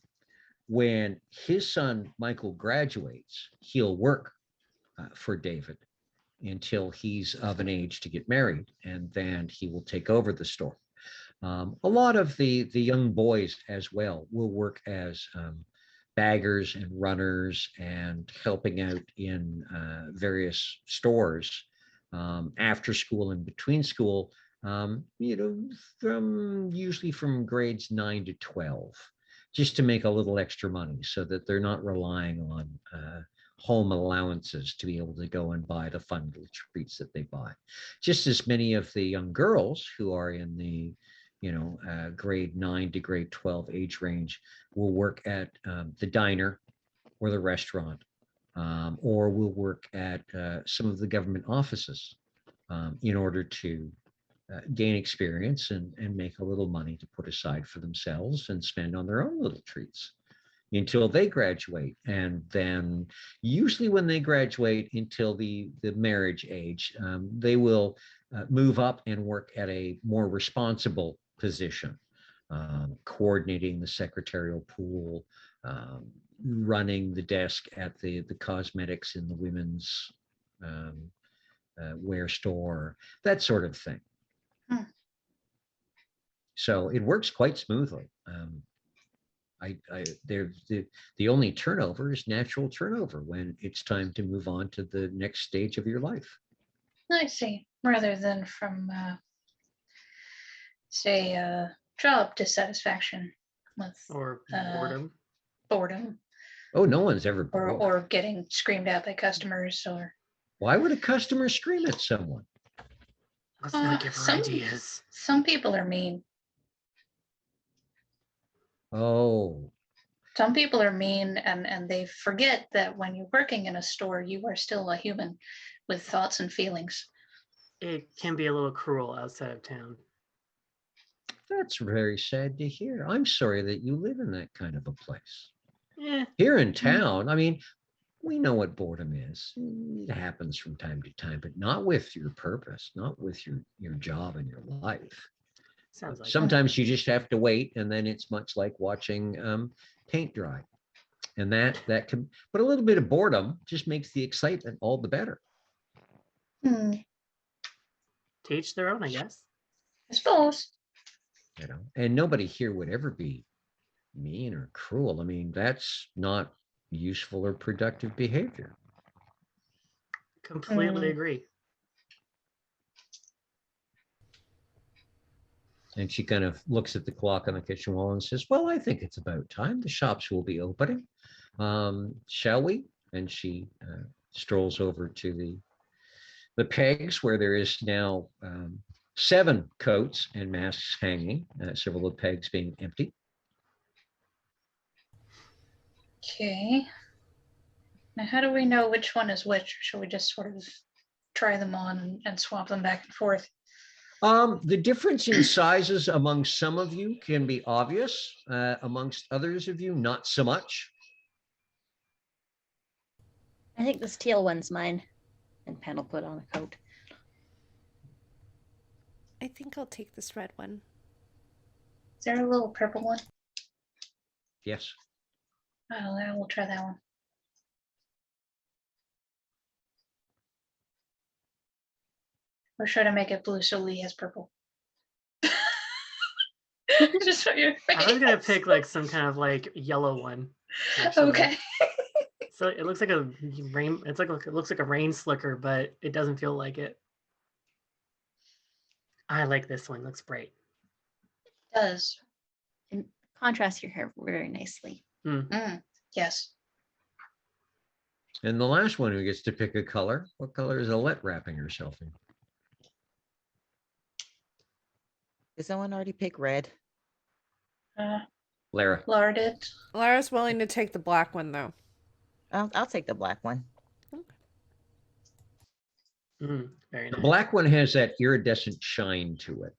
Speaker 1: When his son Michael graduates, he'll work for David until he's of an age to get married, and then he will take over the store. A lot of the young boys as well will work as baggers and runners and helping out in various stores after school and between school, usually from grades 9 to 12, just to make a little extra money so that they're not relying on home allowances to be able to go and buy the fun little treats that they buy. Just as many of the young girls who are in the grade 9 to grade 12 age range will work at the diner or the restaurant, or will work at some of the government offices in order to gain experience and make a little money to put aside for themselves and spend on their own little treats until they graduate. And then usually when they graduate until the marriage age, they will move up and work at a more responsible position, coordinating the secretarial pool, running the desk at the cosmetics in the women's wear store, that sort of thing. So it works quite smoothly. The only turnover is natural turnover when it's time to move on to the next stage of your life.
Speaker 2: I see. Rather than from, say, job dissatisfaction with
Speaker 4: Or boredom.
Speaker 2: boredom,
Speaker 1: Oh, no one's ever bored.
Speaker 2: or getting screamed at by customers, or
Speaker 1: Why would a customer scream at someone?
Speaker 4: Let's not give her ideas.
Speaker 2: some people are mean.
Speaker 1: Oh,
Speaker 2: Some people are mean and they forget that when you're working in a store, you are still a human with thoughts and feelings.
Speaker 4: It can be a little cruel outside of town.
Speaker 1: that's very sad to hear. I'm sorry that you live in that kind of a place.
Speaker 4: Yeah.
Speaker 1: Here in town, I mean, We know what boredom is. It happens from time to time, but not with your purpose, not with your job and your life.
Speaker 4: Sounds like it.
Speaker 1: Sometimes you just have to wait, and then it's much like watching paint dry. And that can, but a little bit of boredom just makes the excitement all the better.
Speaker 2: Hmm,
Speaker 4: To each their own, I guess.
Speaker 2: I suppose.
Speaker 1: You know, and nobody here would ever be mean or cruel. I mean, that's not useful or productive behavior.
Speaker 4: Completely
Speaker 2: Mm.
Speaker 4: agree.
Speaker 1: And she kind of looks at the clock on the kitchen wall and says, well, I think it's about time. The shops will be opening. Shall we? And she strolls over to the pegs where there is now 7 coats and masks hanging, several of the pegs being empty.
Speaker 2: Okay. Now, how do we know which one is which? Or should we just sort of try them on and swap them back and forth?
Speaker 1: The difference in sizes among some of you can be obvious. Amongst others of you, not so much.
Speaker 5: I think this teal one's mine. And Pen will put on a coat.
Speaker 6: I think I'll take this red one.
Speaker 2: Is there a little purple one?
Speaker 1: Yes.
Speaker 2: Oh, yeah, we'll try that one. Or should I make it blue so Lee has purple? Just show your face.
Speaker 4: I was gonna pick like some kind of like yellow one. actually.
Speaker 2: Okay.
Speaker 4: So it looks like a rain. It's like it looks like a rain slicker, but it doesn't feel like it. I like this one. Looks great.
Speaker 2: It does.
Speaker 5: And contrast your hair very nicely.
Speaker 2: Mm, yes.
Speaker 1: And the last one who gets to pick a color, what color is Alette wrapping herself in?
Speaker 3: Did someone already pick red?
Speaker 1: Lara.
Speaker 2: Laura did.
Speaker 6: Lara's willing to take the black one though.
Speaker 3: I'll take the black one.
Speaker 4: Very
Speaker 1: The
Speaker 4: nice.
Speaker 1: black one has that iridescent shine to it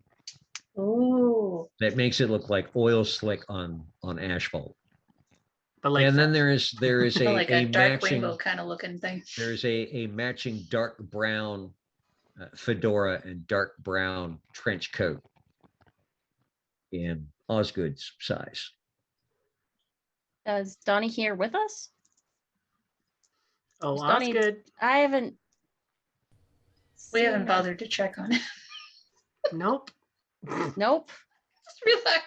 Speaker 2: Ooh.
Speaker 1: that makes it look like oil slick on asphalt.
Speaker 4: But like
Speaker 1: And then
Speaker 4: felt.
Speaker 1: there is
Speaker 2: Like a dark
Speaker 1: matching,
Speaker 2: rainbow kind of looking thing.
Speaker 1: there's a matching dark brown fedora and dark brown trench coat in Osgood's size.
Speaker 5: Is Donnie here with us?
Speaker 4: Oh,
Speaker 5: Is
Speaker 4: that's
Speaker 5: Donnie-
Speaker 4: good.
Speaker 5: I haven't.
Speaker 2: We
Speaker 5: seen
Speaker 2: haven't
Speaker 5: her.
Speaker 2: bothered to check on it.
Speaker 4: Nope.
Speaker 5: Nope.
Speaker 2: Just realized.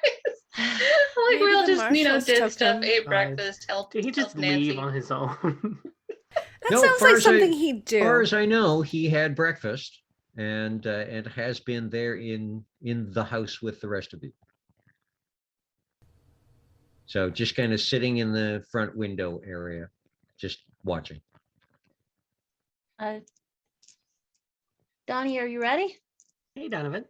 Speaker 2: Like
Speaker 6: Maybe
Speaker 2: we all
Speaker 6: the
Speaker 2: just,
Speaker 6: marshals
Speaker 2: did
Speaker 6: took
Speaker 2: stuff,
Speaker 6: him.
Speaker 2: ate breakfast, helped.
Speaker 4: Did he just
Speaker 2: helped Nancy.
Speaker 4: leave on his own?
Speaker 6: That
Speaker 1: No,
Speaker 6: sounds
Speaker 1: far
Speaker 6: like
Speaker 1: as I-
Speaker 6: something he'd
Speaker 1: As far
Speaker 6: do.
Speaker 1: as I know, he had breakfast and has been there in the house with the rest of you. So just kind of sitting in the front window area, just watching.
Speaker 5: Donnie, are you ready?
Speaker 4: Hey, Donovan.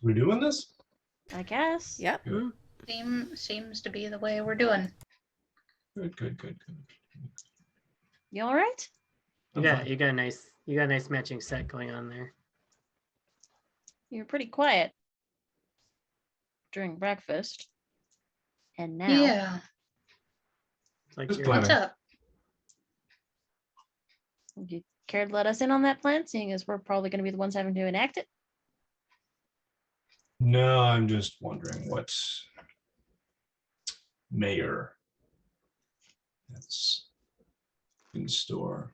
Speaker 7: We doing this?
Speaker 5: I guess.
Speaker 6: Yep.
Speaker 2: Seems to be the way we're doing.
Speaker 7: Good.
Speaker 5: You all right?
Speaker 7: I'm
Speaker 4: Yeah,
Speaker 7: fine.
Speaker 4: you got a nice matching set going on there.
Speaker 5: You're pretty quiet during breakfast. And now.
Speaker 2: Yeah.
Speaker 4: It's like
Speaker 7: Just
Speaker 4: you're
Speaker 2: What's
Speaker 7: planning.
Speaker 2: up?
Speaker 5: Would you care to let us in on that plan, seeing as we're probably going to be the ones having to enact it?
Speaker 7: No, I'm just wondering what mayor that's in store.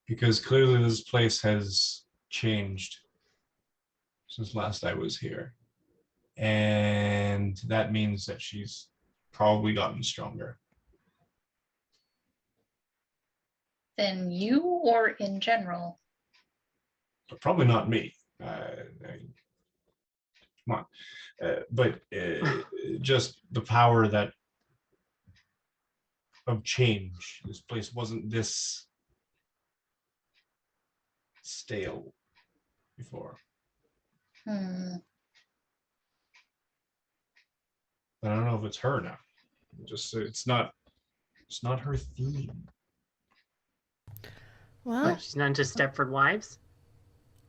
Speaker 7: Because clearly this place has changed since last I was here. And that means that she's probably gotten stronger.
Speaker 2: Then you or in general?
Speaker 7: But probably not me. Come on. But just the power that of change. This place wasn't this stale before.
Speaker 2: Hmm.
Speaker 7: But I don't know if it's her now. It's not her theme.
Speaker 6: Well,
Speaker 4: she's not into Stepford Wives.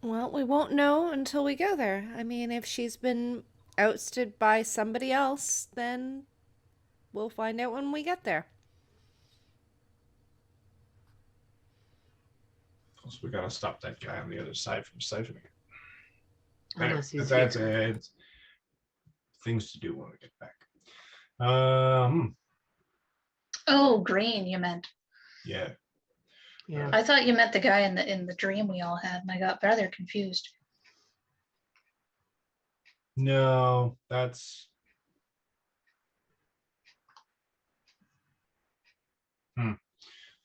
Speaker 6: we won't know until we go there. I mean, if she's been ousted by somebody else, then we'll find out when we get there.
Speaker 7: Also, we gotta stop that guy on the other side from siphoning.
Speaker 4: Unless he's
Speaker 7: That's
Speaker 4: here.
Speaker 7: it. Things to do when we get back.
Speaker 2: Oh, green, you meant.
Speaker 7: Yeah.
Speaker 4: Yeah.
Speaker 2: I thought you meant the guy in the dream we all had, and I got rather confused.
Speaker 7: No, that's.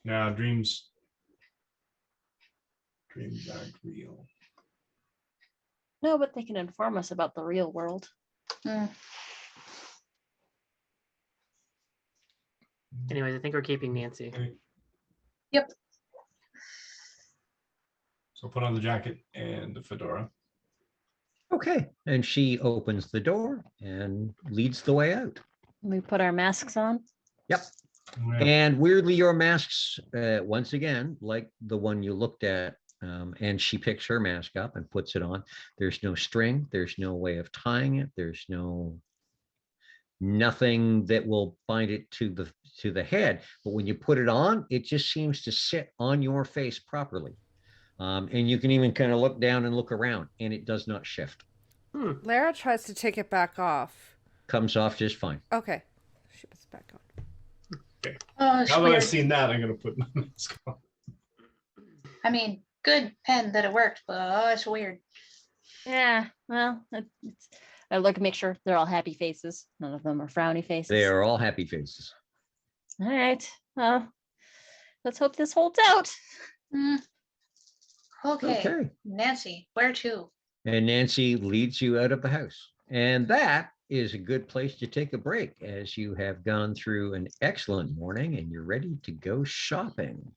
Speaker 7: No, dreams aren't real.
Speaker 5: No, but they can inform us about the real world.
Speaker 4: Anyways, I think we're keeping Nancy.
Speaker 2: Yep.
Speaker 7: So put on the jacket and the fedora.
Speaker 1: Okay. And she opens the door and leads the way out.
Speaker 5: We put our masks on.
Speaker 1: Yep.
Speaker 7: Yeah.
Speaker 1: And weirdly, your masks, once again, like the one you looked at, and she picks her mask up and puts it on. There's no string. There's no way of tying it. There's nothing that will bind it to the head. But when you put it on, it just seems to sit on your face properly. And you can even kind of look down and look around, and it does not shift.
Speaker 6: Lara tries to take it back off.
Speaker 1: Comes off just fine.
Speaker 6: Okay. She puts it back on.
Speaker 7: Okay.
Speaker 2: Oh, it's
Speaker 7: Now that
Speaker 2: weird.
Speaker 7: I've seen that, I'm gonna put my mask on.
Speaker 2: I mean, good pen that it worked, but oh, it's weird.
Speaker 5: Yeah, well, I look and make sure they're all happy faces. None of them are frowny faces.
Speaker 1: They are all happy faces.
Speaker 5: All right. Well, let's hope this holds out.
Speaker 2: Okay. Nancy, where to?
Speaker 1: And Nancy leads you out of the house. And that is a good place to take a break as you have gone through an excellent morning and you're ready to go shopping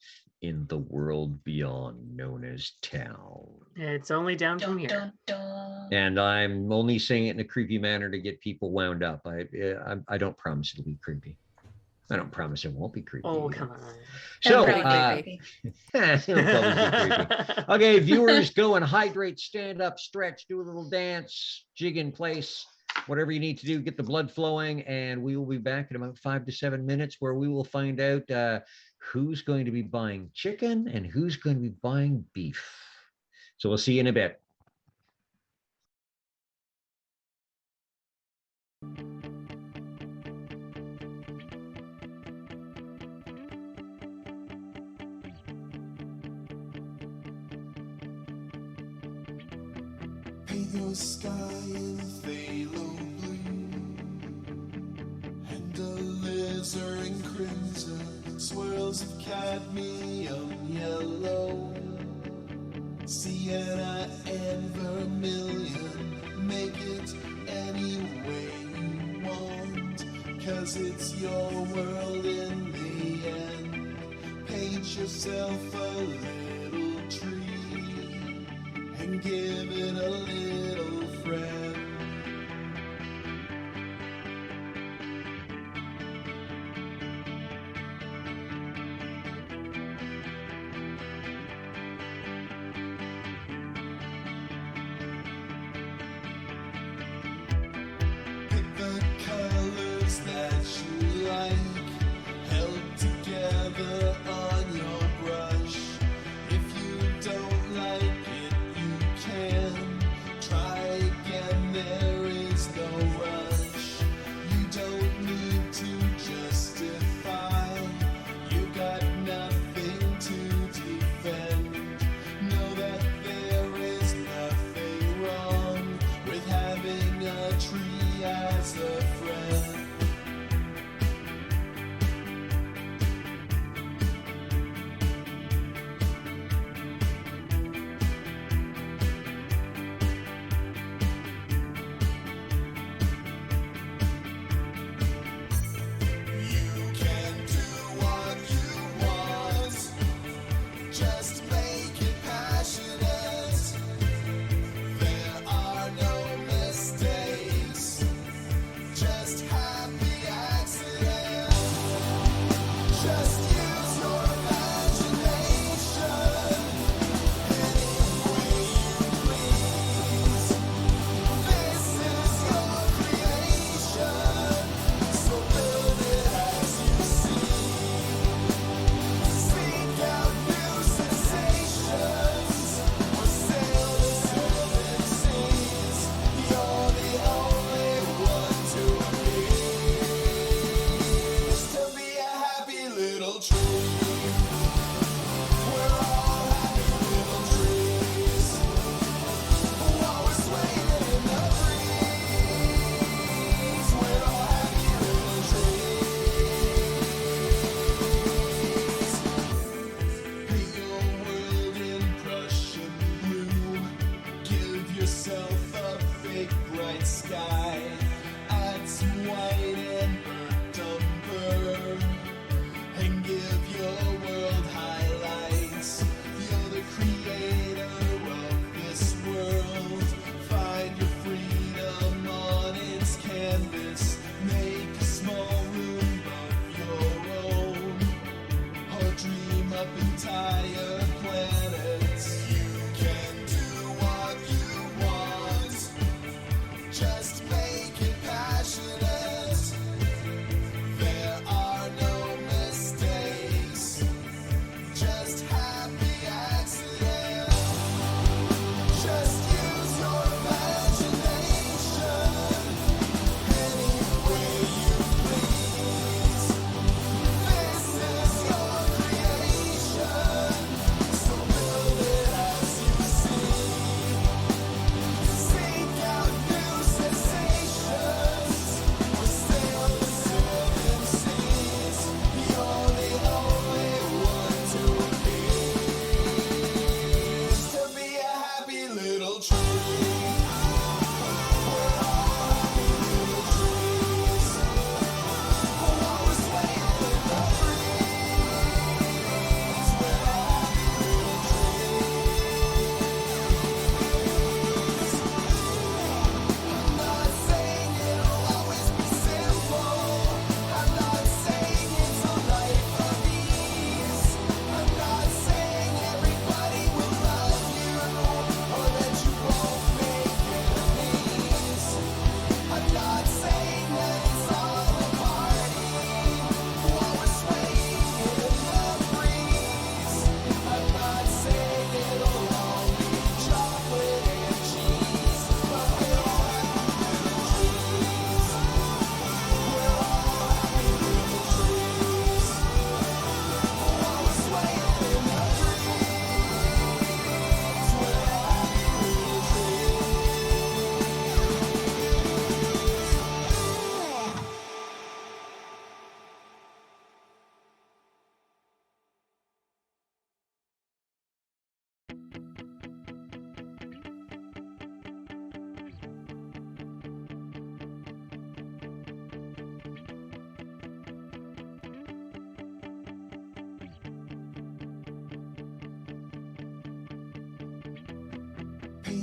Speaker 1: in the world beyond known as town.
Speaker 4: It's only down from
Speaker 2: Dun,
Speaker 4: here.
Speaker 2: dun, dun.
Speaker 1: And I'm only saying it in a creepy manner to get people wound up. I don't promise it'll be creepy. I don't promise it won't be creepy.
Speaker 4: Oh, come on.
Speaker 1: So,
Speaker 2: It'll probably be creepy.
Speaker 1: it'll probably be creepy. Okay, viewers, go and hydrate, stand up, stretch, do a little dance, jig in place, whatever you need to do, get the blood flowing, and we will be back in about 5 to 7 minutes where we will find out who's going to be buying chicken and who's going to be buying beef. So we'll see you in a bit.
Speaker 8: Paint your sky in phthalo blue and alizarin crimson, swirls of cadmium yellow, sienna and vermilion. Make it any way you want, 'cause it's your world in the end. Paint yourself a little tree and give it a little friend. Pick the colors that you like, held together on your brush. If you don't like it, you can try again, there is no rush. You don't need to justify, you got nothing to defend. Know that there is nothing wrong with having a tree as a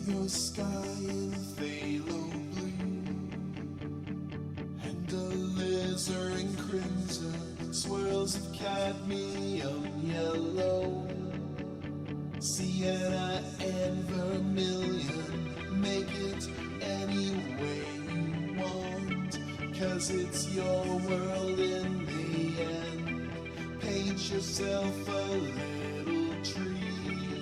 Speaker 8: your sky in phthalo blue, and alizarin crimson, swirls of cadmium yellow, sienna and vermilion. Make it any way you want, 'cause it's your world in the end. Paint yourself a little tree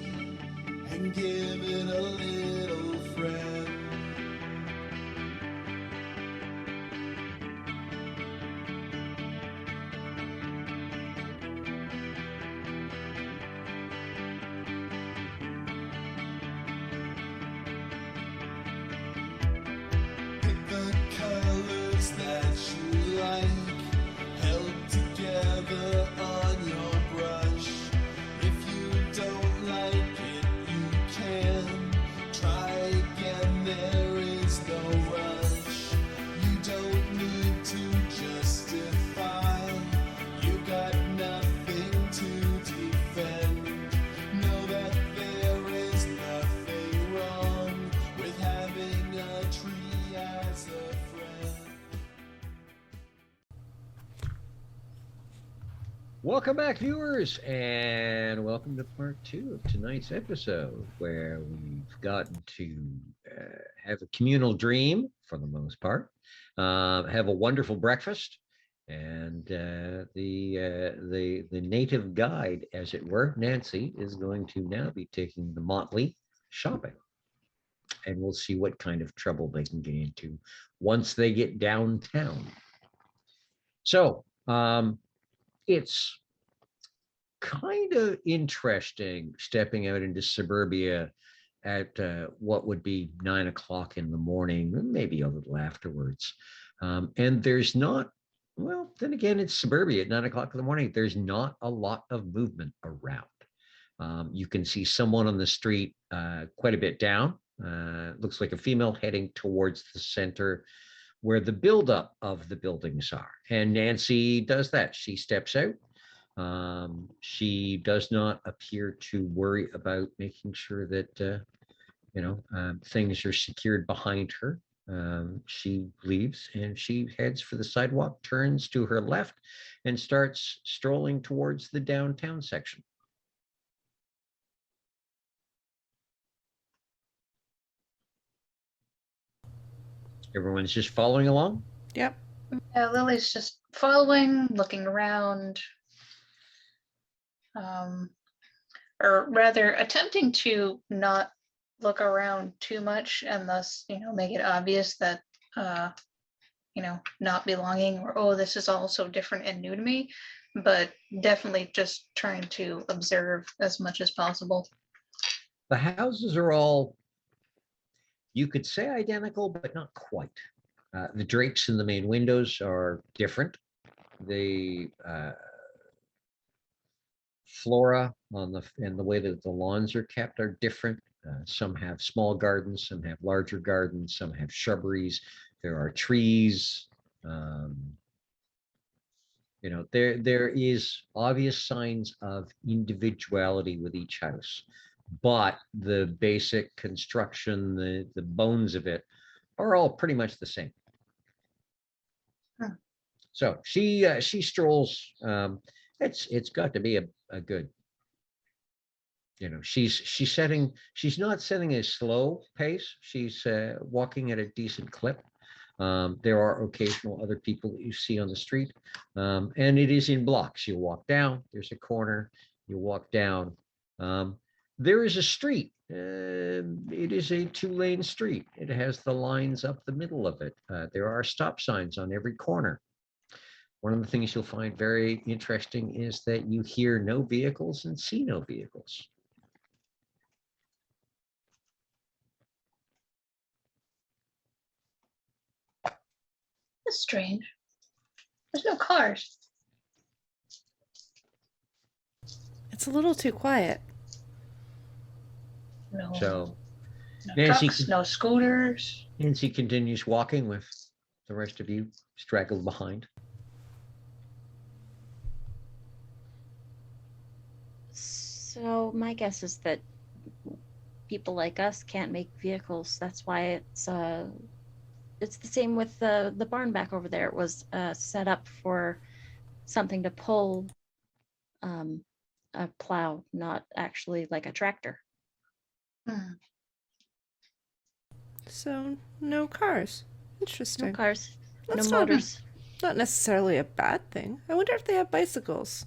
Speaker 8: and give it a little friend. Pick the colors that you like, held together on your brush. If you don't like it, you can try again, there is no rush. You don't need to justify, you got nothing to defend. Know that there is nothing wrong with having a tree as a friend.
Speaker 1: Welcome back, viewers, and welcome to part 2 of tonight's episode, where we've gotten to have a communal dream for the most part, have a wonderful breakfast, and the native guide, as it were, Nancy, is going to now be taking the Motley shopping, and we'll see what kind of trouble they can get into once they get downtown. So, it's kind of interesting stepping out into suburbia at what would be 9 o'clock in the morning, maybe a little afterwards. And there's not, well, then again, it's suburbia at 9 o'clock in the morning. There's not a lot of movement around. You can see someone on the street quite a bit down. Looks like a female heading towards the center where the buildup of the buildings are. And Nancy does that. She steps out. She does not appear to worry about making sure that, things are secured behind her. She leaves and she heads for the sidewalk, turns to her left, and starts strolling towards the downtown section. Everyone's just following along?
Speaker 6: Yep.
Speaker 2: Yeah, Lily's just following, looking around, or rather attempting to not look around too much and thus, make it obvious that, not belonging or, oh, this is all so different and new to me, but definitely just trying to observe as much as possible.
Speaker 1: The houses are all, you could say identical, but not quite. The drapes in the main windows are different. The flora and the way that the lawns are kept are different. Some have small gardens, some have larger gardens, some have shrubberies. There are trees. There is obvious signs of individuality with each house, but the basic construction, the bones of it, are all pretty much the same.
Speaker 2: Huh.
Speaker 1: So she strolls. It's got to be a good. She's not setting a slow pace. She's walking at a decent clip. There are occasional other people that you see on the street, and it is in blocks. You walk down, there's a corner, you walk down. There is a street. It is a 2-lane street. It has the lines up the middle of it. There are stop signs on every corner. One of the things you'll find very interesting is that you hear no vehicles and see no vehicles.
Speaker 2: That's strange. There's no cars.
Speaker 6: It's a little too quiet.
Speaker 2: No,
Speaker 1: So
Speaker 2: no
Speaker 1: Nancy-
Speaker 2: trucks, no scooters.
Speaker 1: Nancy continues walking with the rest of you straggled behind.
Speaker 5: So my guess is that people like us can't make vehicles. That's why it's the same with the barn back over there. It was set up for something to pull a plow, not actually like a tractor.
Speaker 2: Hmm.
Speaker 6: So no cars.
Speaker 5: No
Speaker 6: Interesting.
Speaker 5: cars,
Speaker 6: That's
Speaker 5: no
Speaker 6: not-
Speaker 5: motors.
Speaker 6: Not necessarily a bad thing. I wonder if they have bicycles.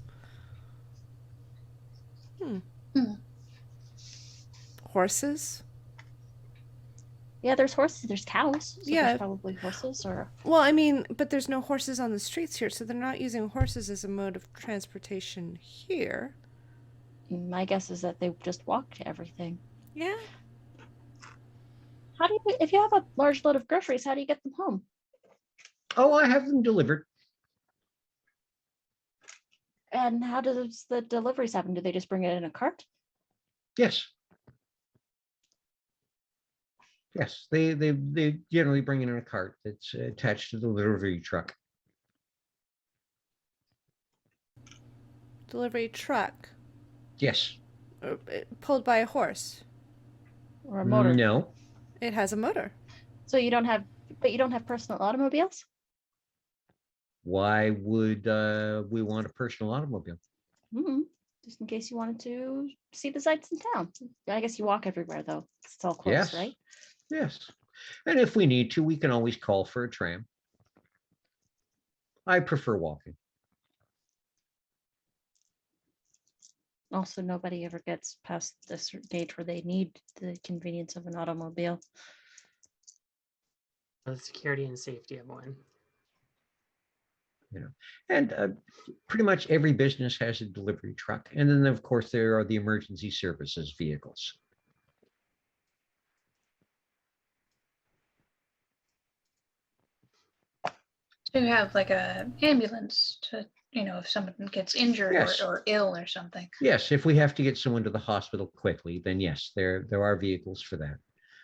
Speaker 6: Horses?
Speaker 5: Yeah, there's horses, there's cows. So
Speaker 6: Yeah.
Speaker 5: there's probably horses or
Speaker 6: Well, I mean, but there's no horses on the streets here, so they're not using horses as a mode of transportation here.
Speaker 5: my guess is that they just walk to everything.
Speaker 6: Yeah.
Speaker 5: How do you, if you have a large load of groceries, how do you get them home?
Speaker 1: Oh, I have them delivered.
Speaker 5: And how does the deliveries happen? Do they just bring it in a cart?
Speaker 1: Yes. Yes, they generally bring it in a cart that's attached to the delivery truck.
Speaker 6: Delivery truck.
Speaker 1: Yes.
Speaker 6: Pulled by a horse.
Speaker 5: Or a motor?
Speaker 1: No.
Speaker 6: It has a motor.
Speaker 5: So you don't have, but you don't have personal automobiles?
Speaker 1: Why would we want a personal automobile?
Speaker 5: Just in case you wanted to see the sights in town. I guess you walk everywhere though. It's all close,
Speaker 1: Yes.
Speaker 5: right?
Speaker 1: Yes. And if we need to, we can always call for a tram. I prefer walking.
Speaker 5: Also, nobody ever gets past a certain age where they need the convenience of an automobile.
Speaker 4: For the security and safety of one.
Speaker 1: And pretty much every business has a delivery truck. And then, of course, there are the emergency services vehicles.
Speaker 2: So you have like a ambulance to, if someone gets injured
Speaker 1: Yes.
Speaker 2: or ill or something.
Speaker 1: Yes, if we have to get someone to the hospital quickly, then yes, there are vehicles for that.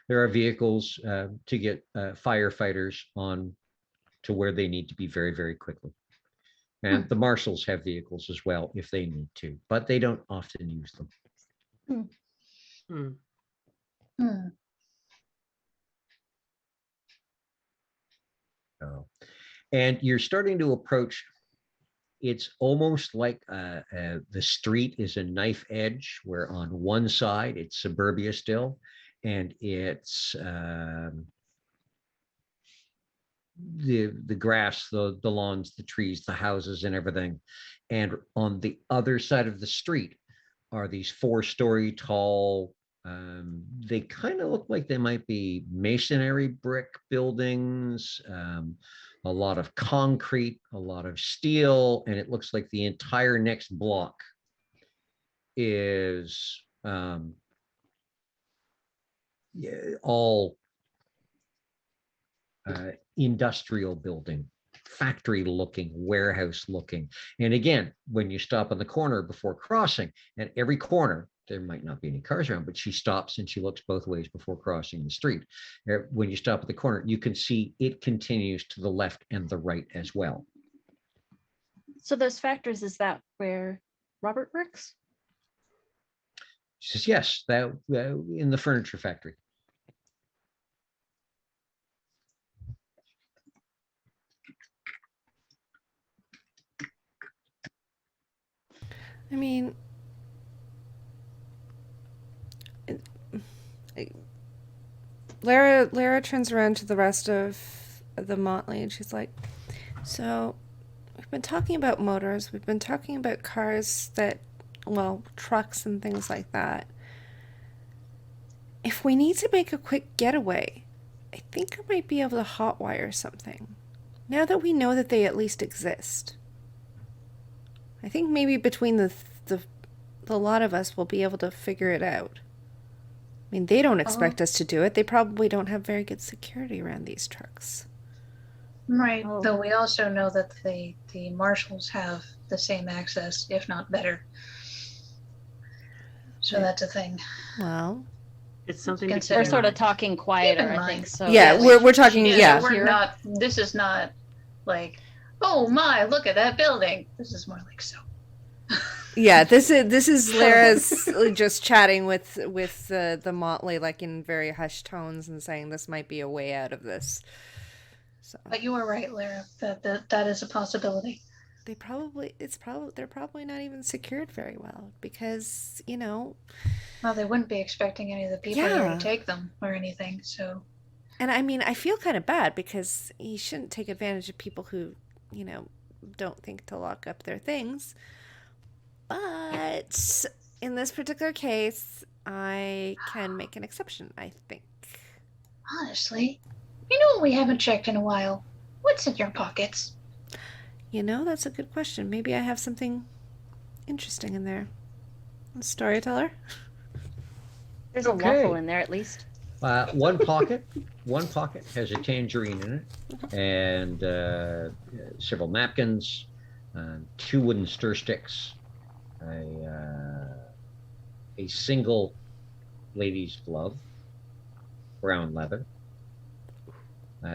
Speaker 1: There are vehicles to get firefighters on to where they need to be very, very quickly. And the marshals have vehicles as well if they need to, but they don't often use them.
Speaker 2: Hmm.
Speaker 1: And you're starting to approach, it's almost like the street is a knife edge where on one side it's suburbia still, and it's the grass, the lawns, the trees, the houses and everything. And on the other side of the street are these 4-story tall, they kind of look like they might be masonry brick buildings, a lot of concrete, a lot of steel, and it looks like the entire next block is all industrial building, factory looking, warehouse looking. And again, when you stop on the corner before crossing, at every corner, there might not be any cars around, but she stops and she looks both ways before crossing the street. When you stop at the corner, you can see it continues to the left and the right as well.
Speaker 5: So those factories, is that where Robert works?
Speaker 1: She says, yes, that in the furniture factory.
Speaker 6: I mean, Lara turns around to the rest of the motley and she's like, so we've been talking about motors, we've been talking about cars that, well, trucks and things like that. If we need to make a quick getaway, I think I might be able to hotwire something. Now that we know that they at least exist. I think maybe between the lot of us we'll be able to figure it out. I mean, they don't expect us to do it. They probably don't have very good security around these trucks.
Speaker 2: Right.
Speaker 5: Oh.
Speaker 2: Though we also know that the marshals have the same access, if not better. So that's a thing.
Speaker 6: Well,
Speaker 4: It's something to
Speaker 2: Consider-
Speaker 5: We're
Speaker 4: keep in
Speaker 5: sort of
Speaker 4: mind.
Speaker 5: talking quieter,
Speaker 2: in
Speaker 5: I
Speaker 2: mind.
Speaker 5: think. So
Speaker 6: yeah,
Speaker 5: yes.
Speaker 6: we're talking, yeah.
Speaker 2: We're
Speaker 5: Here.
Speaker 2: not, this is not like, oh my, look at that building. This is more like, so.
Speaker 6: Yeah, this is Lara's just chatting with the Motley, like in very hushed tones, and saying this might be a way out of this. So
Speaker 2: But you are right, Lara. That is a possibility.
Speaker 6: they're probably not even secured very well because
Speaker 2: Well, they wouldn't be expecting any of the people here
Speaker 6: Yeah.
Speaker 2: to take them or anything. So
Speaker 6: And I mean, I feel kind of bad because he shouldn't take advantage of people who, don't think to lock up their things. But in this particular case, I can make an exception, I think.
Speaker 2: honestly, you know what we haven't checked in a while? What's in your pockets?
Speaker 6: That's a good question. Maybe I have something interesting in there. Storyteller?
Speaker 5: There's a
Speaker 1: Okay.
Speaker 5: waffle in there at least.
Speaker 1: One pocket has a tangerine in it, and several napkins, 2 wooden stir sticks, a single lady's glove, brown leather.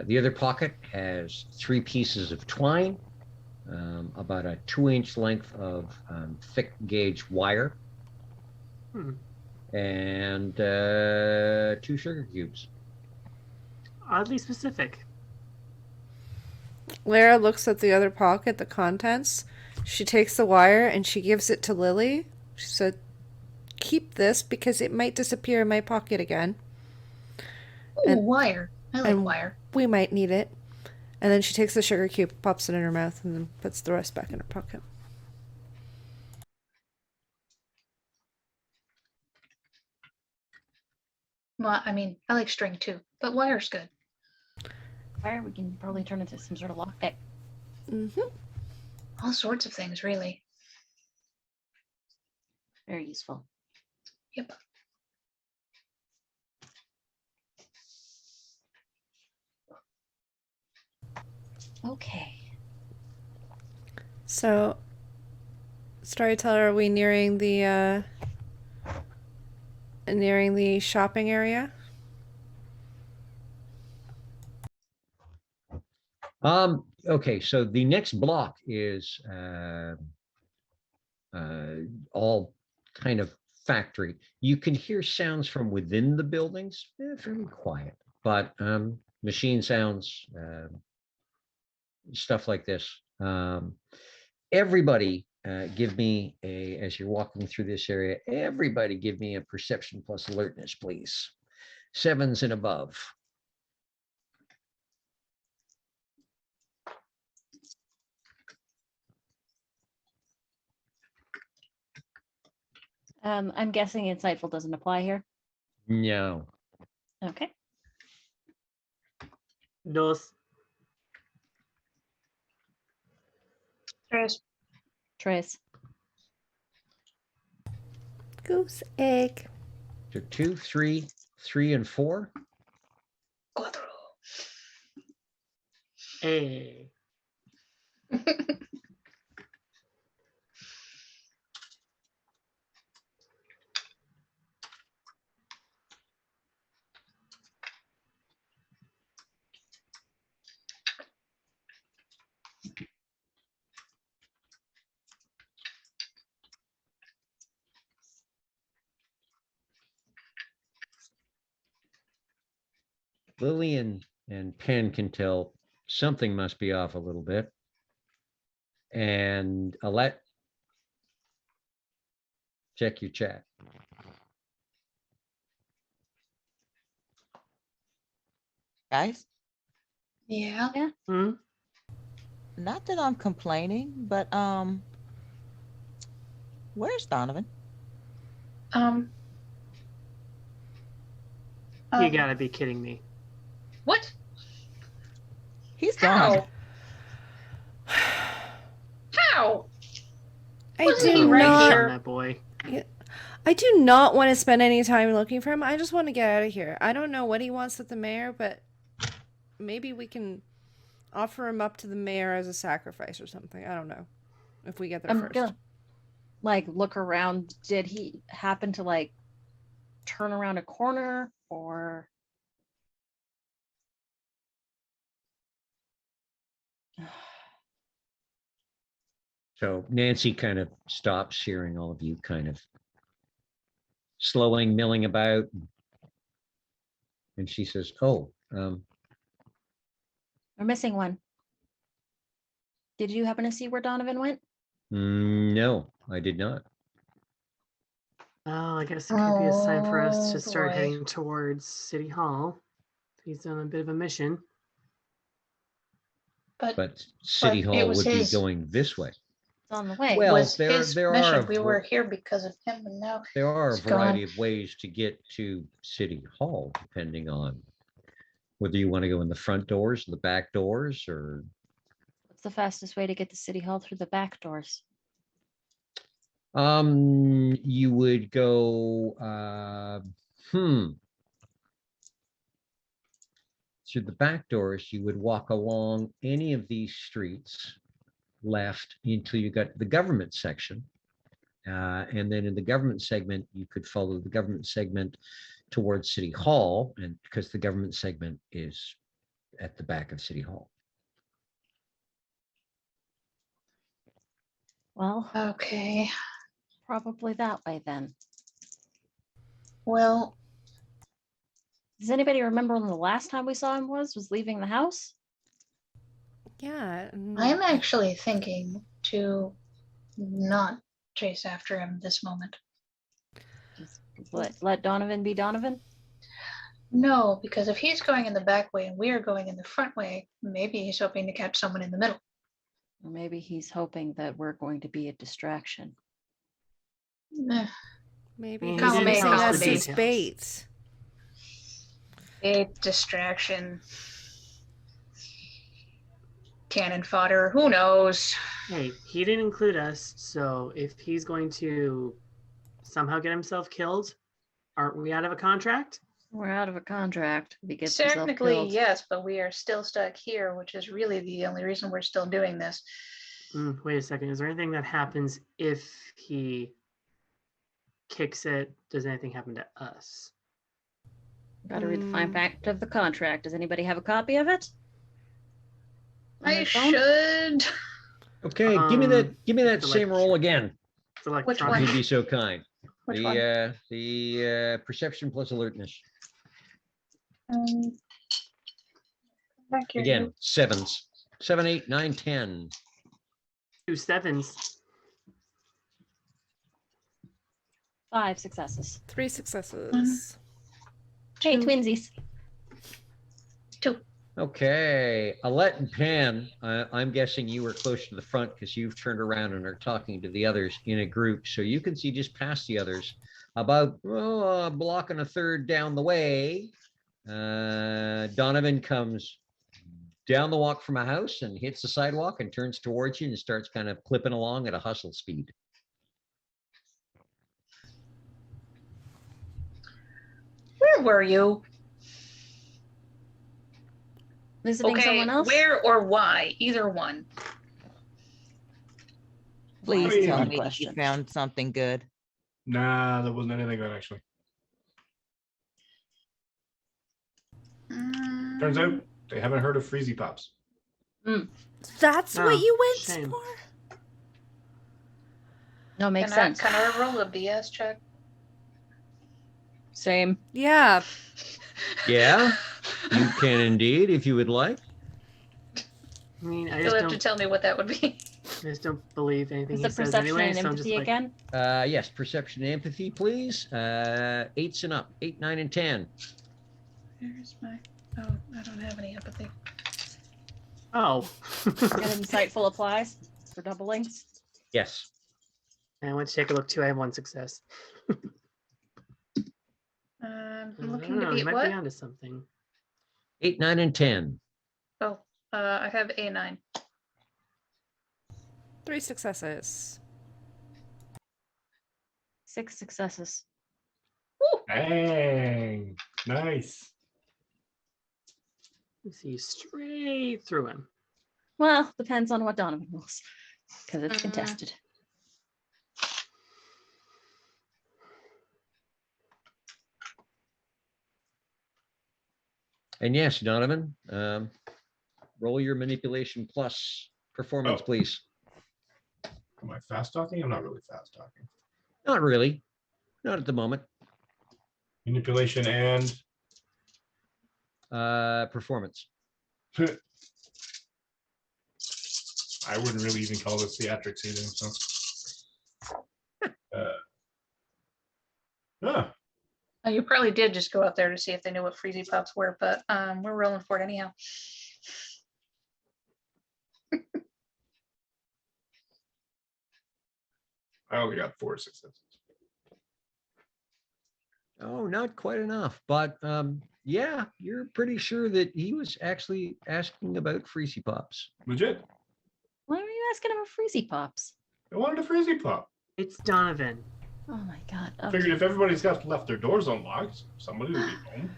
Speaker 1: The other pocket has 3 pieces of twine, about a 2-inch length of thick gauge wire, and 2 sugar cubes.
Speaker 4: Oddly specific.
Speaker 6: Lara looks at the other pocket, the contents. She takes the wire and she gives it to Lily. She said, "Keep this because it might disappear in my pocket again.
Speaker 2: Ooh,
Speaker 6: And-
Speaker 2: wire. I like wire.
Speaker 6: We might need it." And then she takes the sugar cube, pops it in her mouth, and then puts the rest back in her pocket.
Speaker 2: Well, I mean, I like string too, but wire's good.
Speaker 5: Wire we can probably turn into some sort of lockpick.
Speaker 6: Mm-hmm.
Speaker 2: All sorts of things, really.
Speaker 5: Very useful.
Speaker 2: Yep.
Speaker 5: Okay.
Speaker 6: So, storyteller, are we nearing the shopping area?
Speaker 1: Okay, so the next block is all kind of factory. You can hear sounds from within the buildings, fairly quiet, but machine sounds, stuff like this. Everybody give me as you're walking through this area, everybody give me a perception plus alertness, please. 7s and above.
Speaker 5: I'm guessing insightful doesn't apply here.
Speaker 1: No.
Speaker 5: Okay.
Speaker 4: Dos.
Speaker 2: Trace.
Speaker 5: Trace.
Speaker 6: Goose egg.
Speaker 1: So 2, 3, 3, and 4.
Speaker 2: Cuatro.
Speaker 4: Hey.
Speaker 1: Lily and Penn can tell something must be off a little bit. And Alette, check your chat.
Speaker 3: Guys,
Speaker 2: Yeah.
Speaker 4: Hmm?
Speaker 3: not that I'm complaining, but where's Donovan?
Speaker 4: You gotta be kidding me.
Speaker 2: What?
Speaker 3: He's gone.
Speaker 2: How?
Speaker 6: I
Speaker 2: Wasn't
Speaker 6: do
Speaker 2: he right
Speaker 6: not.
Speaker 2: here?
Speaker 4: On that boy.
Speaker 6: I do not want to spend any time looking for him. I just want to get out of here. I don't know what he wants with the mayor, but maybe we can offer him up to the mayor as a sacrifice or something. I don't know. If we get there
Speaker 5: I'm
Speaker 6: first.
Speaker 5: gonna look around. Did he happen to turn around a corner or?
Speaker 1: So Nancy kind of stops hearing all of you kind of slowing, milling about. And she says, oh,
Speaker 5: We're missing one. Did you happen to see where Donovan went?
Speaker 1: no, I did not.
Speaker 4: Oh, I guess it could be a sign for us to
Speaker 2: Oh,
Speaker 4: start
Speaker 2: boy.
Speaker 4: heading towards City Hall. He's on a bit of a mission.
Speaker 1: But City
Speaker 2: it
Speaker 1: Hall
Speaker 2: was
Speaker 1: would be
Speaker 2: his-
Speaker 1: going this way.
Speaker 5: It's on the way.
Speaker 1: Well,
Speaker 2: was
Speaker 1: there
Speaker 2: his
Speaker 1: are
Speaker 2: mission.
Speaker 1: a
Speaker 2: We were
Speaker 1: var-
Speaker 2: here because of him, and now
Speaker 1: There are a
Speaker 2: It's gone.
Speaker 1: variety of ways to get to City Hall, depending on whether you want to go in the front doors, the back doors, or
Speaker 5: What's the fastest way to get to City Hall through the back doors?
Speaker 1: you would go through the back doors. You would walk along any of these streets left until you got to the government section. And then in the government segment, you could follow the government segment towards City Hall, and because the government segment is at the back of City Hall.
Speaker 5: Well,
Speaker 2: okay.
Speaker 5: probably that way then.
Speaker 2: Well,
Speaker 5: Does anybody remember when the last time we saw him was leaving the house?
Speaker 6: Yeah.
Speaker 2: I'm actually thinking to not chase after him this moment.
Speaker 5: Just let Donovan be Donovan?
Speaker 2: No, because if he's going in the back way and we are going in the front way, maybe he's hoping to catch someone in the middle.
Speaker 5: Or maybe he's hoping that we're going to be a distraction.
Speaker 2: Eh,
Speaker 6: Maybe
Speaker 4: He
Speaker 6: he's
Speaker 2: didn't
Speaker 6: using
Speaker 2: tell us
Speaker 6: us
Speaker 2: the
Speaker 6: as
Speaker 4: details.
Speaker 6: bait.
Speaker 2: a distraction. Cannon fodder, who knows?
Speaker 4: Hey, he didn't include us, so if he's going to somehow get himself killed, aren't we out of a contract?
Speaker 5: We're out of a contract. If he gets himself
Speaker 2: Technically,
Speaker 5: killed.
Speaker 2: yes, but we are still stuck here, which is really the only reason we're still doing this.
Speaker 4: Wait a second. Is there anything that happens if he kicks it? Does anything happen to us?
Speaker 5: Gotta read the fine fact of the contract. Does anybody have a copy of it? On
Speaker 2: I
Speaker 5: their phone?
Speaker 2: should.
Speaker 1: Okay, give me that
Speaker 4: the
Speaker 1: same roll again.
Speaker 4: It's
Speaker 2: Which
Speaker 1: If
Speaker 2: one?
Speaker 4: electronic.
Speaker 1: you'd be so kind.
Speaker 2: Which one?
Speaker 1: The perception plus alertness.
Speaker 2: Back here,
Speaker 1: Again,
Speaker 2: you.
Speaker 1: sevens. 7, 8, 9, 10.
Speaker 4: 2 sevens.
Speaker 5: 5 successes.
Speaker 6: 3 successes.
Speaker 5: Hey,
Speaker 2: Two.
Speaker 5: twinsies.
Speaker 1: Okay, Alette and Pan, I'm guessing you were close to the front because you've turned around and are talking to the others in a group. So you can see just past the others, about a block and a third down the way. Donovan comes down the walk from a house and hits the sidewalk and turns towards you and starts kind of clipping along at a hustle speed.
Speaker 2: Where were you?
Speaker 5: Visiting
Speaker 2: Okay,
Speaker 5: someone else?
Speaker 2: where or why? Either one.
Speaker 3: Please
Speaker 7: mean-
Speaker 3: tell
Speaker 5: Good
Speaker 3: me you
Speaker 5: question.
Speaker 3: found something good.
Speaker 7: Nah, there wasn't anything good actually. Turns out they haven't heard of Freezy Pops.
Speaker 6: That's
Speaker 4: Oh,
Speaker 6: what you went
Speaker 4: shame.
Speaker 6: for?
Speaker 5: No, makes
Speaker 2: Can
Speaker 5: sense.
Speaker 2: I roll a BS check?
Speaker 5: Same.
Speaker 6: Yeah.
Speaker 1: Yeah, you can indeed if you would like.
Speaker 4: I mean, I
Speaker 2: You'll
Speaker 4: just
Speaker 2: have to
Speaker 4: don't,
Speaker 2: tell me what that would be.
Speaker 4: I just don't believe anything
Speaker 5: Is
Speaker 4: he
Speaker 5: it
Speaker 4: says
Speaker 5: perception
Speaker 4: anyway.
Speaker 5: and
Speaker 4: So I'm just
Speaker 5: empathy
Speaker 4: like,
Speaker 5: again?
Speaker 1: Yes, perception and empathy, please. 8s and up, 8, 9, and 10.
Speaker 2: Where's my? Oh, I don't have any empathy.
Speaker 4: oh.
Speaker 5: And insightful applies for doublings.
Speaker 1: Yes.
Speaker 4: I went to take a look too. I have 1 success.
Speaker 2: I'm
Speaker 4: I
Speaker 2: looking
Speaker 4: don't
Speaker 2: to
Speaker 4: know, he
Speaker 2: beat
Speaker 4: might
Speaker 2: what?
Speaker 4: be onto something.
Speaker 1: 8, 9, and 10.
Speaker 2: Oh, I have A9.
Speaker 6: 3 successes.
Speaker 5: 6 successes.
Speaker 7: Dang, nice.
Speaker 4: You see straight through him.
Speaker 5: Well, depends on what Donovan rolls, because it's
Speaker 2: Mhm.
Speaker 5: contested.
Speaker 1: And yes, Donovan, roll your manipulation plus performance,
Speaker 7: Oh.
Speaker 1: please.
Speaker 7: Am I fast talking? I'm not really fast talking.
Speaker 1: Not really. Not at the moment.
Speaker 7: Manipulation and
Speaker 1: Performance.
Speaker 7: I wouldn't really even call this theatrics either. So.
Speaker 2: You probably did just go out there to see if they knew what Freezy Pops were, but we're rolling for it anyhow.
Speaker 7: I only got 4 successes.
Speaker 1: Oh, not quite enough. But yeah, you're pretty sure that he was actually asking about Freezy Pops.
Speaker 7: Legit.
Speaker 5: Why are you asking about Freezy Pops?
Speaker 7: I wanted a Freezy Pop.
Speaker 4: It's Donovan.
Speaker 5: Oh my god.
Speaker 7: I figured if everybody's got left their doors unlocked, somebody would be home.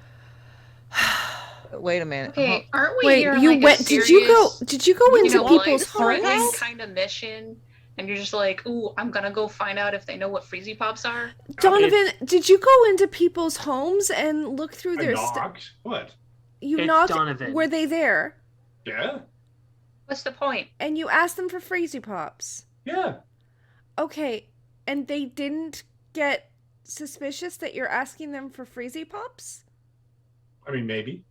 Speaker 3: Wait a minute.
Speaker 2: Okay, aren't we
Speaker 6: Wait,
Speaker 2: here on
Speaker 6: you
Speaker 2: like
Speaker 6: went?
Speaker 2: a
Speaker 6: Did you go?
Speaker 2: serious,
Speaker 6: Did you go
Speaker 2: you
Speaker 6: into
Speaker 2: know,
Speaker 6: people's
Speaker 2: threatening
Speaker 6: homes?
Speaker 2: kind of mission? And you're just like, ooh, I'm gonna go find out if they know what Freezy Pops are.
Speaker 6: Donovan, did you go into people's homes and look through
Speaker 7: I
Speaker 6: their stuff?
Speaker 7: knocked. What?
Speaker 6: You
Speaker 4: It's
Speaker 6: knocked.
Speaker 4: Donovan.
Speaker 6: Were they there?
Speaker 7: Yeah?
Speaker 2: What's the point?
Speaker 6: And you asked them for Freezy Pops.
Speaker 7: Yeah.
Speaker 6: Okay, and they didn't get suspicious that you're asking them for Freezy Pops?
Speaker 7: I mean, maybe.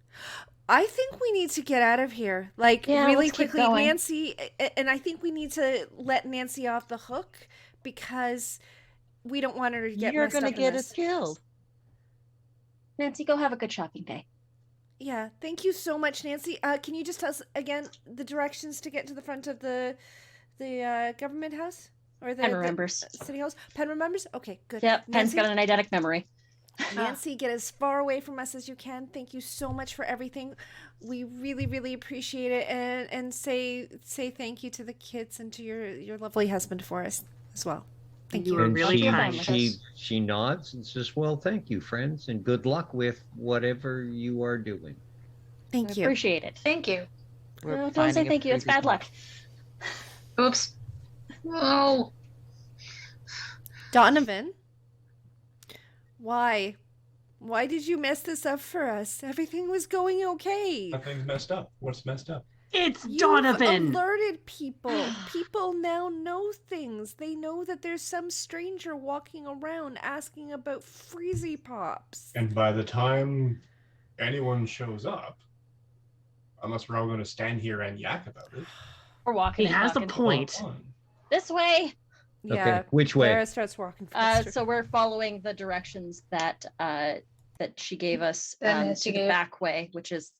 Speaker 6: I think we need to get out of here. Like,
Speaker 5: Yeah,
Speaker 6: really
Speaker 5: let's keep
Speaker 6: quickly,
Speaker 5: going.
Speaker 6: Nancy, and I think we need to let Nancy off the hook because we don't want her to get
Speaker 3: You're
Speaker 6: messed
Speaker 3: gonna
Speaker 6: up in
Speaker 3: get
Speaker 6: this.
Speaker 3: us killed.
Speaker 5: Nancy, go have a good shopping day.
Speaker 6: Yeah, thank you so much, Nancy. Can you just tell us again the directions to get to the front of the government house or the
Speaker 5: Pen remembers.
Speaker 6: city halls? Pen remembers? Okay, good.
Speaker 5: Yep, Pen's
Speaker 6: Nancy,
Speaker 5: got an eidetic memory.
Speaker 6: Nancy, get as far away from us as you can. Thank you so much for everything. We really, really appreciate it, and say thank you to the kids and to your lovely husband for us as well. Thank
Speaker 4: You
Speaker 6: you.
Speaker 4: were
Speaker 1: And
Speaker 4: really
Speaker 1: she,
Speaker 4: kind.
Speaker 1: she nods and says, well, thank you, friends, and good luck with whatever you are doing.
Speaker 6: Thank you.
Speaker 5: Appreciate it.
Speaker 2: Thank you.
Speaker 3: We're
Speaker 5: No, don't
Speaker 3: finding
Speaker 5: say
Speaker 3: a
Speaker 5: thank you. It's
Speaker 3: Freezy
Speaker 5: bad
Speaker 3: Pop.
Speaker 5: luck.
Speaker 2: Oops. Oh,
Speaker 6: Donovan, why? Why did you mess this up for us? Everything was going okay.
Speaker 7: Nothing's messed up. What's messed up?
Speaker 4: It's
Speaker 6: You've
Speaker 4: Donovan.
Speaker 6: alerted people. People now know things. They know that there's some stranger walking around asking about Freezy Pops.
Speaker 7: And by the time anyone shows up, unless we're all going to stand here and yak about it,
Speaker 5: We're walking.
Speaker 4: He
Speaker 5: and
Speaker 4: has a
Speaker 5: talking.
Speaker 4: point.
Speaker 7: fun.
Speaker 5: This way.
Speaker 6: Yeah,
Speaker 1: Okay, which way?
Speaker 6: Lara starts walking faster.
Speaker 5: So we're following the directions that that she gave us
Speaker 2: That Nancy
Speaker 5: to the
Speaker 2: gave.
Speaker 5: back way, which is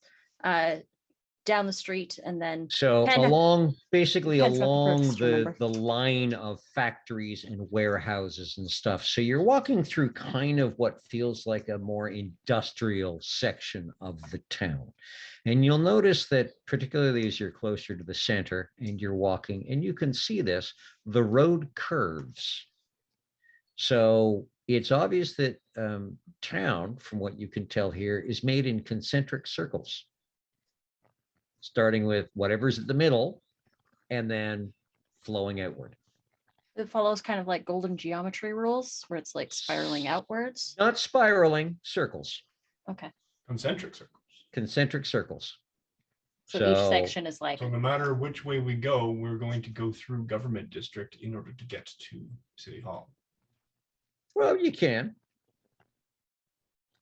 Speaker 5: down the street and then
Speaker 1: So
Speaker 5: Pen-
Speaker 1: basically
Speaker 5: Pen's got the
Speaker 1: along
Speaker 5: purpose, remember.
Speaker 1: the line of factories and warehouses and stuff. So you're walking through kind of what feels like a more industrial section of the town. And you'll notice that particularly as you're closer to the center and you're walking, and you can see this, the road curves. So it's obvious that town, from what you can tell here, is made in concentric circles, starting with whatever's at the middle and then flowing outward.
Speaker 5: it follows kind of like golden geometry rules where it's like spiraling outwards.
Speaker 1: Not spiraling, circles,
Speaker 5: Okay.
Speaker 7: Concentric circles.
Speaker 1: concentric circles.
Speaker 5: So each section is like
Speaker 7: So no matter which way we go, we're going to go through government district in order to get to City Hall.
Speaker 1: Well, you can.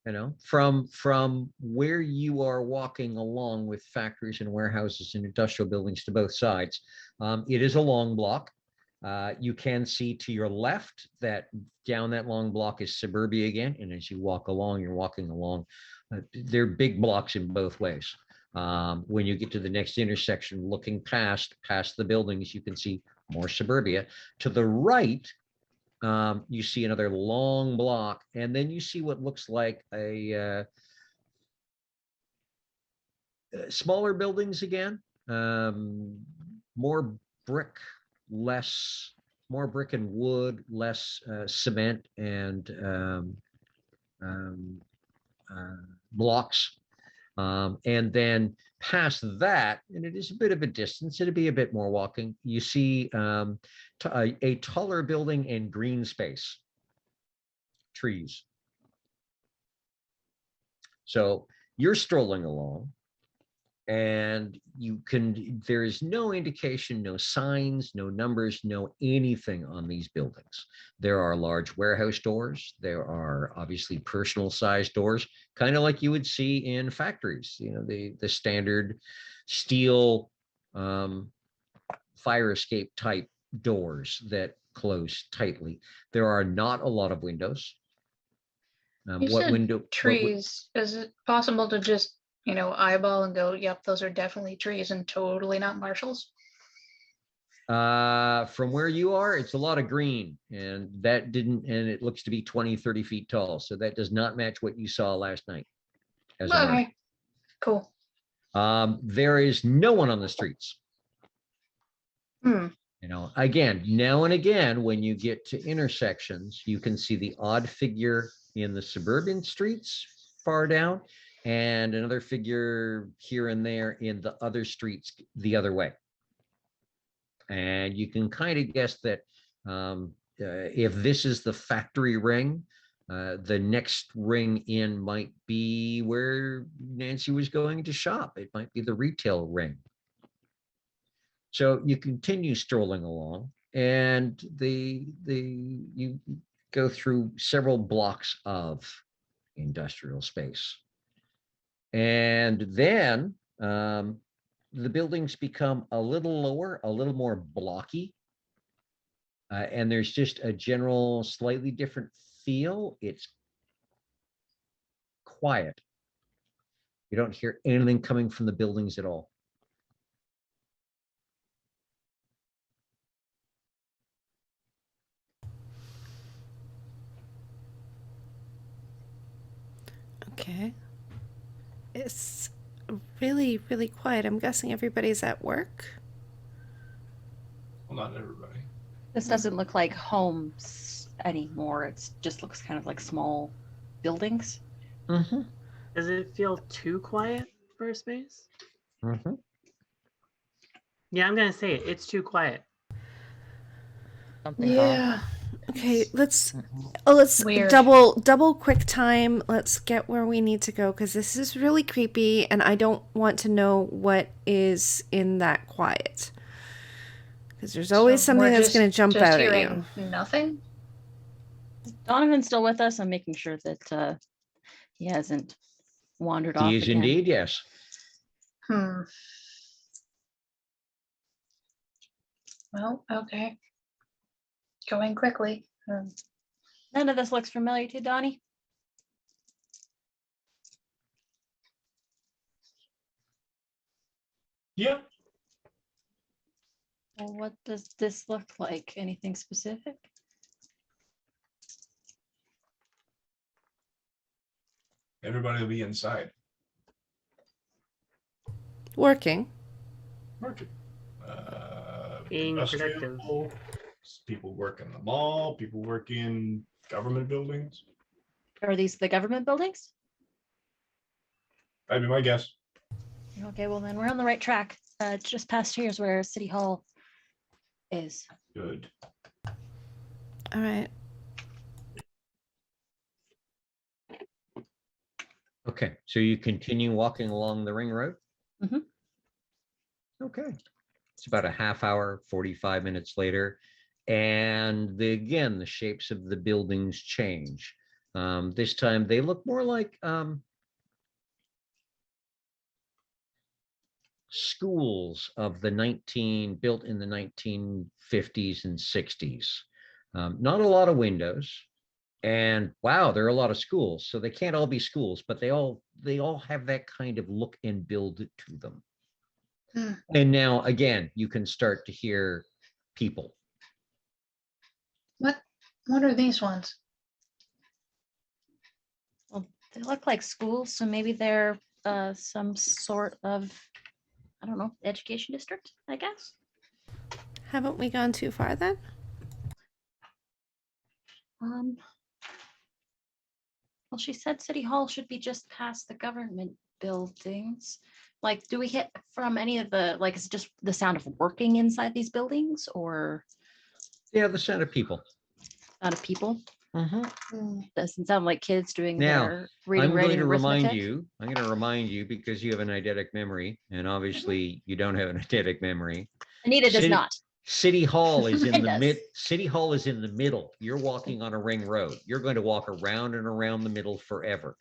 Speaker 1: You know, from where you are walking along with factories and warehouses and industrial buildings to both sides, it is a long block. You can see to your left that down that long block is suburbia again. And as you walk along, you're walking along. They're big blocks in both ways. When you get to the next intersection, looking past the buildings, you can see more suburbia. To the right, you see another long block, and then you see what looks like a smaller buildings again, more brick, more brick and wood, less cement and blocks. And then past that, and it is a bit of a distance, it'd be a bit more walking, you see a taller building and green space, trees. So you're strolling along, And there is no indication, no signs, no numbers, no anything on these buildings. There are large warehouse doors. There are obviously personal size doors, kind of like you would see in factories, the standard steel fire escape type doors that close tightly. There are not a lot of windows.
Speaker 2: You said trees. Is it possible to just, eyeball and go, yep, those are definitely trees and totally not marshals?
Speaker 1: From where you are, it's a lot of green, and it looks to be 20, 30 feet tall. So that does not match what you saw last night.
Speaker 2: Okay, cool.
Speaker 1: There is no one on the streets.
Speaker 2: Hmm.
Speaker 1: Again, now and again, when you get to intersections, you can see the odd figure in the suburban streets far down, and another figure here and there in the other streets the other way. And you can kind of guess that if this is the factory ring, the next ring in might be where Nancy was going to shop. It might be the retail ring. So you continue strolling along, and you go through several blocks of industrial space. And then the buildings become a little lower, a little more blocky. And there's just a general slightly different feel. It's quiet. You don't hear anything coming from the buildings at all.
Speaker 6: Okay. It's really, really quiet. I'm guessing everybody's at work.
Speaker 7: Well, not everybody.
Speaker 5: This doesn't look like homes anymore. It just looks kind of like small buildings.
Speaker 1: Mm-hmm.
Speaker 4: Does it feel too quiet for a space?
Speaker 1: Mm-hmm.
Speaker 4: Yeah, I'm gonna say it. It's too quiet.
Speaker 3: Something
Speaker 2: Yeah.
Speaker 6: Okay, let's
Speaker 2: Weird.
Speaker 6: double quick time. Let's get where we need to go, because this is really creepy and I don't want to know what is in that quiet. Because there's always
Speaker 2: So
Speaker 6: something
Speaker 2: we're
Speaker 6: that's going to jump
Speaker 2: just
Speaker 6: out at you.
Speaker 2: hearing nothing.
Speaker 5: Donovan's still with us. I'm making sure that he hasn't wandered off
Speaker 1: He is
Speaker 5: again.
Speaker 1: indeed, yes.
Speaker 2: Well, okay. Going quickly.
Speaker 5: None of this looks familiar to Donnie.
Speaker 7: Yeah.
Speaker 5: Well, what does this look like? Anything specific?
Speaker 7: Everybody will be inside.
Speaker 6: Working.
Speaker 7: Market.
Speaker 4: Being
Speaker 7: Industrial,
Speaker 4: productive.
Speaker 7: people work in the mall, people work in government buildings.
Speaker 5: Are these the government buildings?
Speaker 7: That'd be my guess.
Speaker 5: Okay, well then we're on the right track. It's just past here is where City Hall is.
Speaker 7: Good.
Speaker 6: All right.
Speaker 1: Okay, so you continue walking along the ring road?
Speaker 5: Mhm.
Speaker 1: Okay. It's about a half hour, 45 minutes later. And again, the shapes of the buildings change. This time they look more like schools of the built in the 1950s and 60s. Not a lot of windows. And wow, there are a lot of schools. So they can't all be schools, but they all have that kind of look and build to them. And now again, you can start to hear people.
Speaker 2: What are these ones?
Speaker 5: Well, they look like schools, so maybe they're some sort of, I don't know, education district, I guess.
Speaker 6: Haven't we gone too far then?
Speaker 5: Well, she said City Hall should be just past the government buildings. Like, do we hit from any of the, like, is it just the sound of working inside these buildings or
Speaker 1: Yeah, the sound of people.
Speaker 5: sound of people? Doesn't sound like kids doing
Speaker 1: Now,
Speaker 5: their reading,
Speaker 1: I'm going
Speaker 5: writing,
Speaker 1: to remind
Speaker 5: arithmetic.
Speaker 1: you, I'm going to remind you because you have an eidetic memory, and obviously you don't have an eidetic memory.
Speaker 5: Anita does
Speaker 1: City-
Speaker 5: not.
Speaker 1: City Hall is in
Speaker 5: Pen
Speaker 1: the
Speaker 5: does.
Speaker 1: City Hall is in the middle. You're walking on a ring road. You're going to walk around and around the middle forever.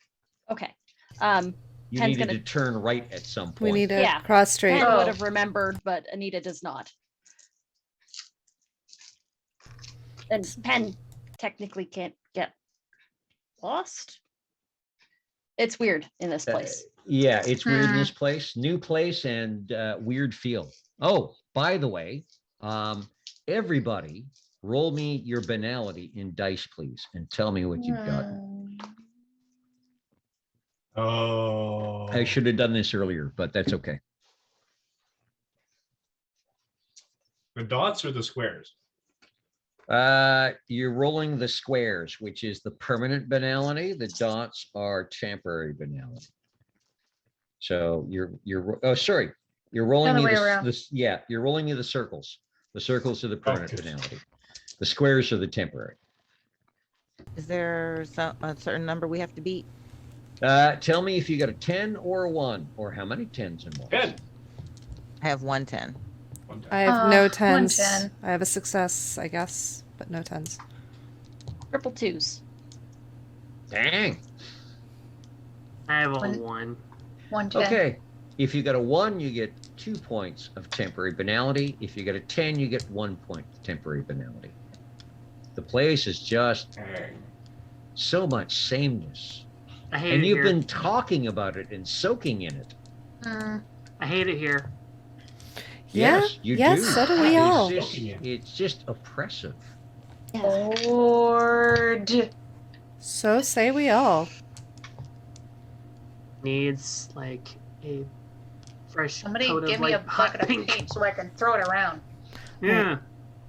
Speaker 5: Okay.
Speaker 1: You
Speaker 5: Pen's
Speaker 1: needed
Speaker 5: gonna-
Speaker 1: to turn right at some point.
Speaker 6: We need to
Speaker 5: Yeah.
Speaker 6: cross street.
Speaker 5: Pen
Speaker 2: Oh.
Speaker 5: would have remembered, but Anita does not. And Pen technically can't get lost. It's weird in this place.
Speaker 1: Yeah, it's weird in this place, new place, and weird feel. Oh, by the way, everybody, roll me your banality in dice, please, and tell me what you've got.
Speaker 7: Oh.
Speaker 1: I should have done this earlier, but that's okay.
Speaker 7: The dots or the squares?
Speaker 1: You're rolling the squares, which is the permanent banality. The dots are temporary banality. So you're oh, sorry, you're rolling
Speaker 2: Other
Speaker 1: me
Speaker 2: way around.
Speaker 1: you're rolling me the circles. The circles are the permanent
Speaker 7: Okay.
Speaker 1: banality. The squares are the temporary.
Speaker 3: Is there a certain number we have to beat?
Speaker 1: Tell me if you got a 10 or a 1, or how many 10s and 1s.
Speaker 7: 10.
Speaker 3: I have 110.
Speaker 7: One time.
Speaker 6: I have no
Speaker 2: 1
Speaker 6: tens.
Speaker 2: 10.
Speaker 6: I have a success, I guess, but no tens.
Speaker 5: Triple twos.
Speaker 1: Dang.
Speaker 4: I have a
Speaker 2: One-
Speaker 4: 1.
Speaker 2: 1 10.
Speaker 1: Okay. If you got a 1, you get 2 points of temporary banality. If you get a 10, you get 1 point of temporary banality. The place is just
Speaker 7: Dang.
Speaker 1: so much sameness.
Speaker 4: I hate
Speaker 1: And
Speaker 4: it
Speaker 1: you've
Speaker 4: here.
Speaker 1: been talking about it and soaking in it.
Speaker 2: Mm.
Speaker 4: I hate it here.
Speaker 6: Yeah,
Speaker 1: Yes, you
Speaker 6: yes,
Speaker 1: do.
Speaker 6: so do we
Speaker 1: It's
Speaker 6: all.
Speaker 1: just- it's just oppressive.
Speaker 5: Yeah.
Speaker 2: Lord.
Speaker 6: So say we all.
Speaker 4: Needs like a fresh
Speaker 2: Somebody
Speaker 4: coat
Speaker 2: give
Speaker 4: of
Speaker 2: me
Speaker 4: like
Speaker 2: a
Speaker 4: hot
Speaker 2: bucket of
Speaker 4: pink.
Speaker 2: paint so I can throw it around.
Speaker 4: Yeah.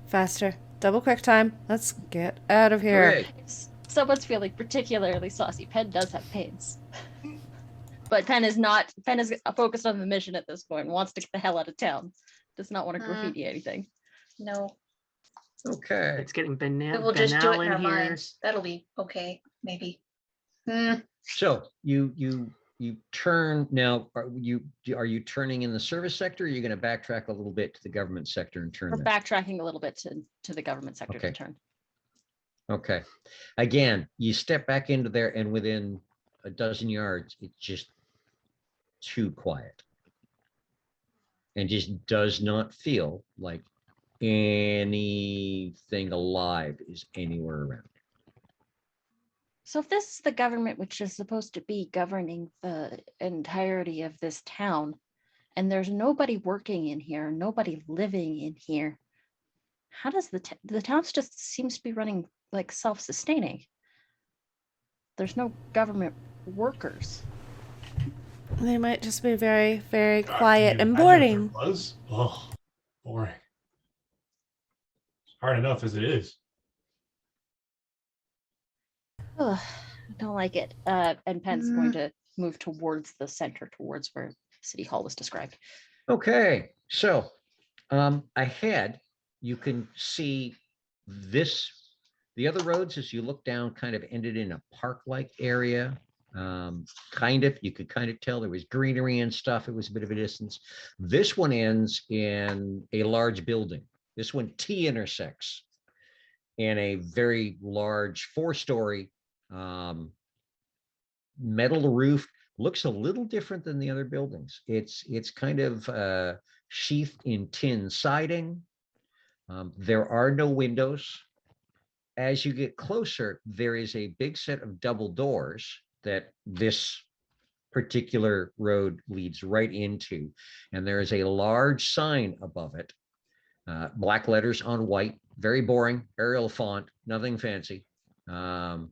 Speaker 6: Faster. Double quick time. Let's get out of here.
Speaker 1: Hooray.
Speaker 5: If someone's feeling particularly saucy, Pen does have pains. But Pen is not. Pen is focused on the mission at this point. Wants to get the hell out of town. Does not want to graffiti anything.
Speaker 2: No,
Speaker 1: Okay.
Speaker 4: It's getting
Speaker 2: we will just do
Speaker 4: banal
Speaker 2: it in
Speaker 4: in
Speaker 2: our
Speaker 4: here.
Speaker 2: minds. That'll be okay, maybe. Mm.
Speaker 1: So you turn now. Are you turning in the service sector? Or are you going to backtrack a little bit to the government sector and turn
Speaker 5: We're
Speaker 1: there?
Speaker 5: backtracking a little bit to the government sector
Speaker 1: Okay.
Speaker 5: to turn.
Speaker 1: Okay. Again, you step back into there, and within a dozen yards, it's just too quiet, and just does not feel like anything alive is anywhere around.
Speaker 5: So if this is the government which is supposed to be governing the entirety of this town, and there's nobody working in here, nobody living in here, how does the town just seems to be running like self-sustaining? There's no government workers.
Speaker 6: They might just be very, very
Speaker 7: God,
Speaker 6: quiet
Speaker 7: can you
Speaker 6: and
Speaker 7: imagine if there
Speaker 6: boring.
Speaker 7: was? Oh, boring. It's hard enough as it is.
Speaker 5: Ugh, I don't like it. And Penn's going to move towards the center, towards where City Hall was described.
Speaker 1: Okay, so ahead, you can see this. The other roads, as you look down, kind of ended in a park-like area. You could kind of tell there was greenery and stuff. It was a bit of a distance. This one ends in a large building. This one T intersects in a very large 4-story metal roof. Looks a little different than the other buildings. It's kind of sheathed in tin siding. There are no windows. As you get closer, there is a big set of double doors that this particular road leads right into. And there is a large sign above it, black letters on white, very boring, Arial font, nothing fancy, foot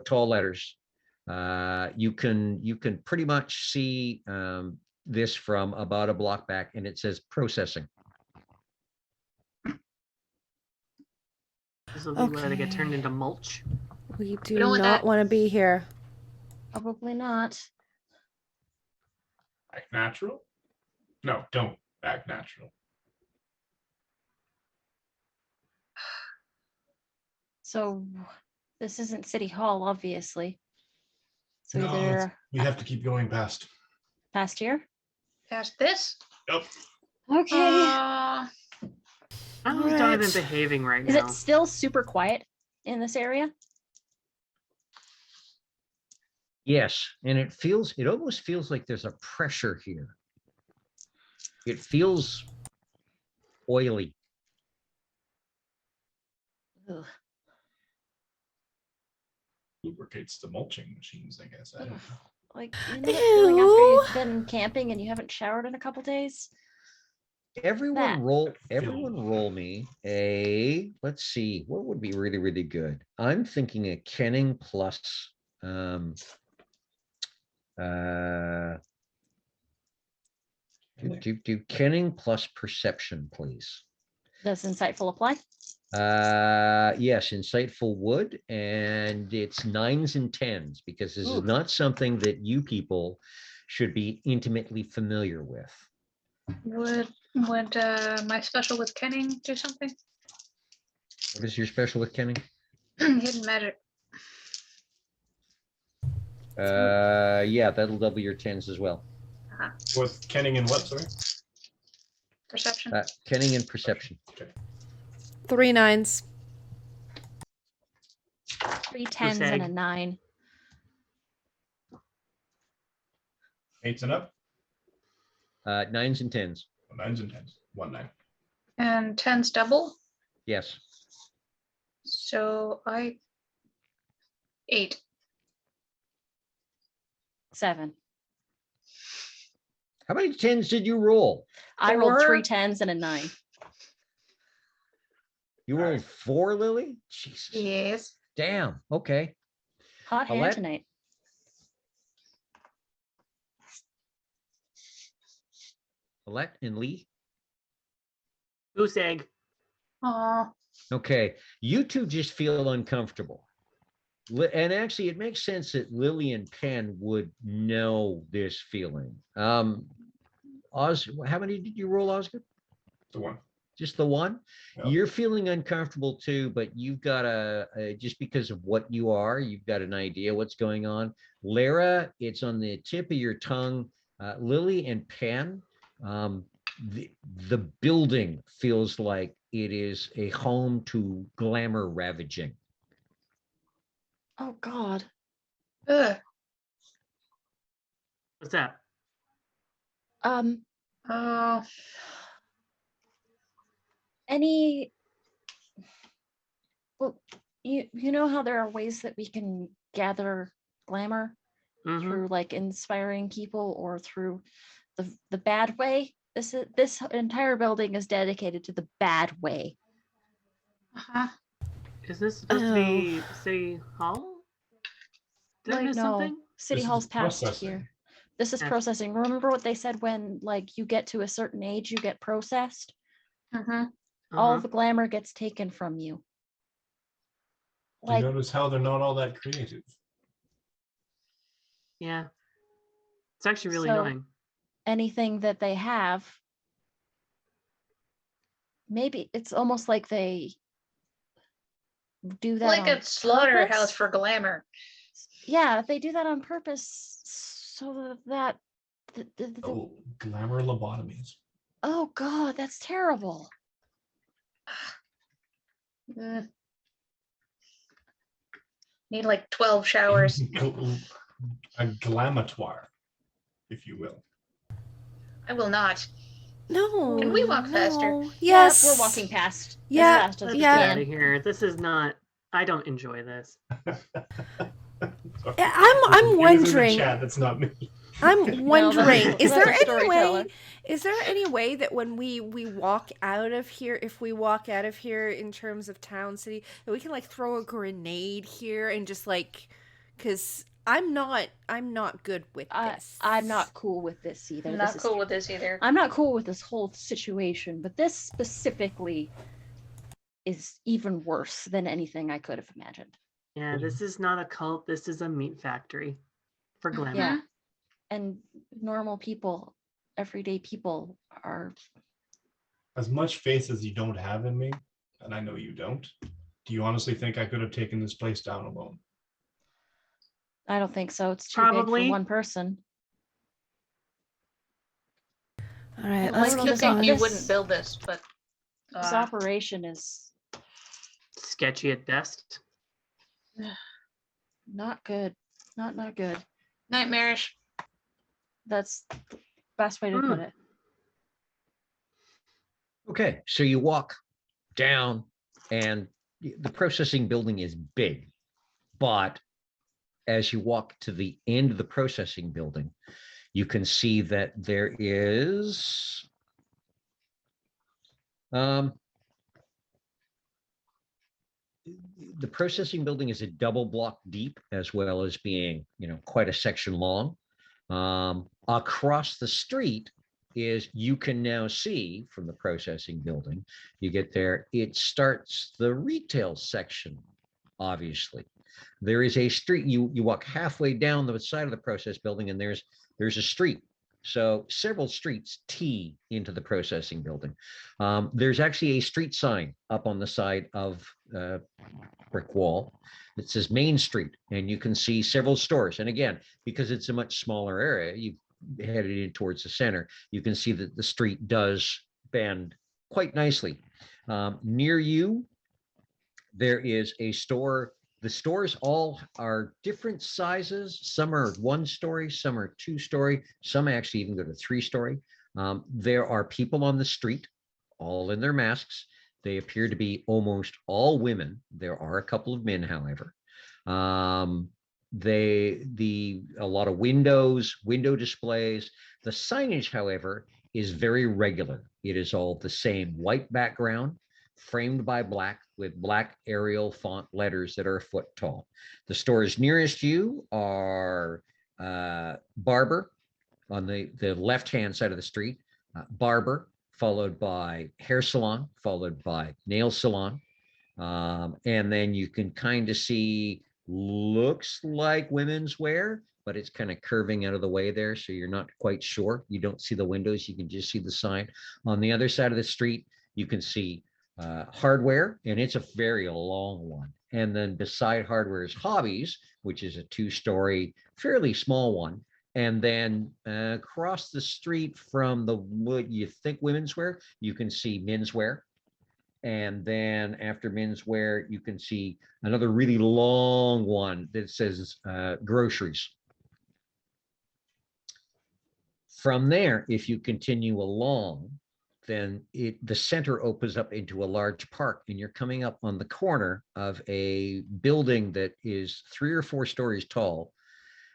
Speaker 1: tall letters. You can pretty much see this from about a block back, and it says processing.
Speaker 4: This will be where they get turned
Speaker 6: Okay.
Speaker 4: into mulch.
Speaker 6: We do
Speaker 2: don't want
Speaker 6: not
Speaker 2: that.
Speaker 6: want to be here.
Speaker 5: Probably not.
Speaker 7: Act natural? No, don't act natural.
Speaker 5: So this isn't City Hall, obviously. So
Speaker 7: No,
Speaker 5: either
Speaker 7: we have to keep going past.
Speaker 5: past here.
Speaker 2: Past this.
Speaker 7: Yep.
Speaker 5: Okay.
Speaker 4: How's Donovan
Speaker 6: Alright.
Speaker 4: behaving right
Speaker 5: Is
Speaker 4: now?
Speaker 5: it still super quiet in this area?
Speaker 1: Yes, and it almost feels like there's a pressure here. It feels oily.
Speaker 5: Ugh.
Speaker 7: Lubricates the mulching machines, I guess. I don't know.
Speaker 5: Like, you know that feeling after
Speaker 6: Ew.
Speaker 5: you've been camping and you haven't showered in a couple days?
Speaker 1: Everyone
Speaker 5: That.
Speaker 1: roll me a, let's see, what would be really, really good? I'm thinking a Kenning plus do Kenning plus perception, please.
Speaker 5: Does insightful apply?
Speaker 1: Yes, insightful would, and it's 9s and 10s because this is
Speaker 5: Ooh.
Speaker 1: not something that you people should be intimately familiar with.
Speaker 2: Would my special with Kenning do something?
Speaker 1: What is your special with Kenning?
Speaker 2: Hidden magic.
Speaker 1: Yeah, that'll double your 10s as well.
Speaker 7: With Kenning and what, sorry?
Speaker 2: Perception.
Speaker 1: Kenning and perception.
Speaker 7: Okay.
Speaker 6: 3 9s.
Speaker 5: 3 10s and a
Speaker 4: egg.
Speaker 5: 9.
Speaker 7: 8s and up?
Speaker 1: 9s and 10s.
Speaker 7: 9s and 10s. 1 9.
Speaker 2: And 10's double.
Speaker 1: Yes.
Speaker 2: So 8.
Speaker 5: 7.
Speaker 1: How many 10s did you roll?
Speaker 5: I rolled 3
Speaker 2: 4.
Speaker 5: 10s and a 9.
Speaker 1: You rolled 4, Lily? Jesus.
Speaker 2: Yes.
Speaker 1: Damn. Okay.
Speaker 5: Hot hand
Speaker 1: Alette?
Speaker 5: tonight.
Speaker 1: Alette and Lee.
Speaker 4: Goose egg.
Speaker 2: Aw.
Speaker 1: Okay. You two just feel uncomfortable. And actually, it makes sense that Lily and Penn would know this feeling. Oz, how many did you roll, Osgood?
Speaker 7: The 1.
Speaker 1: Just the one?
Speaker 7: Yep.
Speaker 1: You're feeling uncomfortable too, but you've got just because of what you are, you've got an idea what's going on. Lara, it's on the tip of your tongue. Lily and Penn, the building feels like it is a home to glamour ravaging.
Speaker 5: Oh God.
Speaker 2: Ugh.
Speaker 4: What's that?
Speaker 2: Oh.
Speaker 5: Well, you know how there are ways that we can gather glamour
Speaker 4: Mhm.
Speaker 5: through like inspiring people or through the bad way? This entire building is dedicated to the bad way.
Speaker 2: Uh-huh.
Speaker 4: Is this supposed to be City Hall? Did I
Speaker 5: Like,
Speaker 4: miss
Speaker 5: no,
Speaker 4: something?
Speaker 5: City
Speaker 7: This is
Speaker 5: Hall's past
Speaker 7: processing.
Speaker 5: here. This is
Speaker 4: Yeah.
Speaker 5: processing. Remember what they said when like you get to a certain age, you get processed?
Speaker 2: Uh-huh.
Speaker 5: All
Speaker 4: Uh-huh.
Speaker 5: the glamour gets taken from you.
Speaker 7: Do you
Speaker 5: Like,
Speaker 7: notice how they're not all that creative?
Speaker 4: Yeah. It's actually really
Speaker 5: So-
Speaker 4: annoying.
Speaker 5: anything that they have, maybe it's almost like they do that
Speaker 2: Like
Speaker 5: on
Speaker 2: a slaughterhouse
Speaker 5: purpose.
Speaker 2: for glamour.
Speaker 5: Yeah, they do that on purpose so that
Speaker 7: Oh, glamour lobotomies.
Speaker 5: oh God, that's terrible.
Speaker 2: Mm. Need like 12 showers.
Speaker 7: A glamatoire, if you will.
Speaker 2: I will not.
Speaker 6: No.
Speaker 2: Can we walk faster?
Speaker 6: no.
Speaker 5: Yep,
Speaker 6: Yes.
Speaker 5: we're walking past
Speaker 6: Yeah,
Speaker 5: as fast as
Speaker 4: Let's
Speaker 5: we
Speaker 6: yeah.
Speaker 4: get out
Speaker 5: can.
Speaker 4: of here. This is not. I don't enjoy this.
Speaker 7: Sorry.
Speaker 6: Yeah, I'm
Speaker 7: It was in the
Speaker 6: wondering.
Speaker 7: chat, that's not me.
Speaker 6: I'm wondering, is
Speaker 5: that's
Speaker 6: there
Speaker 5: a
Speaker 6: any
Speaker 5: storyteller.
Speaker 6: way? Is there any way that when we walk out of here, if we walk out of here in terms of town city, that we can like throw a grenade here and just like, because I'm not good with this.
Speaker 5: I'm not cool with this either.
Speaker 2: I'm
Speaker 5: This
Speaker 2: not
Speaker 5: is-
Speaker 2: cool with this either.
Speaker 5: I'm not cool with this whole situation, but this specifically is even worse than anything I could have imagined.
Speaker 4: Yeah, this is not a cult. This is a meat factory for glamour.
Speaker 5: Yeah. And normal people, everyday people are
Speaker 7: As much faith as you don't have in me, and I know you don't, Do you honestly think I could have taken this place down alone?
Speaker 5: I don't think so. It's too big
Speaker 4: Probably.
Speaker 5: for one person.
Speaker 6: All right,
Speaker 5: I'd
Speaker 6: let's
Speaker 5: like
Speaker 2: Like
Speaker 5: to
Speaker 2: you
Speaker 6: keep
Speaker 5: think
Speaker 2: think
Speaker 6: going.
Speaker 2: you
Speaker 5: this-
Speaker 2: wouldn't build this, but
Speaker 5: This operation is
Speaker 4: Sketchy at best.
Speaker 5: not good. Not good.
Speaker 2: nightmarish.
Speaker 5: That's the best way to put it.
Speaker 1: Okay, so you walk down, and the processing building is big, but as you walk to the end of the processing building, you can see that there is the processing building is a double block deep, as well as being, quite a section long. Across the street is, you can now see from the processing building, you get there, it starts the retail section, obviously. There is a street, you walk halfway down the side of the process building, and there's a street. So several streets tee into the processing building. There's actually a street sign up on the side of brick wall that says Main Street, and you can see several stores. And again, because it's a much smaller area, you headed in towards the center, you can see that the street does bend quite nicely. Near you, there is a store. The stores all are different sizes. Some are 1-story, some are 2-story, some actually even go to 3-story. There are people on the street, all in their masks. They appear to be almost all women. There are a couple of men, however. A lot of window displays. The signage, however, is very regular. It is all the same white background, framed by black, with black Arial font letters that are a foot tall. The stores nearest you are Barber on the left-hand side of the street, Barber, followed by hair salon, followed by nail salon. And then you can kind of see, looks like women's wear, but it's kind of curving out of the way there, so you're not quite sure. You don't see the windows, you can just see the sign. On the other side of the street, you can see hardware, and it's a very long one. And then beside hardware is hobbies, which is a 2-story, fairly small one. And then across the street from what you think women's wear, you can see menswear. And then after menswear, you can see another really long one that says groceries. From there, if you continue along, then the center opens up into a large park, and you're coming up on the corner of a building that is 3 or 4 stories tall.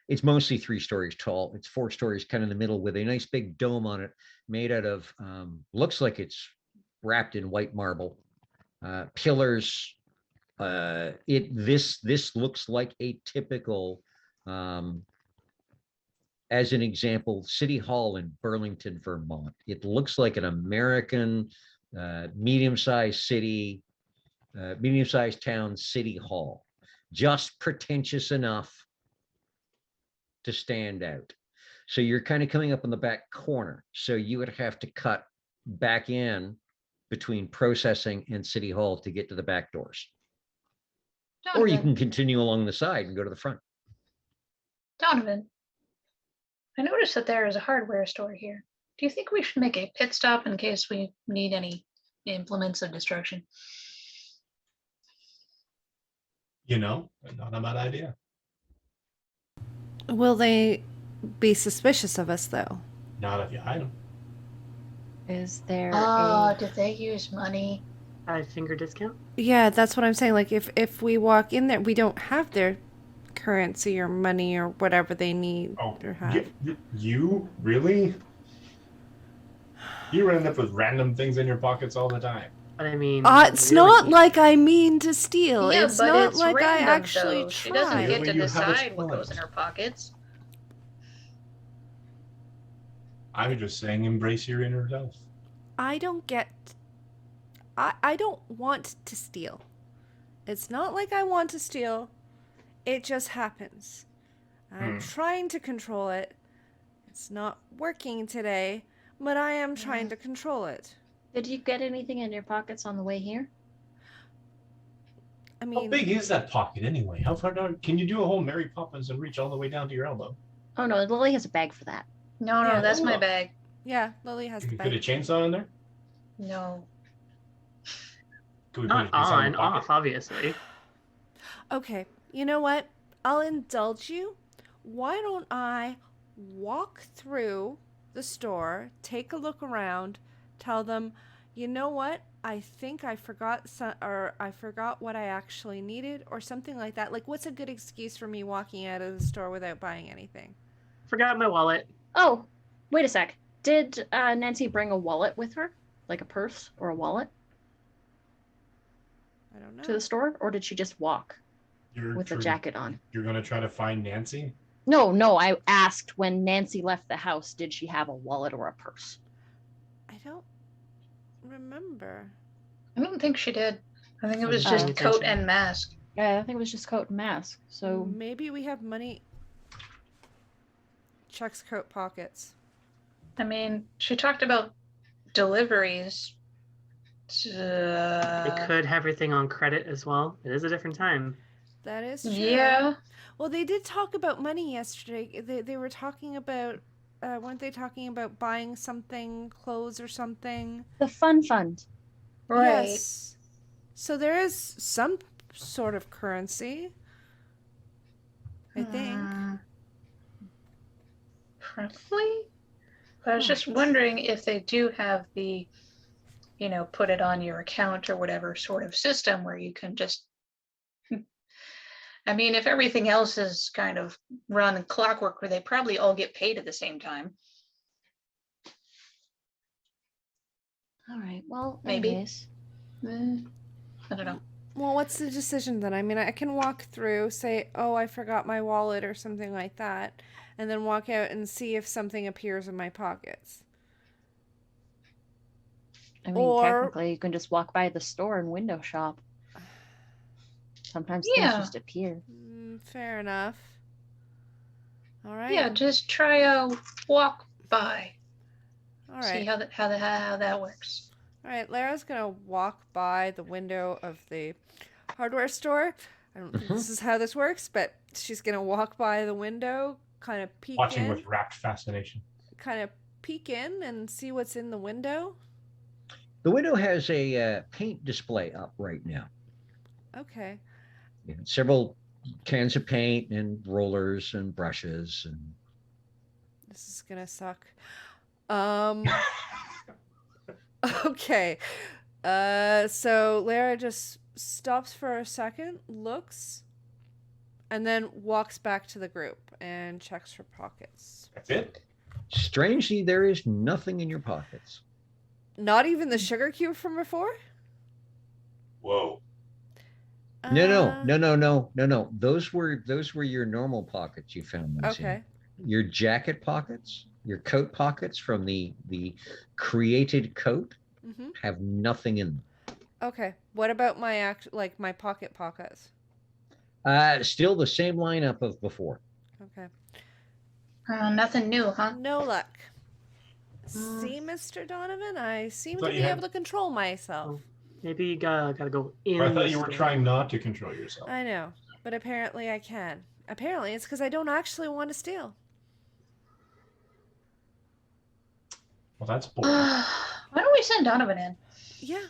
Speaker 1: It's mostly 3 stories tall. It's 4 stories kind of in the middle, with a nice big dome on it, made out of, looks like it's wrapped in white marble. Pillars. This looks like a typical, as an example, City Hall in Burlington, Vermont. It looks like an American medium-sized city, medium-sized town city hall, just pretentious enough to stand out. So you're kind of coming up in the back corner. So you would have to cut back in between processing and City Hall to get to the back doors. Or you can continue along the side and go to the front.
Speaker 2: Donovan, I noticed that there is a hardware store here. Do you think we should make a pit stop in case we need any implements of destruction?
Speaker 7: Not a bad idea.
Speaker 6: Will they be suspicious of us, though?
Speaker 7: Not if you hide them.
Speaker 5: Is there
Speaker 2: Oh, did they use money?
Speaker 4: 5-finger discount?
Speaker 6: Yeah, that's what I'm saying. Like, if we walk in there, we don't have their currency or money or whatever they need or have.
Speaker 7: You really? You end up with random things in your pockets all the time.
Speaker 4: But I mean,
Speaker 6: It's not like I mean to steal.
Speaker 2: Yeah,
Speaker 6: it's
Speaker 2: but
Speaker 6: not
Speaker 2: it's
Speaker 6: like I
Speaker 2: random,
Speaker 6: actually
Speaker 2: though. She doesn't
Speaker 6: tried.
Speaker 2: get
Speaker 7: When
Speaker 2: to
Speaker 7: you have a
Speaker 2: decide what goes
Speaker 7: choice.
Speaker 2: in her pockets.
Speaker 7: I'm just saying, embrace your inner self.
Speaker 6: I don't get. I don't want to steal. It's not like I want to steal. It just happens. I'm trying to control it. It's not working today, but I am trying to control it.
Speaker 5: Did you get anything in your pockets on the way here?
Speaker 6: I
Speaker 7: How
Speaker 6: mean,
Speaker 7: big is that pocket anyway? How far down can you do a whole Mary Poppins and reach all the way down to your elbow?
Speaker 5: Oh no, Lily has a bag for that.
Speaker 2: No,
Speaker 6: Yeah.
Speaker 2: that's my
Speaker 7: Oh.
Speaker 2: bag.
Speaker 6: yeah, Lily has
Speaker 7: You
Speaker 6: the
Speaker 7: could put a
Speaker 6: bag.
Speaker 7: chainsaw in there.
Speaker 2: No.
Speaker 7: Could we
Speaker 4: Not
Speaker 7: put it inside
Speaker 4: on,
Speaker 7: the pocket?
Speaker 4: off, obviously.
Speaker 6: Okay, you know what? I'll indulge you. Why don't I walk through the store, take a look around, tell them, you know what? I think I forgot or I forgot what I actually needed, or something like that. Like, what's a good excuse for me walking out of the store without buying anything?
Speaker 4: Forgot my wallet.
Speaker 5: Oh, wait a sec. Did Nancy bring a wallet with her? Like a purse or a wallet
Speaker 6: I don't know.
Speaker 5: to the store? Or did she just walk
Speaker 7: You're
Speaker 5: with a
Speaker 7: tr-
Speaker 5: jacket on?
Speaker 7: You're gonna try to find Nancy.
Speaker 5: No, I asked when Nancy left the house, did she have a wallet or a purse?
Speaker 6: I don't remember.
Speaker 2: I don't think she did. I think it
Speaker 4: I'm
Speaker 2: was
Speaker 5: paying
Speaker 2: just coat
Speaker 4: attention.
Speaker 2: and mask.
Speaker 5: Yeah, I think it was just coat and mask. So
Speaker 6: Maybe we have money. Chuck's coat pockets.
Speaker 2: I mean, she talked about deliveries.
Speaker 4: They could have everything on credit as well. It is a different time.
Speaker 6: That is true.
Speaker 2: Yeah.
Speaker 6: Well, they did talk about money yesterday. They were talking about, weren't they talking about buying something, clothes or something?
Speaker 5: the fund.
Speaker 2: Right.
Speaker 6: Yes. So there is some sort of currency, I think.
Speaker 2: Probably. I was just wondering if they do have the, put it on your account or whatever sort of system where you can just. I mean, if everything else is kind of run clockwork, where they probably all get paid at the same time.
Speaker 5: All right. Well,
Speaker 2: Maybe.
Speaker 5: anyways.
Speaker 2: I don't know.
Speaker 6: Well, what's the decision then? I mean, I can walk through, say, oh, I forgot my wallet or something like that, and then walk out and see if something appears in my pockets.
Speaker 5: I mean,
Speaker 6: Or-
Speaker 5: technically, you can just walk by the store and window shop. Sometimes things
Speaker 2: Yeah.
Speaker 5: just appear.
Speaker 6: Fair enough. All right.
Speaker 2: Yeah, just try a walk by.
Speaker 6: All
Speaker 2: See
Speaker 6: right.
Speaker 2: how that works.
Speaker 6: All right. Lara's gonna walk by the window of the hardware store. I don't think this is how this works, but she's gonna walk by the window, kind of peek
Speaker 7: Watching
Speaker 6: in,
Speaker 7: with rapt fascination.
Speaker 6: and see what's in the window.
Speaker 1: The window has a paint display up right now.
Speaker 6: Okay.
Speaker 1: Several cans of paint and rollers and brushes and
Speaker 6: This is gonna suck. Okay. So Lara just stops for a second, looks, and then walks back to the group and checks her pockets.
Speaker 7: That's it.
Speaker 1: strangely, there is nothing in your pockets.
Speaker 6: Not even the sugar cube from before?
Speaker 7: Whoa.
Speaker 1: No. Those were your normal pockets you found those
Speaker 6: Okay.
Speaker 1: in. Your jacket pockets, your coat pockets from the created coat
Speaker 6: Mm-hmm.
Speaker 1: have nothing in them.
Speaker 6: Okay. What about my my pocket pockets?
Speaker 1: Still the same lineup of before.
Speaker 6: Okay.
Speaker 2: Nothing new, huh?
Speaker 6: No luck. See, Mr. Donovan, I seem
Speaker 7: Thought
Speaker 6: to
Speaker 7: you
Speaker 6: be
Speaker 7: had-
Speaker 6: able to control myself.
Speaker 4: Maybe you gotta go in.
Speaker 7: I thought
Speaker 4: the
Speaker 7: you were
Speaker 4: store.
Speaker 7: trying not to control yourself.
Speaker 6: I know, but apparently I can. Apparently it's because I don't actually want to steal.
Speaker 7: Well, that's boring.
Speaker 2: Why don't we send Donovan in?
Speaker 6: Yeah.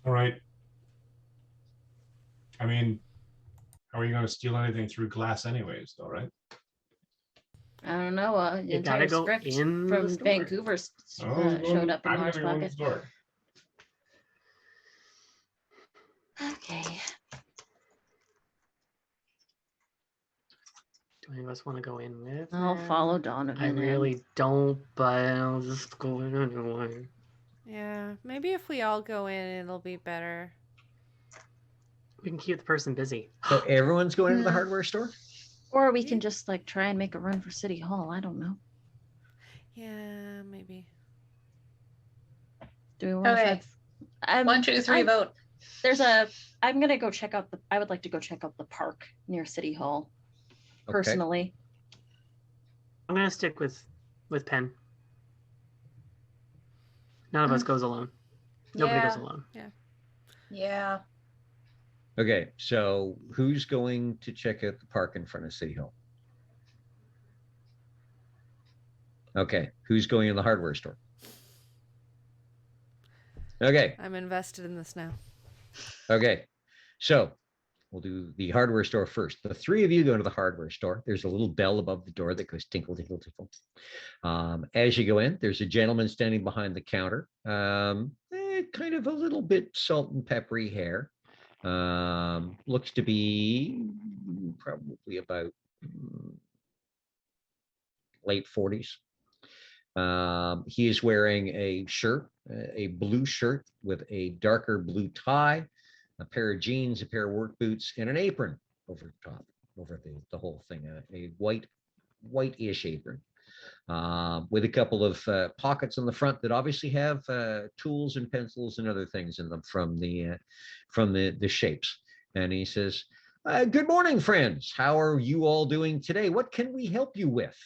Speaker 7: All right. I mean, how are you going to steal anything through glass anyways, though, right?
Speaker 5: I don't know. The
Speaker 4: You
Speaker 5: entire
Speaker 4: gotta go
Speaker 5: script
Speaker 4: in
Speaker 5: from
Speaker 4: the store.
Speaker 5: Vancouver showed up in
Speaker 7: I'm
Speaker 5: Hodge
Speaker 7: gonna go in the
Speaker 5: Pocket.
Speaker 7: store.
Speaker 5: Okay.
Speaker 4: Do any of us want to go in with?
Speaker 5: I'll
Speaker 4: him?
Speaker 5: follow Donovan.
Speaker 4: I
Speaker 5: in.
Speaker 4: really don't, but I'll just go in anyway.
Speaker 6: Yeah. Maybe if we all go in, it'll be better.
Speaker 4: We can keep the person busy.
Speaker 1: So everyone's going into the
Speaker 2: Hmm.
Speaker 1: hardware store?
Speaker 5: Or we can just try and make a run for City Hall. I don't know.
Speaker 6: Yeah, maybe.
Speaker 5: Do we want to
Speaker 2: Okay.
Speaker 5: try?
Speaker 2: 1, 2, 3, vote.
Speaker 5: I'm gonna go check out I would like to go check out the park near City Hall.
Speaker 1: Okay.
Speaker 5: Personally.
Speaker 4: I'm gonna stick with Penn. None of us goes alone. Nobody goes
Speaker 2: Yeah.
Speaker 4: alone.
Speaker 2: Yeah.
Speaker 1: Okay, so who's going to check out the park in front of City Hall? Okay, who's going in the hardware store? Okay,
Speaker 6: I'm invested in this now.
Speaker 1: okay. So we'll do the hardware store first. The three of you go to the hardware store. There's a little bell above the door that goes tinkle, tinkle, tinkle. As you go in, there's a gentleman standing behind the counter, kind of a little bit salt and peppery hair. Looks to be probably about late 40s. He is wearing a shirt, a blue shirt with a darker blue tie, a pair of jeans, a pair of work boots, and an apron over top, over the whole thing, a white-ish apron. With a couple of pockets on the front that obviously have tools and pencils and other things in them from the shapes. And he says, "Good morning, friends. How are you all doing today? What can we help you with?"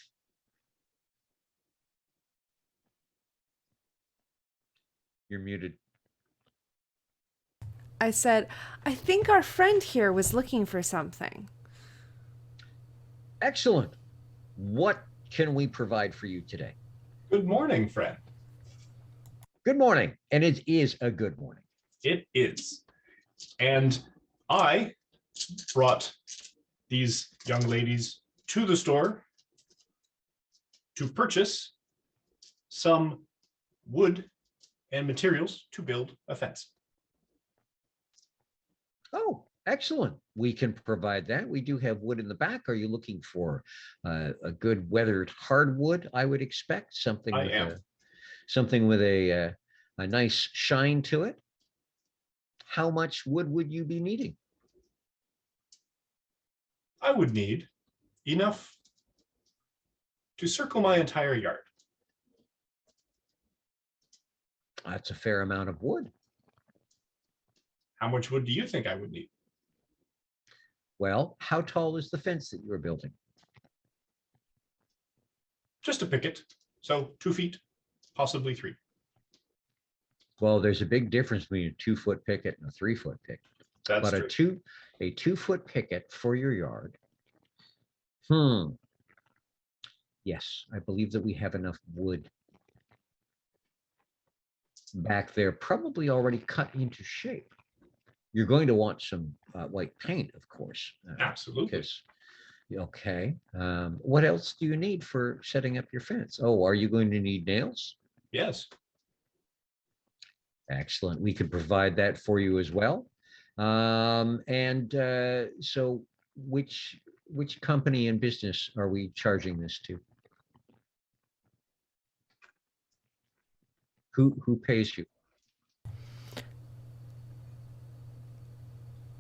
Speaker 1: You're muted.
Speaker 6: I said, I think our friend here was looking for something.
Speaker 1: Excellent. What can we provide for you today?
Speaker 7: Good morning, friend.
Speaker 1: Good morning. And it is a good morning.
Speaker 7: It is. And I brought these young ladies to the store to purchase some wood and materials to build a fence.
Speaker 1: Oh, excellent. We can provide that. We do have wood in the back. Are you looking for a good weathered hardwood? I would expect something with a nice shine to it. How much wood would you be needing?
Speaker 7: I would need enough to circle my entire yard.
Speaker 1: That's a fair amount of wood.
Speaker 7: How much wood do you think I would need?
Speaker 1: Well, how tall is the fence that you're building?
Speaker 7: Just a picket. So 2 feet, possibly 3.
Speaker 1: Well, there's a big difference between a 2-foot picket and a 3-foot picket.
Speaker 7: That's
Speaker 1: But
Speaker 7: true.
Speaker 1: a 2-foot picket for your yard. Yes, I believe that we have enough wood back there, probably already cut into shape. You're going to want some white paint, of course.
Speaker 7: Absolutely.
Speaker 1: Okay. What else do you need for setting up your fence? Oh, are you going to need nails?
Speaker 7: Yes.
Speaker 1: Excellent. We could provide that for you as well. So which company and business are we charging this to? Who pays you?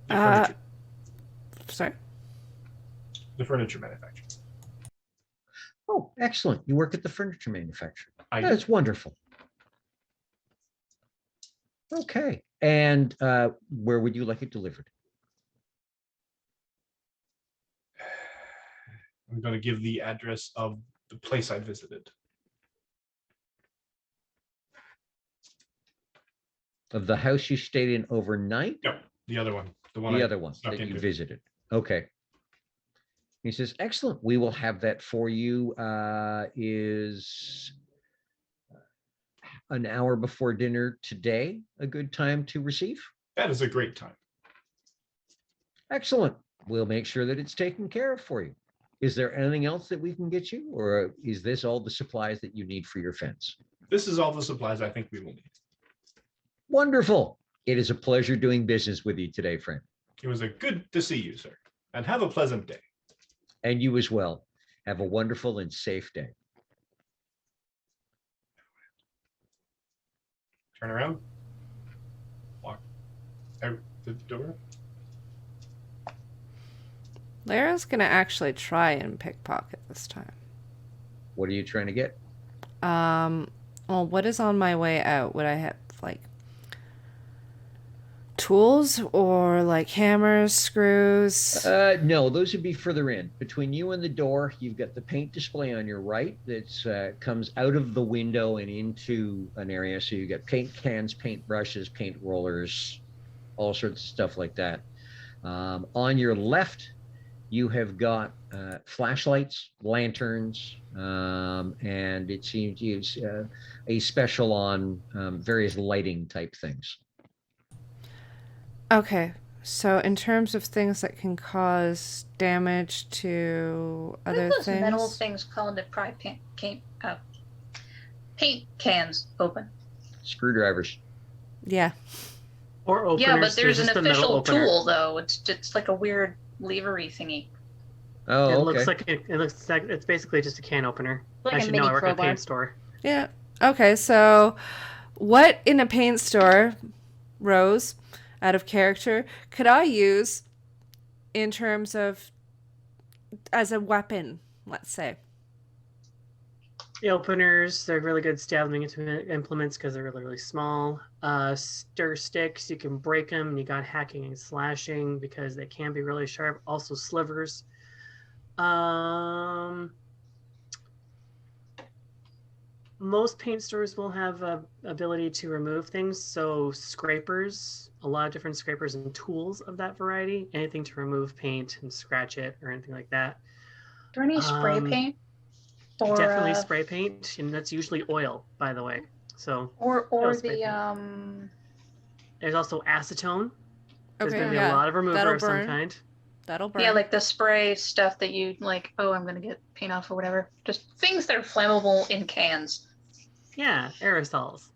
Speaker 7: The furniture,
Speaker 6: Sorry.
Speaker 7: the furniture manufacturer.
Speaker 1: Oh, excellent. You work at the furniture manufacturer.
Speaker 7: I do.
Speaker 1: That's wonderful. Okay. And where would you like it delivered?
Speaker 7: I'm going to give the address of the place I visited.
Speaker 1: Of the house you stayed in overnight?
Speaker 7: No, the other one. The
Speaker 1: The
Speaker 7: I
Speaker 1: other one
Speaker 7: snuck
Speaker 1: that you
Speaker 7: into.
Speaker 1: visited. Okay. He says, excellent. We will have that for you. Is an hour before dinner today a good time to receive?
Speaker 7: That is a great time.
Speaker 1: Excellent. We'll make sure that it's taken care of for you. Is there anything else that we can get you, or is this all the supplies that you need for your fence?
Speaker 7: This is all the supplies I think we will need.
Speaker 1: Wonderful. It is a pleasure doing business with you today, friend.
Speaker 7: It was a good to see you, sir, and have a pleasant day.
Speaker 1: And you as well. Have a wonderful and safe day.
Speaker 7: Turn around. Walk out the door.
Speaker 6: Lara's gonna actually try and pickpocket this time.
Speaker 1: What are you trying to get?
Speaker 6: Well, what is on my way out? Would I have like tools or like hammers, screws?
Speaker 1: No, those would be further in. Between you and the door, you've got the paint display on your right that comes out of the window and into an area. So you got paint cans, paint brushes, paint rollers, all sorts of stuff like that. On your left, you have got flashlights, lanterns, and it seems you use a special on various lighting type things.
Speaker 6: Okay. So in terms of things that can cause damage to
Speaker 2: What
Speaker 6: other
Speaker 2: are those
Speaker 6: things,
Speaker 2: metal things called that pry paint cans open?
Speaker 1: Screwdrivers.
Speaker 6: yeah.
Speaker 4: Or openers.
Speaker 2: Yeah, but there's an
Speaker 4: just the metal
Speaker 2: official
Speaker 4: opener.
Speaker 2: tool though. It's like a weird levery thingy.
Speaker 1: Oh,
Speaker 4: It
Speaker 1: okay.
Speaker 4: looks like it looks like it's basically just a can opener.
Speaker 5: Like a
Speaker 4: Actually,
Speaker 5: mini
Speaker 4: no, I work at a
Speaker 5: crowbar.
Speaker 4: paint store.
Speaker 6: Yeah. Okay. So, what in a paint store, Rose, out of character, could I use in terms of as a weapon? Let's say.
Speaker 4: The openers, they're really good stabbing implements because they're really, really small. Stir sticks, you can break them. You got hacking and slashing because they can be really sharp. Also slivers. Most paint stores will have a ability to remove things. So scrapers, a lot of different scrapers and tools of that variety. Anything to remove paint and scratch it or anything like that.
Speaker 2: Is there any spray paint? Or,
Speaker 4: Definitely spray paint, and that's usually oil, by the way. So
Speaker 2: or
Speaker 4: spray
Speaker 2: the
Speaker 4: paint. There's also acetone. There's
Speaker 6: Okay.
Speaker 4: going to be
Speaker 6: Yeah.
Speaker 4: a lot of remover
Speaker 6: That'll
Speaker 4: of some
Speaker 6: burn.
Speaker 4: kind.
Speaker 6: That'll burn.
Speaker 2: yeah, like the spray stuff that you like. Oh, I'm gonna get paint off or whatever. Just things that are flammable in cans.
Speaker 4: Yeah, aerosols.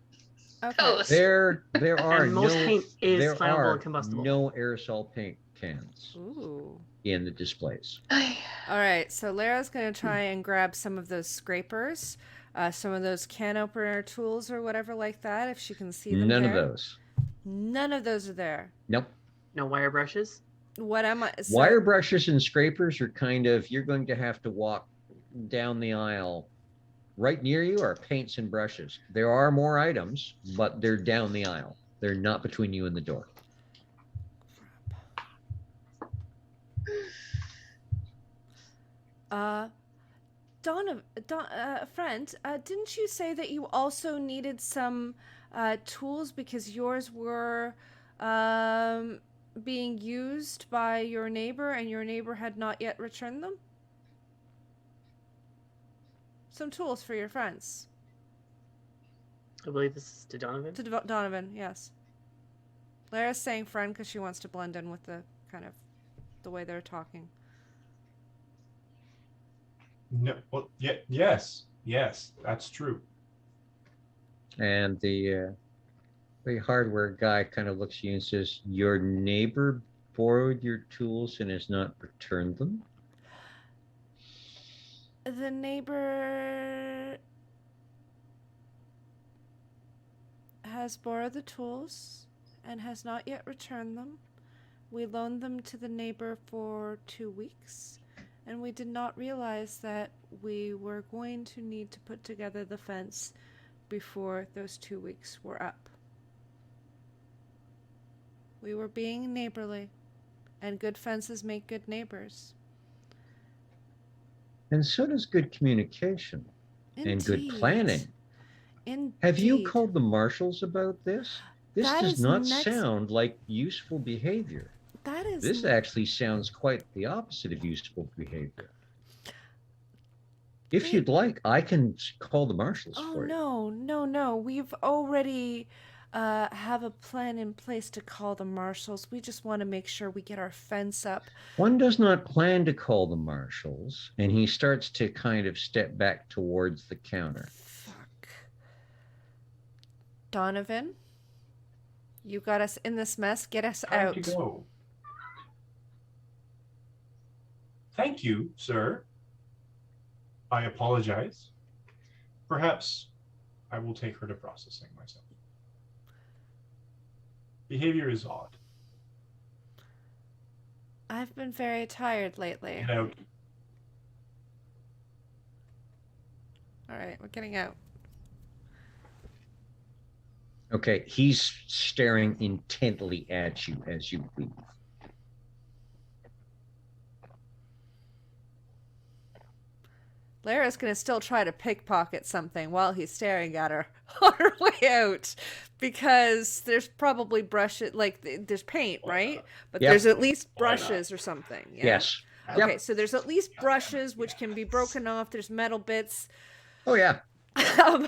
Speaker 6: Okay.
Speaker 2: Toast.
Speaker 1: There are
Speaker 4: And most
Speaker 1: no
Speaker 4: paint is
Speaker 1: there
Speaker 4: flammable
Speaker 1: are
Speaker 4: and combustible.
Speaker 1: no aerosol paint cans
Speaker 6: Ooh.
Speaker 1: in the displays.
Speaker 6: All right, so Lara's going to try and grab some of those scrapers, some of those can opener tools or whatever like that, if she can see them
Speaker 1: None
Speaker 6: there.
Speaker 1: of those.
Speaker 6: None of those are there.
Speaker 1: Nope.
Speaker 4: No wire brushes.
Speaker 6: What am I? So,
Speaker 1: Wire brushes and scrapers are kind of, you're going to have to walk down the aisle. Right near you are paints and brushes. There are more items, but they're down the aisle. They're not between you and the door.
Speaker 6: friend, didn't you say that you also needed some tools because yours were being used by your neighbor and your neighbor had not yet returned them? Some tools for your friends.
Speaker 4: I believe this is to Donovan.
Speaker 6: To Donovan, yes. Lara's saying friend because she wants to blend in with the kind of the way they're talking.
Speaker 7: No, well, yeah, yes, that's true.
Speaker 1: And the hardware guy kind of looks at you and says, "Your neighbor borrowed your tools and has not returned them?"
Speaker 6: The neighbor has borrowed the tools and has not yet returned them. We loaned them to the neighbor for 2 weeks, and we did not realize that we were going to need to put together the fence before those 2 weeks were up. We were being neighborly, and good fences make good neighbors.
Speaker 1: And so does good communication and good
Speaker 6: Indeed.
Speaker 1: planning.
Speaker 6: Indeed.
Speaker 1: Have you called the marshals about this? This
Speaker 6: That
Speaker 1: does
Speaker 6: is
Speaker 1: not
Speaker 6: next-
Speaker 1: sound like useful behavior.
Speaker 6: That is
Speaker 1: This actually sounds quite the opposite of useful behavior. If you'd like, I can call the marshals
Speaker 6: Oh
Speaker 1: for you.
Speaker 6: no. We've already have a plan in place to call the marshals. We just want to make sure we get our fence up.
Speaker 1: One does not plan to call the marshals, and he starts to kind of step back towards the counter.
Speaker 6: Fuck. Donovan, you got us in this mess. Get us
Speaker 7: Time
Speaker 6: out.
Speaker 7: to go. Thank you, sir. I apologize. Perhaps I will take her to processing myself. Behavior is odd.
Speaker 6: I've been very tired lately.
Speaker 7: Get out.
Speaker 6: All right, we're getting out.
Speaker 1: Okay, he's staring intently at you as you leave.
Speaker 6: Lara's gonna still try to pickpocket something while he's staring at her on her way out, because there's probably brushes, like there's paint, right? But
Speaker 1: Yep.
Speaker 6: there's at least brushes or something. Yeah?
Speaker 1: Yes.
Speaker 6: Okay,
Speaker 1: Yep.
Speaker 6: so there's at least brushes which can be broken off. There's metal bits.
Speaker 1: Oh yeah.
Speaker 6: Um,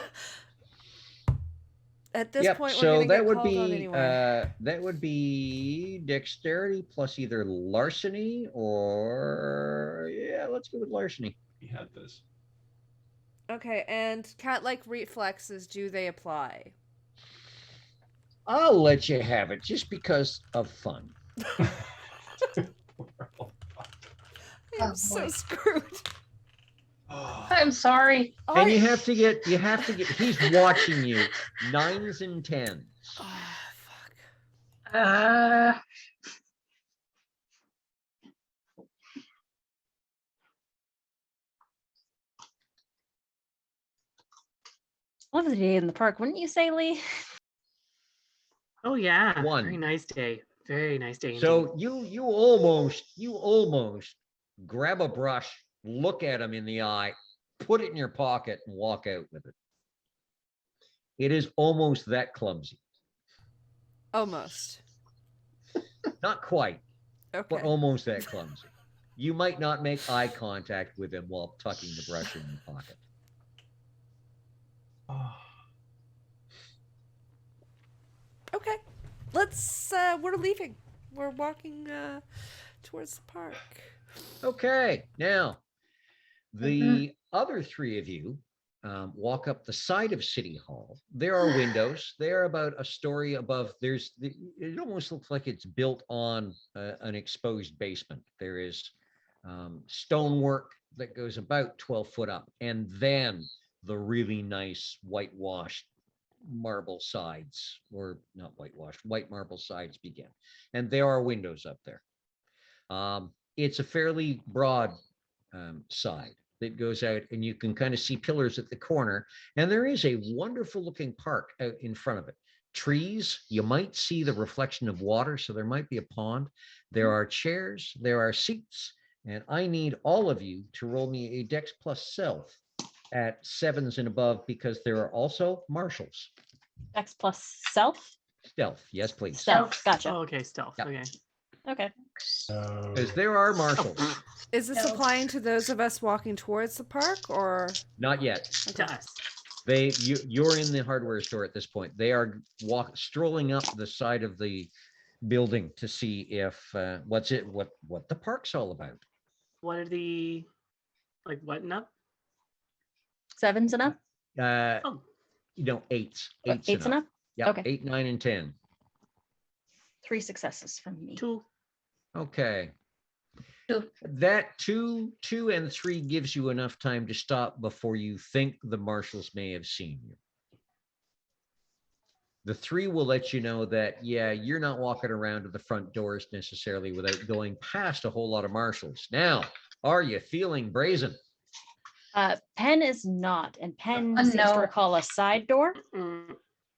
Speaker 6: at this
Speaker 1: Yep.
Speaker 6: point, we're
Speaker 1: So
Speaker 6: gonna
Speaker 1: that
Speaker 6: get
Speaker 1: would
Speaker 6: called on
Speaker 1: be
Speaker 6: anyway.
Speaker 1: that would be dexterity plus either larceny or yeah, let's go with larceny.
Speaker 7: We had this.
Speaker 6: Okay, and cat-like reflexes, do they apply?
Speaker 1: I'll let you have it just because of fun.
Speaker 6: I'm
Speaker 2: Oh,
Speaker 6: so
Speaker 2: boy.
Speaker 6: screwed.
Speaker 2: I'm sorry.
Speaker 1: And you have to get he's watching you 9s and 10s.
Speaker 6: Oh, fuck.
Speaker 5: Lovely day in the park, wouldn't you say, Lee?
Speaker 4: Oh yeah,
Speaker 1: One.
Speaker 4: very nice day. Very nice day.
Speaker 1: So
Speaker 4: indeed.
Speaker 1: you almost grab a brush, look at him in the eye, put it in your pocket, and walk out with it. It is almost that clumsy.
Speaker 6: Almost.
Speaker 1: Not quite,
Speaker 6: Okay.
Speaker 1: but almost that clumsy. You might not make eye contact with him while tucking the brush in your pocket.
Speaker 6: Okay. Let's we're leaving. We're walking towards the park.
Speaker 1: Okay, now the other three of you walk up the side of City Hall. There are windows. They're about a story above. It almost looks like it's built on an exposed basement. There is stonework that goes about 12 foot up, and then the really nice whitewashed marble sides, or not whitewashed, white marble sides begin. And there are windows up there. It's a fairly broad side that goes out, and you can kind of see pillars at the corner. And there is a wonderful looking park out in front of it. Trees, you might see the reflection of water, so there might be a pond. There are chairs, there are seats, and I need all of you to roll me a Dex plus Self at 7s and above, because there are also marshals.
Speaker 5: X plus self?
Speaker 1: Stealth, yes, please.
Speaker 5: Stealth, gotcha.
Speaker 4: Oh, okay, stealth.
Speaker 1: Yep.
Speaker 4: Okay.
Speaker 5: Okay.
Speaker 1: Because there are marshals.
Speaker 6: Is this
Speaker 2: No.
Speaker 6: applying to those of us walking towards the park, or
Speaker 1: Not yet.
Speaker 4: To us.
Speaker 1: You're in the hardware store at this point. They are strolling up the side of the building to see if what the park's all about.
Speaker 4: What are the what and up?
Speaker 5: 7s and up?
Speaker 4: Oh,
Speaker 1: Eights.
Speaker 5: Or
Speaker 1: Eights,
Speaker 5: eights and up?
Speaker 1: Yeah,
Speaker 5: Okay.
Speaker 1: 8, 9, and 10.
Speaker 5: 3 successes from me.
Speaker 4: 2.
Speaker 1: Okay.
Speaker 2: Two.
Speaker 1: That 2 and 3 gives you enough time to stop before you think the marshals may have seen you. The 3 will let you know that, yeah, you're not walking around to the front doors necessarily without going past a whole lot of marshals. Now, are you feeling brazen?
Speaker 5: Penn is not, and Penn
Speaker 2: No.
Speaker 5: seems to recall a side door.
Speaker 4: Mm,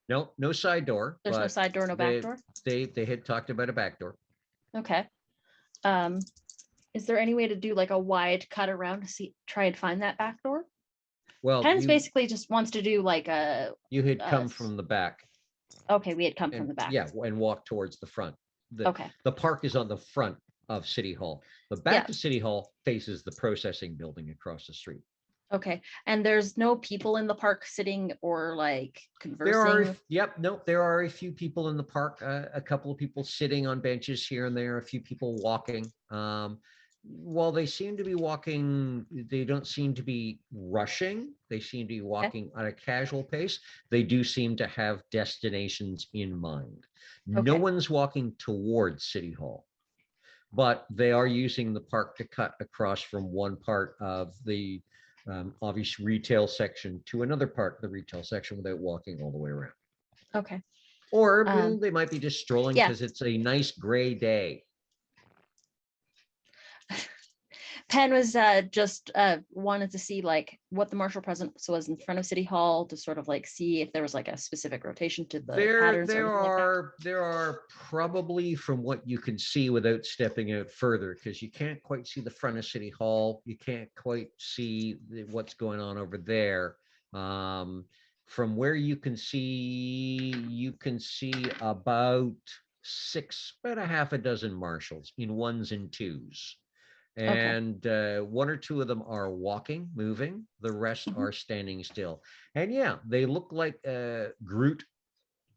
Speaker 1: No side door.
Speaker 5: There's no
Speaker 1: but
Speaker 5: side door, no back door.
Speaker 1: They had talked about a back door.
Speaker 5: Okay. Is there any way to do like a wide cut around to try and find that back door?
Speaker 1: Well,
Speaker 5: Penn's basically just wants to do like a,
Speaker 1: you had come from the back.
Speaker 5: okay, we had come from
Speaker 1: And,
Speaker 5: the back.
Speaker 1: yeah, and walk towards the front.
Speaker 5: Okay.
Speaker 1: The park is on the front of City Hall. The back to City Hall faces the processing building across the street.
Speaker 5: Okay. And there's no people in the park sitting or like conversing?
Speaker 1: There are a few people in the park, a couple of people sitting on benches here and there, a few people walking. While they seem to be walking, they don't seem to be rushing. They seem to be walking at a casual pace. They do seem to have destinations in mind. No
Speaker 5: Okay.
Speaker 1: one's walking towards City Hall, but they are using the park to cut across from one part of the obvious retail section to another part of the retail section without walking all the way around.
Speaker 5: Okay.
Speaker 1: Or they might be just strolling
Speaker 5: yeah.
Speaker 1: because it's a nice gray day.
Speaker 5: Penn was just wanted to see like what the martial presence was in front of City Hall to sort of like see if there was like a specific rotation to the patterns.
Speaker 1: There are probably, from what you can see without stepping out further, because you can't quite see the front of City Hall. You can't quite see what's going on over there. From where you can see about a half a dozen marshals in ones and twos. And one or two of them are walking, moving. The rest are standing still. And yeah, they look like Groot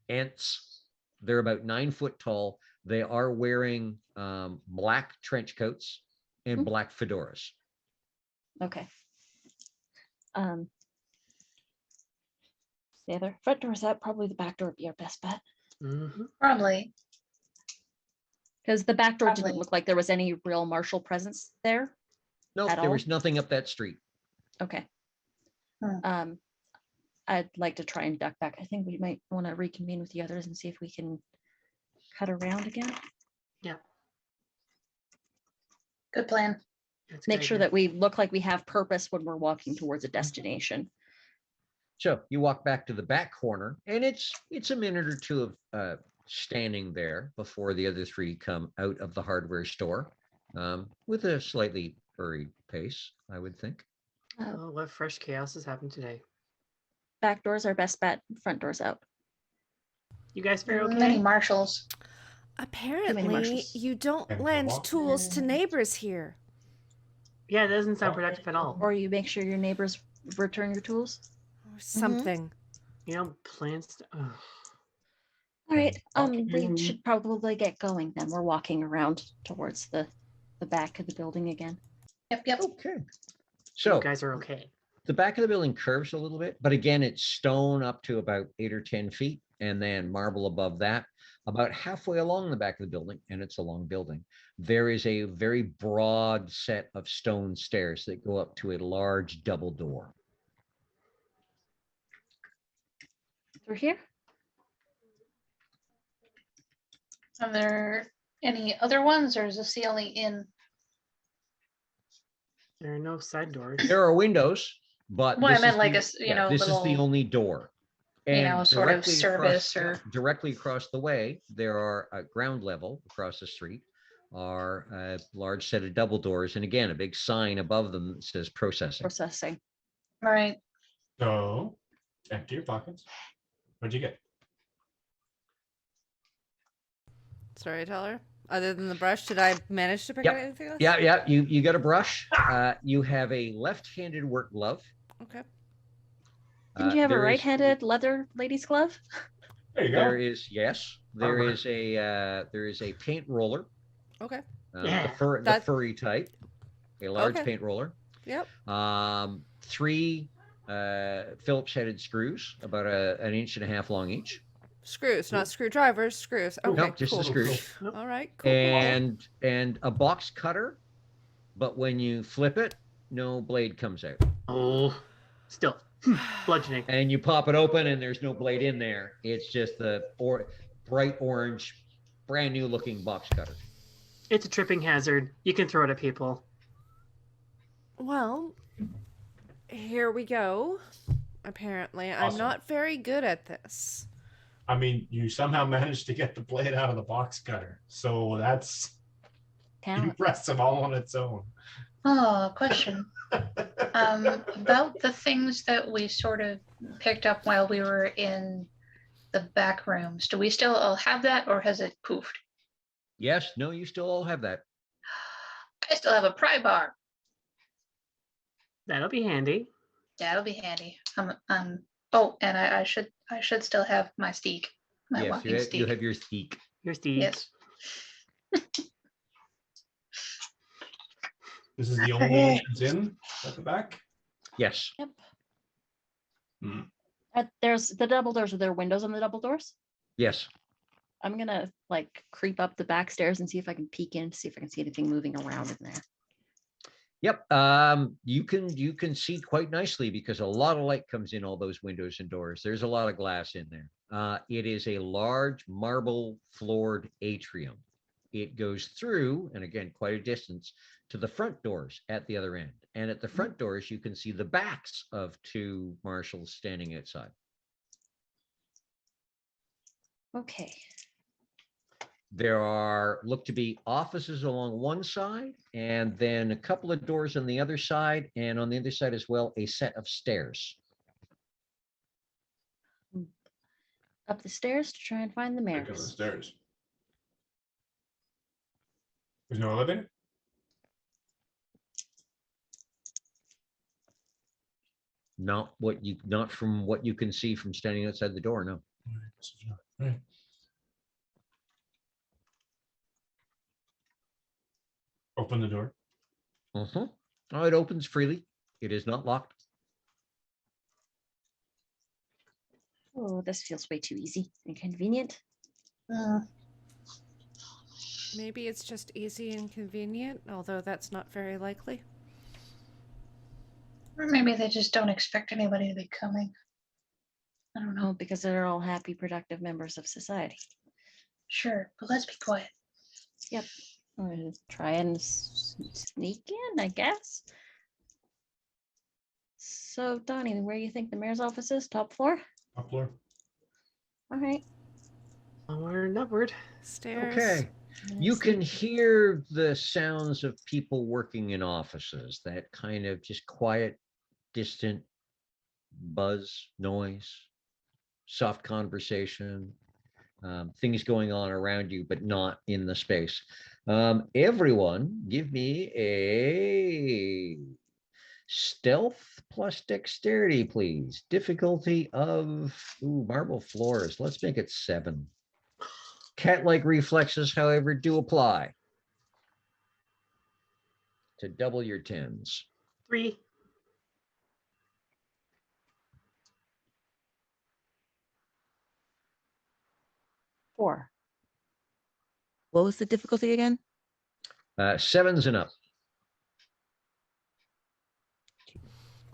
Speaker 1: ants. They're about 9 foot tall. They are wearing black trench coats and black fedoras.
Speaker 5: Okay. The other front door's out. Probably the back door would be our best bet.
Speaker 2: Probably.
Speaker 5: Because the back door
Speaker 2: Probably.
Speaker 5: didn't look like there was any real martial presence there.
Speaker 1: No,
Speaker 5: At
Speaker 1: there
Speaker 5: all?
Speaker 1: was nothing up that street.
Speaker 5: Okay.
Speaker 2: Hmm.
Speaker 5: I'd like to try and duck back. I think we might want to reconvene with the others and see if we can cut around again.
Speaker 2: Good plan.
Speaker 4: That's a
Speaker 5: Make
Speaker 4: good
Speaker 5: sure
Speaker 4: idea.
Speaker 5: that we look like we have purpose when we're walking towards a destination.
Speaker 1: So you walk back to the back corner, and it's a minute or two of standing there before the other three come out of the hardware store, with a slightly hurried pace, I would think.
Speaker 4: Oh, what fresh chaos has happened today?
Speaker 5: Back door's our best bet. Front door's out.
Speaker 4: You guys fare okay?
Speaker 2: Many marshals.
Speaker 6: Apparently,
Speaker 5: marshals.
Speaker 6: you don't
Speaker 7: And
Speaker 6: lend
Speaker 7: walk.
Speaker 6: tools to neighbors here.
Speaker 4: Yeah, it doesn't sound productive at all.
Speaker 5: Or you make sure your neighbors return your tools.
Speaker 6: Or something.
Speaker 4: You know, plants. Ugh.
Speaker 5: All right.
Speaker 7: Okay.
Speaker 5: We should probably get going then. We're walking around towards the back of the building again.
Speaker 2: Yep.
Speaker 1: Okay.
Speaker 4: You
Speaker 1: So
Speaker 4: guys are okay.
Speaker 1: the back of the building curves a little bit, but again, it's stone up to about 8 or 10 feet, and then marble above that. About halfway along the back of the building, and it's a long building, there is a very broad set of stone stairs that go up to a large double door.
Speaker 5: Through here?
Speaker 2: Are there any other ones, or is this the only inn?
Speaker 4: There are no side doors.
Speaker 1: There are windows, but
Speaker 2: Well, I
Speaker 1: this
Speaker 2: meant
Speaker 1: is
Speaker 2: like
Speaker 1: the-
Speaker 2: a s- you
Speaker 1: yeah,
Speaker 2: know,
Speaker 1: this is the
Speaker 2: little,
Speaker 1: only door.
Speaker 2: sort of
Speaker 1: directly
Speaker 2: service
Speaker 1: across,
Speaker 2: or-
Speaker 1: directly across the way, there are at ground level across the street are a large set of double doors, and again, a big sign above them that says processing.
Speaker 5: Processing.
Speaker 2: Right.
Speaker 7: So, empty your pockets. What'd you get?
Speaker 6: Storyteller. Other than the brush, did I manage to pick
Speaker 1: Yep.
Speaker 6: up anything else?
Speaker 1: Yeah, you got a brush. You have a left-handed work glove.
Speaker 6: Okay.
Speaker 5: Didn't you have a
Speaker 1: There is-
Speaker 5: right-handed leather lady's glove?
Speaker 7: There you
Speaker 1: There
Speaker 7: go.
Speaker 1: is, yes, there
Speaker 7: Armor.
Speaker 1: is a paint roller,
Speaker 6: Okay.
Speaker 4: Yeah.
Speaker 1: the
Speaker 6: That-
Speaker 1: furry type, a large
Speaker 6: Okay.
Speaker 1: paint roller.
Speaker 6: Yep.
Speaker 1: 3 Phillips headed screws, about an inch and a half long each,
Speaker 6: Screws, not screwdrivers. Screws. Okay.
Speaker 1: Nope, just the
Speaker 6: cool.
Speaker 1: screws.
Speaker 6: All right. Cool.
Speaker 1: and a box cutter, but when you flip it, no blade comes out.
Speaker 4: Oh, still bludgeoning.
Speaker 1: And you pop it open, and there's no blade in there. It's just the bright orange, brand new looking box cutter.
Speaker 4: It's a tripping hazard. You can throw it at people.
Speaker 6: Well, here we go. Apparently, I'm
Speaker 7: Awesome.
Speaker 6: not very good at this.
Speaker 7: I mean, you somehow managed to get the blade out of the box cutter. So that's
Speaker 5: Talent.
Speaker 7: impressive all on its own.
Speaker 2: Oh, question. About the things that we sort of picked up while we were in the back rooms. Do we still all have that, or has it poofed?
Speaker 1: Yes, no, you still all have that.
Speaker 2: I still have a pry bar.
Speaker 4: That'll be handy.
Speaker 2: That'll be handy. Oh, and I should still have my steak, my
Speaker 1: Yes,
Speaker 2: walking steak.
Speaker 1: you have your steak.
Speaker 4: Here's Steve.
Speaker 2: Yes.
Speaker 7: This is the only
Speaker 2: Okay.
Speaker 7: entrance in at the back.
Speaker 1: Yes.
Speaker 5: There's the double doors. Are there windows on the double doors?
Speaker 1: Yes.
Speaker 5: I'm gonna like creep up the back stairs and see if I can peek in, see if I can see anything moving around in there.
Speaker 1: Yep. You can see quite nicely because a lot of light comes in all those windows and doors. There's a lot of glass in there. It is a large marble floored atrium. It goes through, and again, quite a distance to the front doors at the other end. And at the front doors, you can see the backs of two marshals standing outside.
Speaker 5: Okay.
Speaker 1: There look to be offices along one side, and then a couple of doors on the other side, and on the other side as well, a set of stairs.
Speaker 5: Up the stairs to try and find the
Speaker 7: Check on the
Speaker 5: mares.
Speaker 7: stairs. There's no elevator?
Speaker 1: Not from what you can see from standing outside the door, no.
Speaker 7: Right. Open the door.
Speaker 1: Oh, it opens freely. It is not locked.
Speaker 5: Oh, this feels way too easy and convenient.
Speaker 6: Maybe it's just easy and convenient, although that's not very likely.
Speaker 2: Or maybe they just don't expect anybody to be coming.
Speaker 5: I don't know, because they're all happy, productive members of society.
Speaker 2: Sure, but let's be quiet.
Speaker 5: Yep. Or try and sneak in, I guess. So, Donnie, where do you think the mayor's office is? Top floor?
Speaker 7: Top floor.
Speaker 5: All right.
Speaker 4: Onward and upward.
Speaker 6: Stairs.
Speaker 1: Okay. You can hear the sounds of people working in offices, that kind of just quiet, distant buzz, noise, soft conversation, things going on around you, but not in the space. Everyone, give me a stealth plus dexterity, please. Difficulty of marble floors. Let's make it 7. Cat-like reflexes, however, do apply to double your 10s.
Speaker 4: 3.
Speaker 5: Four.
Speaker 3: What was the difficulty again?
Speaker 1: 7s and up.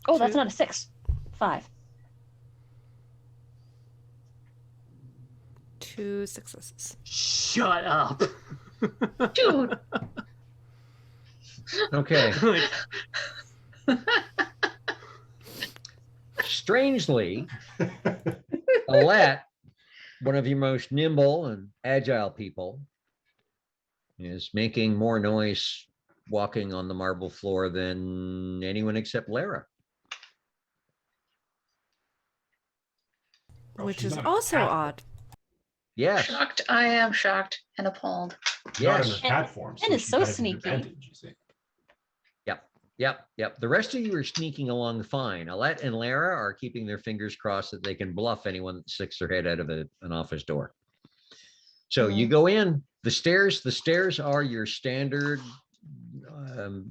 Speaker 5: Oh, that's
Speaker 6: Two.
Speaker 5: not a 6. 5.
Speaker 6: 2 successes.
Speaker 4: Shut up.
Speaker 2: Dude.
Speaker 1: Okay.
Speaker 4: Like,
Speaker 1: Strangely, Alette, one of your most nimble and agile people, is making more noise walking on the marble floor than anyone except Lara.
Speaker 7: Oh,
Speaker 6: Which
Speaker 7: she's
Speaker 6: is
Speaker 7: not a
Speaker 6: also
Speaker 7: cat.
Speaker 6: odd.
Speaker 1: Yes,
Speaker 2: Shocked. I am shocked and appalled.
Speaker 7: Not in
Speaker 1: yes.
Speaker 7: her cat form.
Speaker 5: and it's
Speaker 7: she
Speaker 5: so
Speaker 7: has an
Speaker 5: sneaky.
Speaker 7: advantage, you see.
Speaker 1: Yep. The rest of you are sneaking along fine. Alette and Lara are keeping their fingers crossed that they can bluff anyone that sticks their head out of an office door. So you go in. The stairs are your standard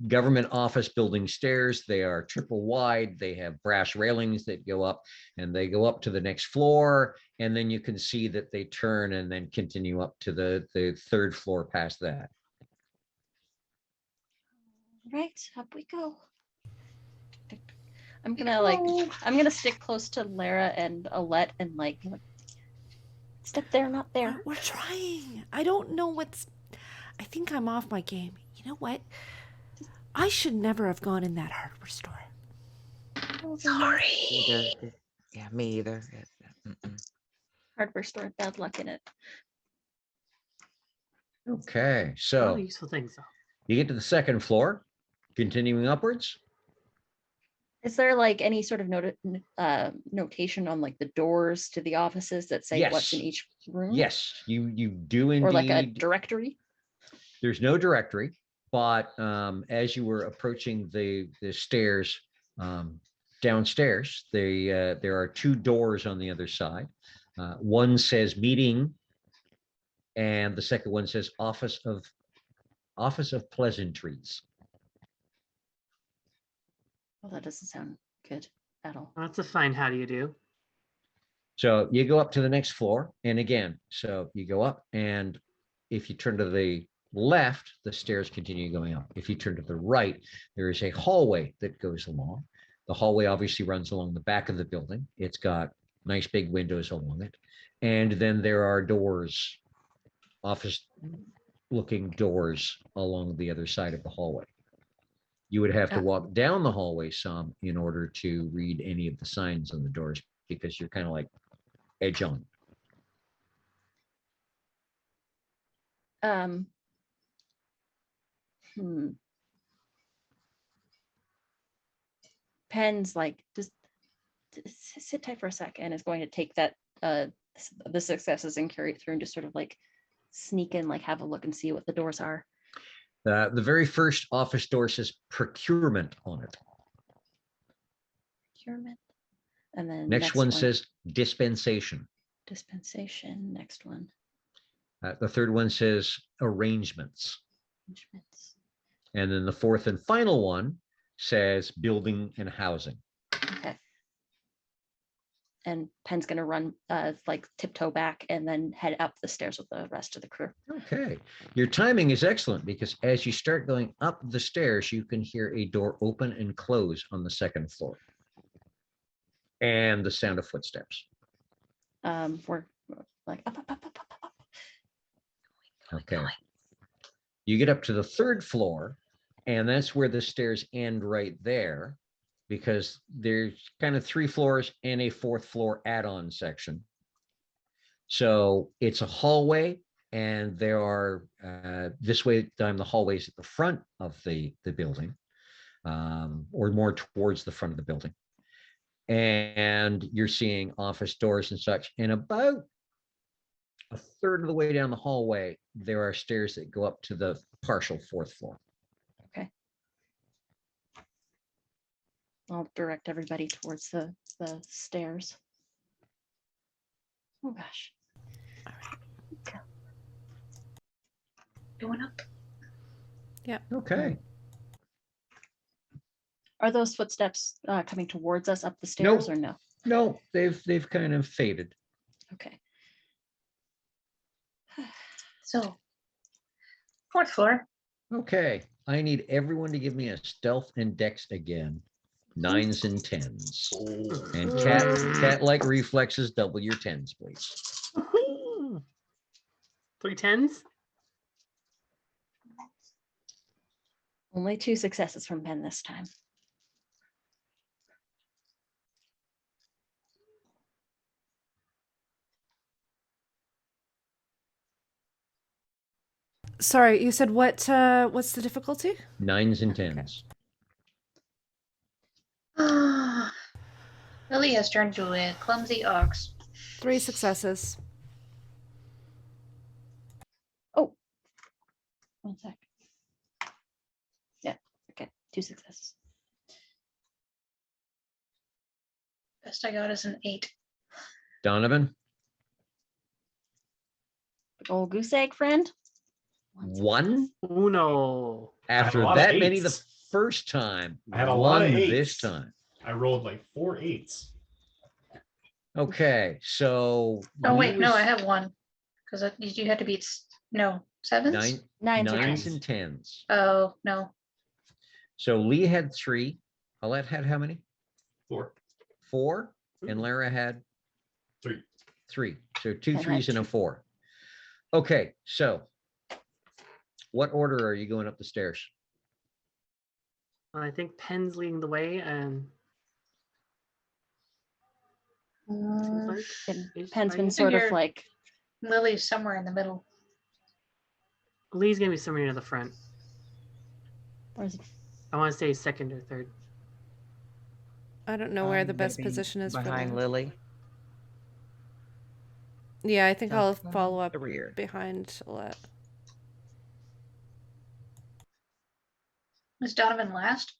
Speaker 1: government office building stairs. They are triple wide. They have brass railings that go up, and they go up to the next floor. And then you can see that they turn and then continue up to the 3rd floor past that.
Speaker 5: Right, up we go. I'm gonna stick close to Lara and Alette and like step there, not there.
Speaker 6: We're trying. I don't know I think I'm off my game. You know what? I should never have gone in that hardware store.
Speaker 2: Sorry.
Speaker 3: Either. Yeah, me either. Mm-mm.
Speaker 5: Hardware store, bad luck in it.
Speaker 1: Okay,
Speaker 4: all
Speaker 1: so
Speaker 4: useful things though.
Speaker 1: you get to the 2nd floor, continuing upwards.
Speaker 5: Is there like any sort of notation on like the doors to the offices that say what's in
Speaker 1: Yes.
Speaker 5: each room?
Speaker 1: Yes, you do indeed.
Speaker 5: Or like a directory?
Speaker 1: There's no directory, but as you were approaching the stairs downstairs, there are 2 doors on the other side. One says meeting, and the second one says office of pleasantries.
Speaker 5: Well, that doesn't sound good at all.
Speaker 4: That's a fine how do you do.
Speaker 1: So you go up to the next floor, and again, so you go up, and if you turn to the left, the stairs continue going up. If you turn to the right, there is a hallway that goes along. The hallway obviously runs along the back of the building. It's got nice big windows along it. And then there are doors, office looking doors along the other side of the hallway. You would have to
Speaker 5: Ah.
Speaker 1: walk down the hallway some in order to read any of the signs on the doors because you're kind of like edge on.
Speaker 5: Hmm. Pen's like, just sit tight for a sec, and is going to take that the successes and carry it through and just sort of like sneak in, like have a look and see what the doors are.
Speaker 1: The very first office door says procurement on it.
Speaker 5: Procurement. And then
Speaker 1: Next one says dispensation.
Speaker 5: dispensation. Next one.
Speaker 1: The third one says arrangements.
Speaker 5: Arrangements.
Speaker 1: And then the fourth and final one says building and housing.
Speaker 5: Okay. And Pen's gonna run like tiptoe back and then head up the stairs with the rest of the crew.
Speaker 1: Okay. Your timing is excellent because as you start going up the stairs, you can hear a door open and close on the second floor. And the sound of footsteps.
Speaker 5: We're like up.
Speaker 1: Okay. You get up to the third floor, and that's where the stairs end right there, because there's kind of 3 floors and a 4th floor add-on section. So it's a hallway, and there are this way the hallways at the front of the building, or more towards the front of the building. And you're seeing office doors and such. And about a third of the way down the hallway, there are stairs that go up to the partial 4th floor.
Speaker 5: Okay. I'll direct everybody towards the stairs. Oh gosh.
Speaker 6: All right.
Speaker 5: Okay.
Speaker 2: Going up.
Speaker 1: Okay.
Speaker 5: Are those footsteps coming towards us up the stairs or no?
Speaker 1: No, they've kind of faded.
Speaker 5: Okay.
Speaker 2: So, 4th floor.
Speaker 1: Okay. I need everyone to give me a stealth and dex again. 9s and 10s. And cat-like reflexes, double your 10s, please.
Speaker 4: 3 10s.
Speaker 5: Only 2 successes from Pen this time.
Speaker 6: Sorry, you said what? What's the difficulty?
Speaker 1: 9s and
Speaker 6: Okay.
Speaker 1: 10s.
Speaker 2: Lily has turned to a clumsy ox.
Speaker 6: 3 successes.
Speaker 5: Oh, 1 sec. Yeah, okay, 2 successes.
Speaker 2: Best I got is an 8.
Speaker 1: Donovan,
Speaker 5: Big old goose egg friend.
Speaker 1: 1.
Speaker 4: Uno.
Speaker 1: After
Speaker 7: lot of
Speaker 1: that many the
Speaker 7: 8s.
Speaker 1: first time,
Speaker 7: I had a lot of
Speaker 1: 1
Speaker 7: 8s.
Speaker 1: this time.
Speaker 7: I rolled like 4 8s.
Speaker 1: Okay, so
Speaker 2: Oh
Speaker 1: Lee
Speaker 2: wait, no, I
Speaker 1: was
Speaker 2: have 1 because you had to beat 7s.
Speaker 1: 9s
Speaker 5: 9s.
Speaker 1: and 10s.
Speaker 2: Oh no,
Speaker 1: So Lee had 3. Alette had how many?
Speaker 7: 4.
Speaker 1: 4, and Lara had
Speaker 7: 3.
Speaker 1: 3. So 2
Speaker 5: I had
Speaker 1: 3s and a
Speaker 5: 2.
Speaker 1: 4. Okay, so what order are you going up the stairs?
Speaker 4: I think Pen's leading the way, and seems like
Speaker 5: And
Speaker 4: is
Speaker 5: Pen's been
Speaker 4: right.
Speaker 5: sort of
Speaker 2: Figure-
Speaker 5: like,
Speaker 2: Lily's somewhere in the middle.
Speaker 4: Lee's gonna be somewhere near the front.
Speaker 5: where's it?
Speaker 4: I want to say second or third.
Speaker 6: I don't know where the best
Speaker 3: Maybe
Speaker 6: position is for
Speaker 3: behind
Speaker 6: that.
Speaker 3: Lily.
Speaker 6: Yeah, I think I'll
Speaker 3: Something
Speaker 6: follow up
Speaker 3: the rear.
Speaker 6: behind Alette.
Speaker 2: Is Donovan last?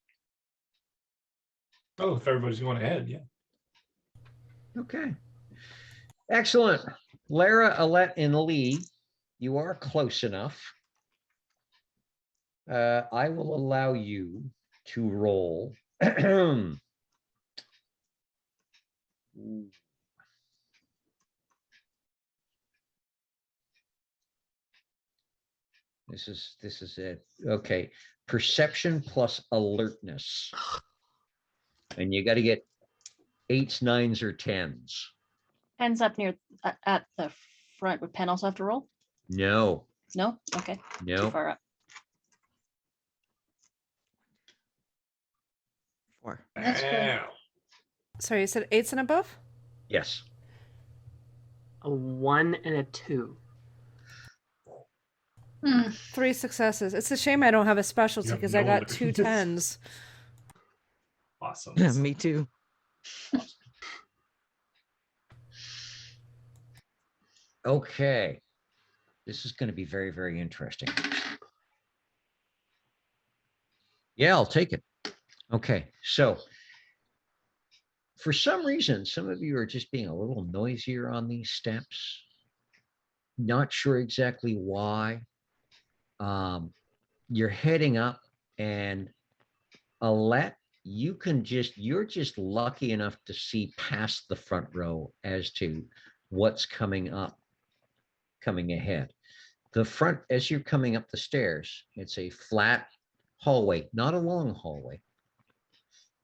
Speaker 7: Oh, if everybody's going ahead, yeah.
Speaker 1: Okay. Excellent. Lara, Alette, and Lee, you are close enough. I will allow you to roll. This is it. Okay. Perception plus alertness. And you got to get 8s, 9s, or 10s.
Speaker 5: Pen's up near at the front. Would Pen also have to roll?
Speaker 1: No,
Speaker 5: No? Okay. Too
Speaker 1: no.
Speaker 5: far up.
Speaker 3: 4.
Speaker 2: That's good.
Speaker 7: Wow.
Speaker 6: Sorry, you said 8s and above?
Speaker 1: Yes.
Speaker 4: A 1 and a 2.
Speaker 2: Hmm.
Speaker 6: 3 successes. It's a shame I don't have a specialty
Speaker 7: You have
Speaker 6: because I
Speaker 7: no
Speaker 6: got 2
Speaker 7: other-
Speaker 6: 10s.
Speaker 7: Awesome.
Speaker 3: Me too.
Speaker 1: Okay. This is going to be very, very interesting. Yeah, I'll take it. Okay. So for some reason, some of you are just being a little noisier on these steps. Not sure exactly why. You're heading up, and Alette, you're just lucky enough to see past the front row as to what's coming ahead. The front, as you're coming up the stairs, it's a flat hallway, not a long hallway.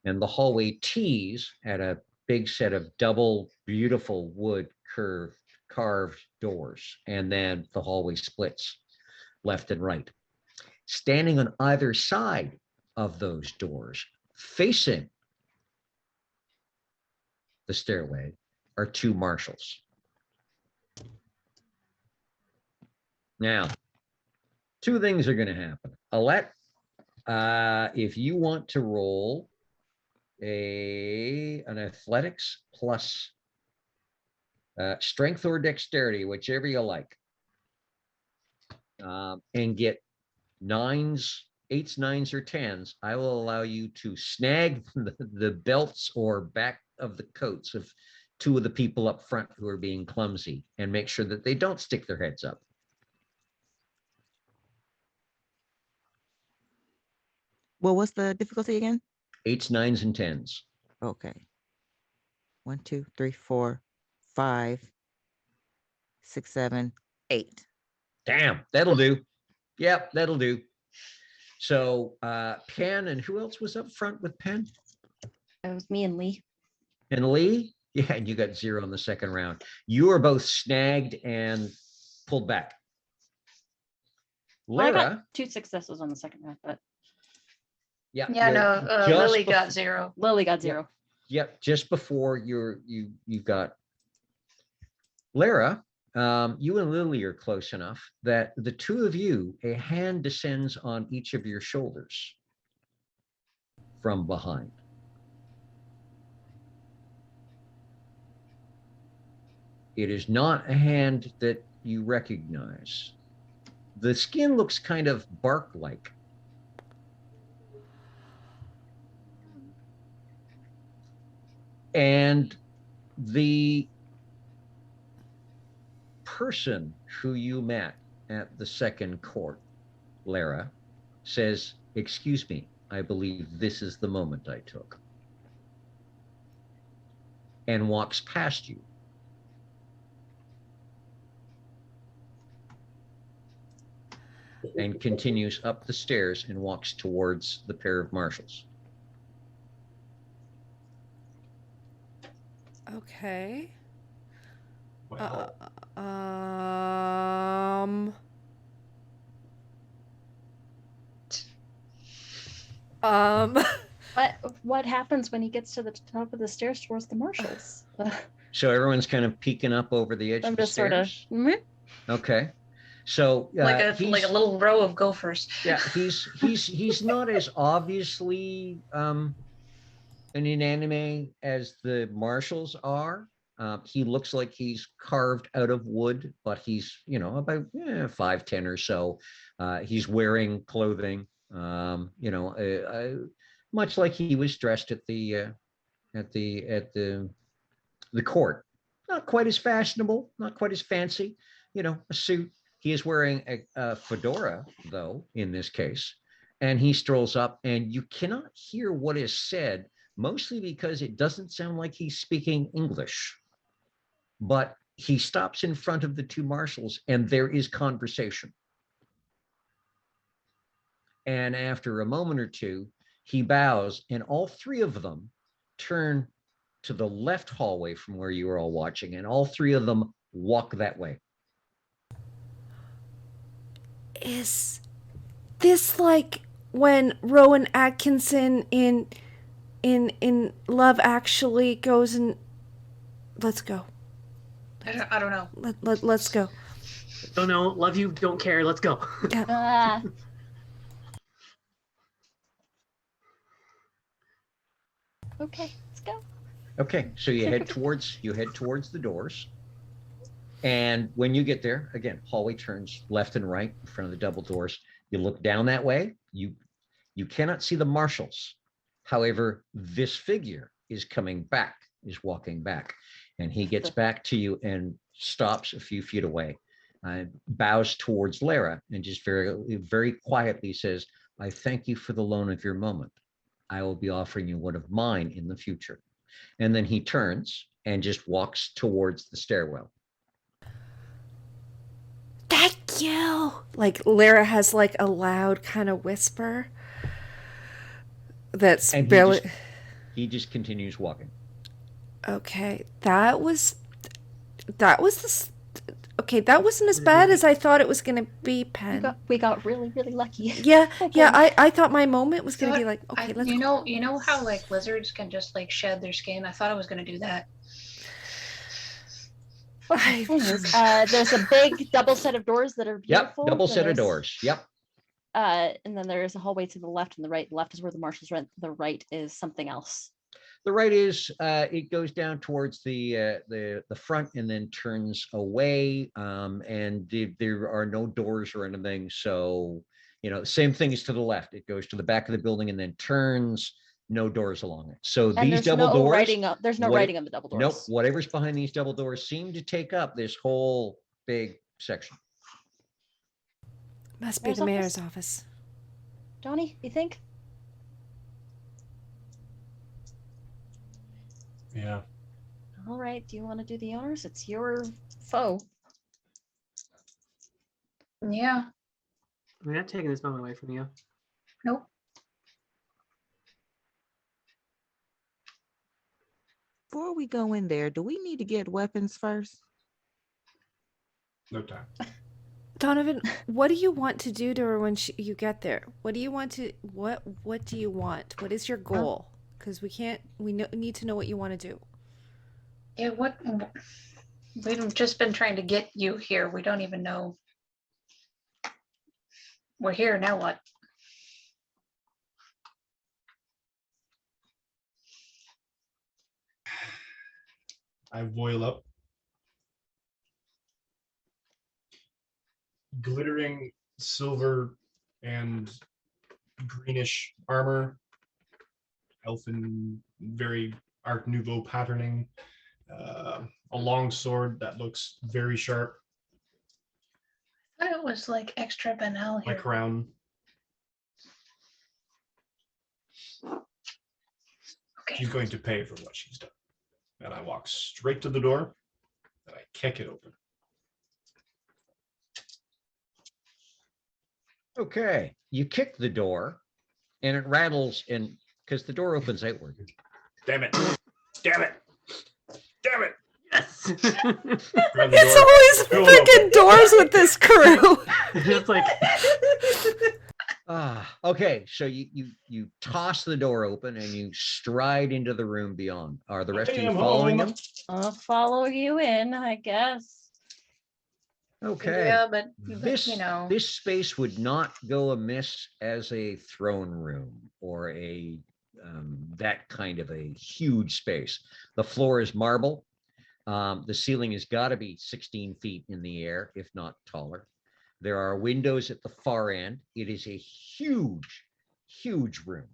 Speaker 1: And the hallway tees at a big set of double beautiful wood carved doors. And then the hallway splits left and right. Standing on either side of those doors, facing the stairway, are 2 marshals. Now, 2 things are going to happen. Alette, if you want to roll an athletics plus strength or dexterity, whichever you like, and get 9s, 8s, 9s, or 10s, I will allow you to snag the belts or back of the coats of 2 of the people up front who are being clumsy and make sure that they don't stick their heads up.
Speaker 3: What was the difficulty again?
Speaker 1: 8s, 9s, and 10s.
Speaker 3: Okay. 1, 2, 3, 4, 5, 6, 7, 8.
Speaker 1: Damn, that'll do. Yep, that'll do. So Penn, and who else was up front with Penn?
Speaker 5: It was me and Lee.
Speaker 1: And Lee? Yeah, and you got 0 in the second round. You are both snagged and pulled back.
Speaker 5: Well, I
Speaker 1: Lara,
Speaker 5: got 2 successes on the second round, but
Speaker 1: yeah,
Speaker 2: Yeah, no,
Speaker 1: just
Speaker 2: Lily got
Speaker 1: bef-
Speaker 2: 0.
Speaker 5: Lily got
Speaker 1: Yep.
Speaker 5: 0.
Speaker 1: Yep, just before you got Lara. You and Lily are close enough that the 2 of you, a hand descends on each of your shoulders from behind. It is not a hand that you recognize. The skin looks kind of bark-like. And the person who you met at the second court, Lara, says, "Excuse me, I believe this is the moment I took," and walks past you. And continues up the stairs and walks towards the pair of marshals.
Speaker 6: Okay.
Speaker 7: Well,
Speaker 6: Um. Um.
Speaker 5: What happens when he gets to the top of the stairs towards the marshals?
Speaker 1: So everyone's kind of peeking up over the edge
Speaker 5: I'm
Speaker 1: of the
Speaker 5: just sort of.
Speaker 1: stairs. Okay. So
Speaker 2: Like a little row of gophers.
Speaker 1: yeah, he's not as obviously an inanimate as the marshals are. He looks like he's carved out of wood, but he's about 5'10" or so. He's wearing clothing, much like he was dressed at the court. Not quite as fashionable, not quite as fancy, a suit. He is wearing a fedora, though, in this case. And he strolls up, and you cannot hear what is said, mostly because it doesn't sound like he's speaking English. But he stops in front of the 2 marshals, and there is conversation. And after a moment or two, he bows, and all 3 of them turn to the left hallway from where you were all watching, and all 3 of them walk that way.
Speaker 6: Is this like when Rowan Atkinson in in Love Actually goes and let's go.
Speaker 2: I don't know.
Speaker 6: Let's go.
Speaker 4: Don't know. Love you. Don't care. Let's go.
Speaker 5: Ah, okay, let's go.
Speaker 1: Okay, so you head towards the doors. And when you get there, again, hallway turns left and right in front of the double doors. You look down that way, you cannot see the marshals. However, this figure is coming back, is walking back, and he gets back to you and stops a few feet away, bows towards Lara and just very quietly says, "I thank you for the loan of your moment. I will be offering you one of mine in the future." And then he turns and just walks towards the stairwell.
Speaker 6: Thank you. Like Lara has like a loud kind of whisper. That's
Speaker 1: And
Speaker 6: barely.
Speaker 1: He just continues walking.
Speaker 6: Okay, that was the. Okay, that wasn't as bad as I thought it was gonna be, Pen.
Speaker 5: We got really, really lucky.
Speaker 6: Yeah,
Speaker 5: Okay.
Speaker 6: yeah. I thought my moment was gonna
Speaker 2: So
Speaker 6: be like, okay, let's.
Speaker 2: you know how like lizards can just like shed their skin? I thought I was gonna do that.
Speaker 5: Okay, anyways, there's a big double set of doors that are
Speaker 1: Yep,
Speaker 5: beautiful.
Speaker 1: double
Speaker 5: then
Speaker 1: set of
Speaker 5: there's-
Speaker 1: doors. Yep.
Speaker 5: And then there's a hallway to the left and the right. The left is where the marshals rent. The right is something else.
Speaker 1: The right is it goes down towards the front and then turns away. And there are no doors or anything. So, same thing is to the left. It goes to the back of the building and then turns. No doors along it. So
Speaker 5: And
Speaker 1: these
Speaker 5: there's
Speaker 1: double
Speaker 5: no
Speaker 1: doors.
Speaker 5: writing up. There's no
Speaker 1: what-
Speaker 5: writing on the double doors.
Speaker 1: Nope. Whatever's behind these double doors seem to take up this whole big section.
Speaker 6: Must be
Speaker 5: Mayor's
Speaker 6: the mayor's office.
Speaker 5: Johnny, you think?
Speaker 7: Yeah.
Speaker 5: All right. Do you want to do the honors? It's your foe.
Speaker 2: Yeah.
Speaker 4: We're not taking this moment away from you.
Speaker 2: Nope.
Speaker 3: Before we go in there, do we need to get weapons first?
Speaker 7: No time.
Speaker 6: Donovan, what do you want to do to her when you get there? What do you want to what do you want? What is your goal? Because we need to know what you want to do.
Speaker 2: Yeah, we've just been trying to get you here. We don't even know. We're here, now what?
Speaker 7: I boil up. Glittering silver and greenish armor, elfin, very Art Nouveau patterning, a long sword that looks very sharp,
Speaker 2: I thought it was like extra banal
Speaker 7: my
Speaker 2: here.
Speaker 7: crown.
Speaker 2: Okay.
Speaker 7: She's going to pay for what she's done. And I walk straight to the door and I kick it open.
Speaker 1: Okay, you kick the door and it rattles in because the door opens outward.
Speaker 7: Damn it. Damn it. Damn it.
Speaker 4: Yes.
Speaker 7: Grab the
Speaker 6: It's
Speaker 7: door.
Speaker 6: always
Speaker 7: Go
Speaker 6: freaking doors with this crew.
Speaker 4: It's like
Speaker 1: Okay, so you toss the door open and you stride into the room beyond. Are the rest of
Speaker 7: I
Speaker 1: you
Speaker 7: am
Speaker 1: following
Speaker 7: home.
Speaker 1: him?
Speaker 5: I'll follow you in, I guess.
Speaker 1: Okay.
Speaker 2: Yeah, but
Speaker 1: This
Speaker 2: you know.
Speaker 1: this space would not go amiss as a throne room or a that kind of a huge space. The floor is marble. The ceiling has got to be 16 feet in the air, if not taller. There are windows at the far end. It is a huge, huge room.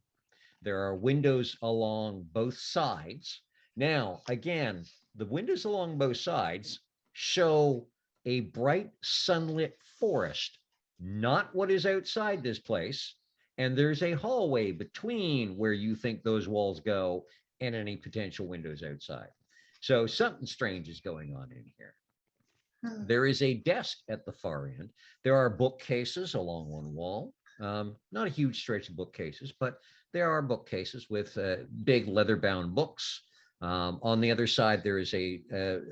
Speaker 1: There are windows along both sides. Now, again, the windows along both sides show a bright sunlit forest, not what is outside this place. And there's a hallway between where you think those walls go and any potential windows outside. So something strange is going on in here. There is a desk at the far end. There are bookcases along one wall. Not a huge stretch of bookcases, but there are bookcases with big leather-bound books. On the other side, there is a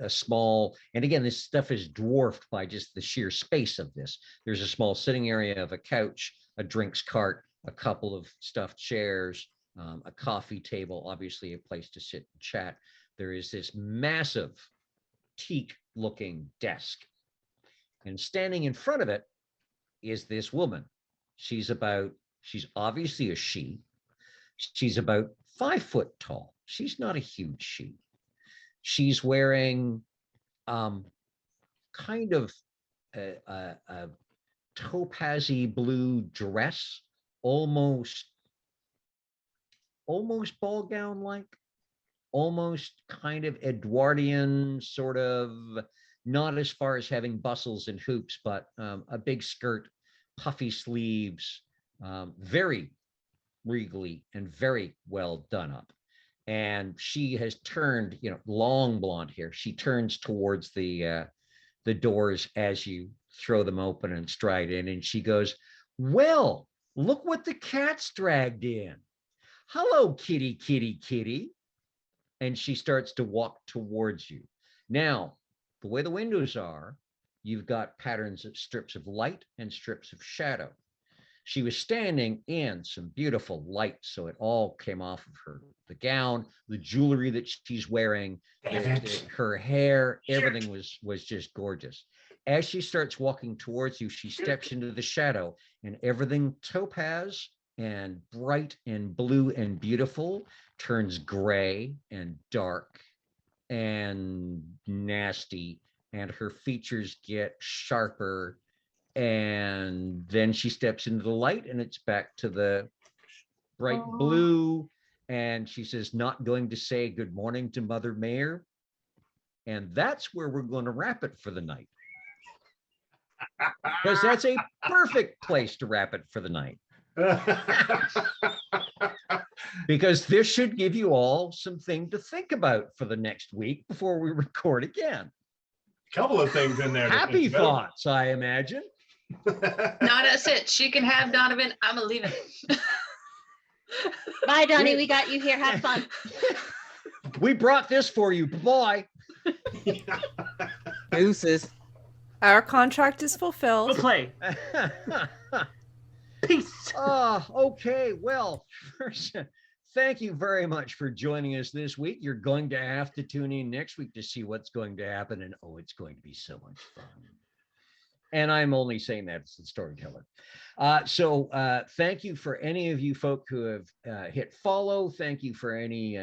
Speaker 1: small, and again, this stuff is dwarfed by just the sheer space of this. There's a small sitting area of a couch, a drinks cart, a couple of stuffed chairs, a coffee table, obviously a place to sit and chat. There is this massive teak looking desk. And standing in front of it is this woman. She's obviously a she. She's about 5 foot tall. She's not a huge she. She's wearing kind of a topazy blue dress, almost ball gown like, almost kind of Edwardian, sort of, not as far as having bustles and hoops, but a big skirt, puffy sleeves, very regally and very well done up. And she has turned, long blonde hair. She turns towards the doors as you throw them open and stride in, and she goes, "Well, look what the cat's dragged in. Hello, kitty, kitty, kitty." And she starts to walk towards you. Now, the way the windows are, you've got patterns of strips of light and strips of shadow. She was standing in some beautiful light, so it all came off of her. The gown, the jewelry that she's wearing, her hair, everything was just gorgeous. As she starts walking towards you, she steps into the shadow, and everything topaz and bright and blue and beautiful turns gray and dark and nasty, and her features get sharper. And then she steps into the light, and it's back to the bright blue. And she says, "Not going to say good morning to Mother Mayor." And that's where we're going to wrap it for the night. Because that's a perfect place to wrap it for the night. Because this should give you all something to think about for the next week before we record again.
Speaker 7: Couple of things in there.
Speaker 1: Happy thoughts, I imagine.
Speaker 2: Not us it. She can have Donovan. I'm leaving.
Speaker 5: Bye, Donnie. We got you here. Have fun.
Speaker 1: We brought this for you. Bye.
Speaker 3: Deuces.
Speaker 6: Our contract is
Speaker 4: We'll
Speaker 6: fulfilled.
Speaker 4: play. Peace.
Speaker 1: Okay. Well, first, thank you very much for joining us this week. You're going to have to tune in next week to see what's going to happen. And it's going to be so much fun. And I'm only saying that as the storyteller. So thank you for any of you folk who have hit follow. Thank you for any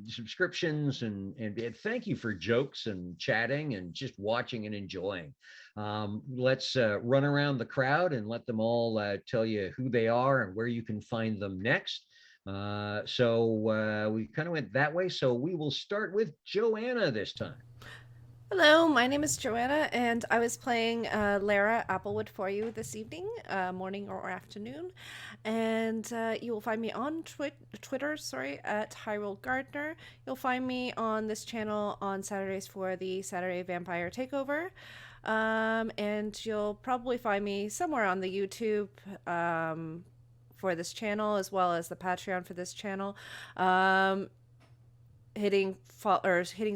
Speaker 1: subscriptions, and thank you for jokes and chatting and just watching and enjoying. Let's run around the crowd and let them all tell you who they are and where you can find them next. So we kind of went that way. So we will start with Joanna this time.
Speaker 6: Hello, my name is Joanna, and I was playing Lara Applewood for you this evening, morning or afternoon. And you will find me on Twitter, at Hyrule Gardner. You'll find me on this channel on Saturdays for the Saturday Vampire Takeover. And you'll probably find me somewhere on the YouTube for this channel, as well as the Patreon for this channel. Hitting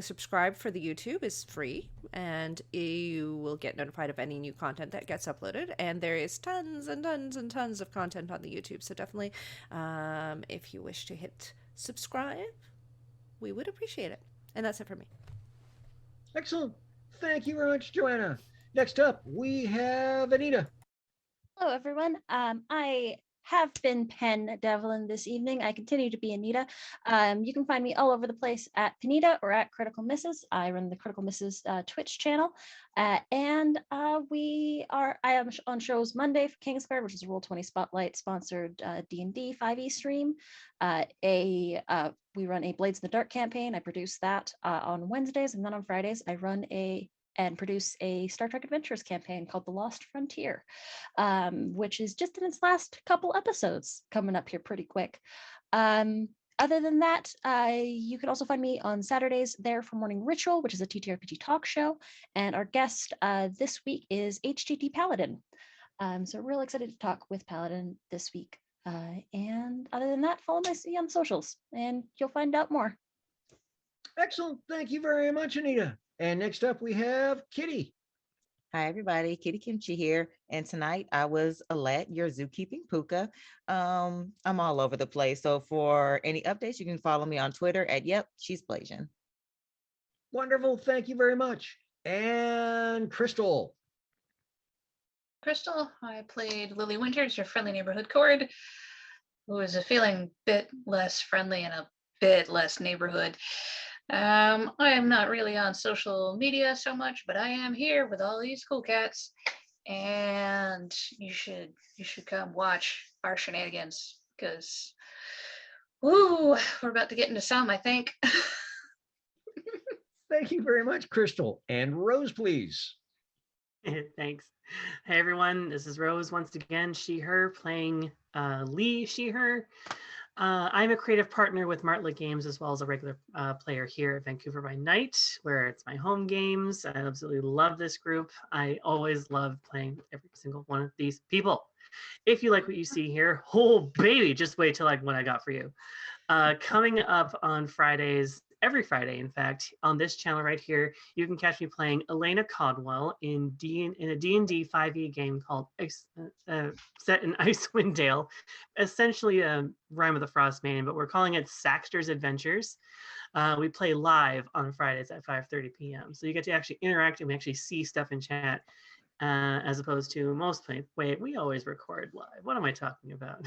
Speaker 6: subscribe for the YouTube is free, and you will get notified of any new content that gets uploaded. And there is tons and tons and tons of content on the YouTube, so definitely if you wish to hit subscribe, we would appreciate it. And that's it for me.
Speaker 1: Excellent. Thank you very much, Joanna. Next up, we have Anita.
Speaker 5: Hello, everyone. I have been Pen Devlin this evening. I continue to be Anita. You can find me all over the place at Panita or at Critical Misses. I run the Critical Misses Twitch channel. And I am on shows Monday for Kingsguard, which is a Roll20 Spotlight sponsored D&D 5e stream. We run a Blades in the Dark campaign. I produce that on Wednesdays, and then on Fridays I run and produce a Star Trek Adventures campaign called The Lost Frontier, which is just in its last couple episodes, coming up here pretty quick. Other than that, you can also find me on Saturdays there for Morning Ritual, which is a TTRPG talk show. And our guest this week is HTT Paladin. So real excited to talk with Paladin this week. And other than that, follow me on socials and you'll find out more.
Speaker 1: Excellent. Thank you very much, Anita. And next up, we have Kitty.
Speaker 3: Hi, everybody. Kitty Kimchi here. And tonight I was Alette, your zookeeping puka. I'm all over the place. So for any updates, you can follow me on Twitter at Yep, She's Blasian.
Speaker 1: Wonderful. Thank you very much. And Crystal.
Speaker 2: Crystal, I played Lily Winters, your friendly neighborhood cord, who is feeling a bit less friendly and a bit less neighborhood. I am not really on social media so much, but I am here with all these cool cats, and you should come watch our shenanigans because, woo, we're about to get into some, I think.
Speaker 1: Thank you very much, Crystal. And Rose, please.
Speaker 4: Thanks. Hey everyone, this is Rose once again, she, her, playing Lee, she, her. I'm a creative partner with Martlet Games as well as a regular player here at Vancouver by Night, where it's my home games. I absolutely love this group. I always love playing with every single one of these people. If you like what you see here, oh baby, just wait till what I got for you. Coming up on Fridays, every Friday, in fact, on this channel right here, you can catch me playing Elena Codwell in a D&D 5e game called set in Icewind Dale, essentially a Rime of the Frost Maiden, but we're calling it Saxter's Adventures. We play live on Fridays at 5:30 p.m. So you get to actually interact and we actually see stuff in chat. As opposed to most play. Wait, we always record live. What am I talking about?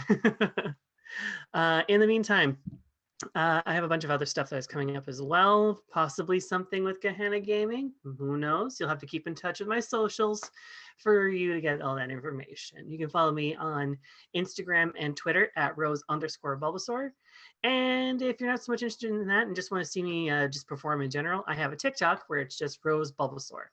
Speaker 4: In the meantime, I have a bunch of other stuff that is coming up as well, possibly something with Gehenna Gaming. Who knows? You'll have to keep in touch with my socials for you to get all that information. You can follow me on Instagram and Twitter at Rose_Bulbasaur. And if you're not so much interested in that and just want to see me just perform in general, I have a TikTok where it's just Rose Bulbasaur.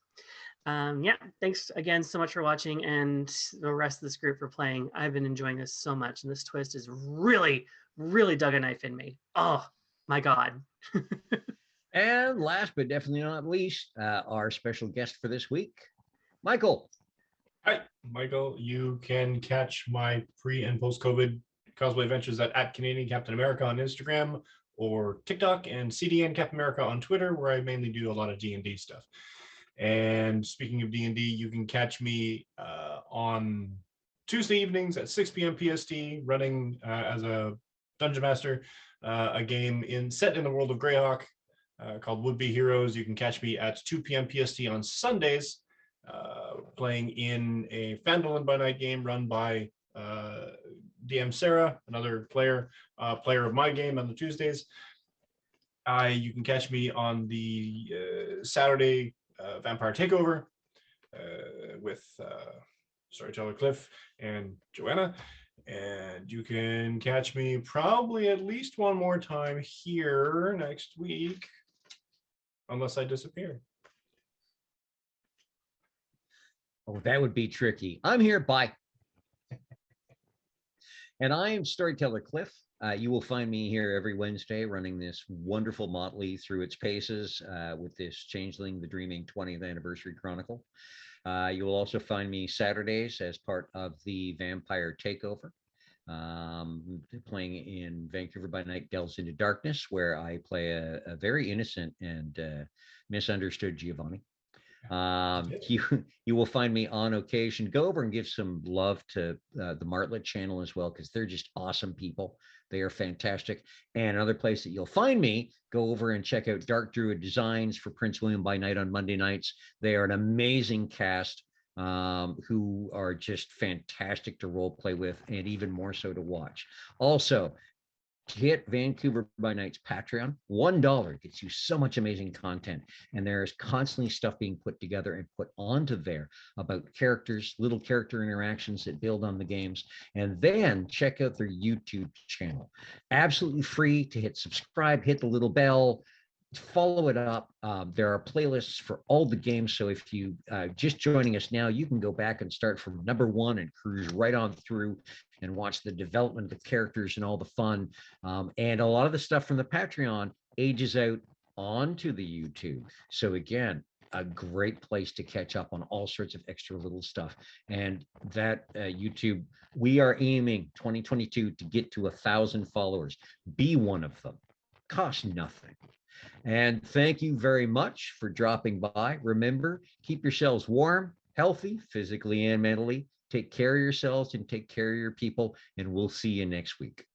Speaker 4: Yeah, thanks again so much for watching and the rest of this group for playing. I've been enjoying this so much, and this twist is really dug a knife in me. Oh my god.
Speaker 1: And last but definitely not least, our special guest for this week, Michael.
Speaker 7: Hi, Michael. You can catch my pre and post COVID cosplay adventures at Canadian Captain America on Instagram or TikTok, and CDN Captain America on Twitter, where I mainly do a lot of D&D stuff. And speaking of D&D, you can catch me on Tuesday evenings at 6 p.m. PST, running as a Dungeon Master, a game set in the world of Greyhawk called Would Be Heroes. You can catch me at 2 p.m. PST on Sundays, playing in a Phandalin by Night game run by DM Sarah, another player of my game on the Tuesdays. You can catch me on the Saturday Vampire Takeover with Storyteller Cliff and Joanna. And you can catch me probably at least one more time here next week, unless I disappear.
Speaker 1: Oh, that would be tricky. I'm here. Bye. And I am Storyteller Cliff. You will find me here every Wednesday running this wonderful motley through its paces with this Changeling, the Dreaming 20th Anniversary Chronicle. You will also find me Saturdays as part of the Vampire Takeover, playing in Vancouver by Night Delves into Darkness, where I play a very innocent and misunderstood Giovanni. You will find me on occasion. Go over and give some love to the Martlet channel as well, because they're just awesome people. They are fantastic. And another place that you'll find me, go over and check out Dark Druid Designs for Prince William by Night on Monday nights. They are an amazing cast who are just fantastic to role play with, and even more so to watch. Also, hit Vancouver by Night's Patreon. $1 gets you so much amazing content, and there's constantly stuff being put together and put onto there about characters, little character interactions that build on the games. And then check out their YouTube channel. Absolutely free to hit subscribe, hit the little bell, follow it up. There are playlists for all the games, so if you just joining us now, you can go back and start from number 1 and cruise right on through and watch the development of the characters and all the fun. And a lot of the stuff from the Patreon ages out onto the YouTube. So again, a great place to catch up on all sorts of extra little stuff. And that YouTube, we are aiming 2022 to get to 1,000 followers. Be one of them. Costs nothing. And thank you very much for dropping by. Remember, keep yourselves warm, healthy physically and mentally. Take care of yourselves and take care of your people, and we'll see you next week.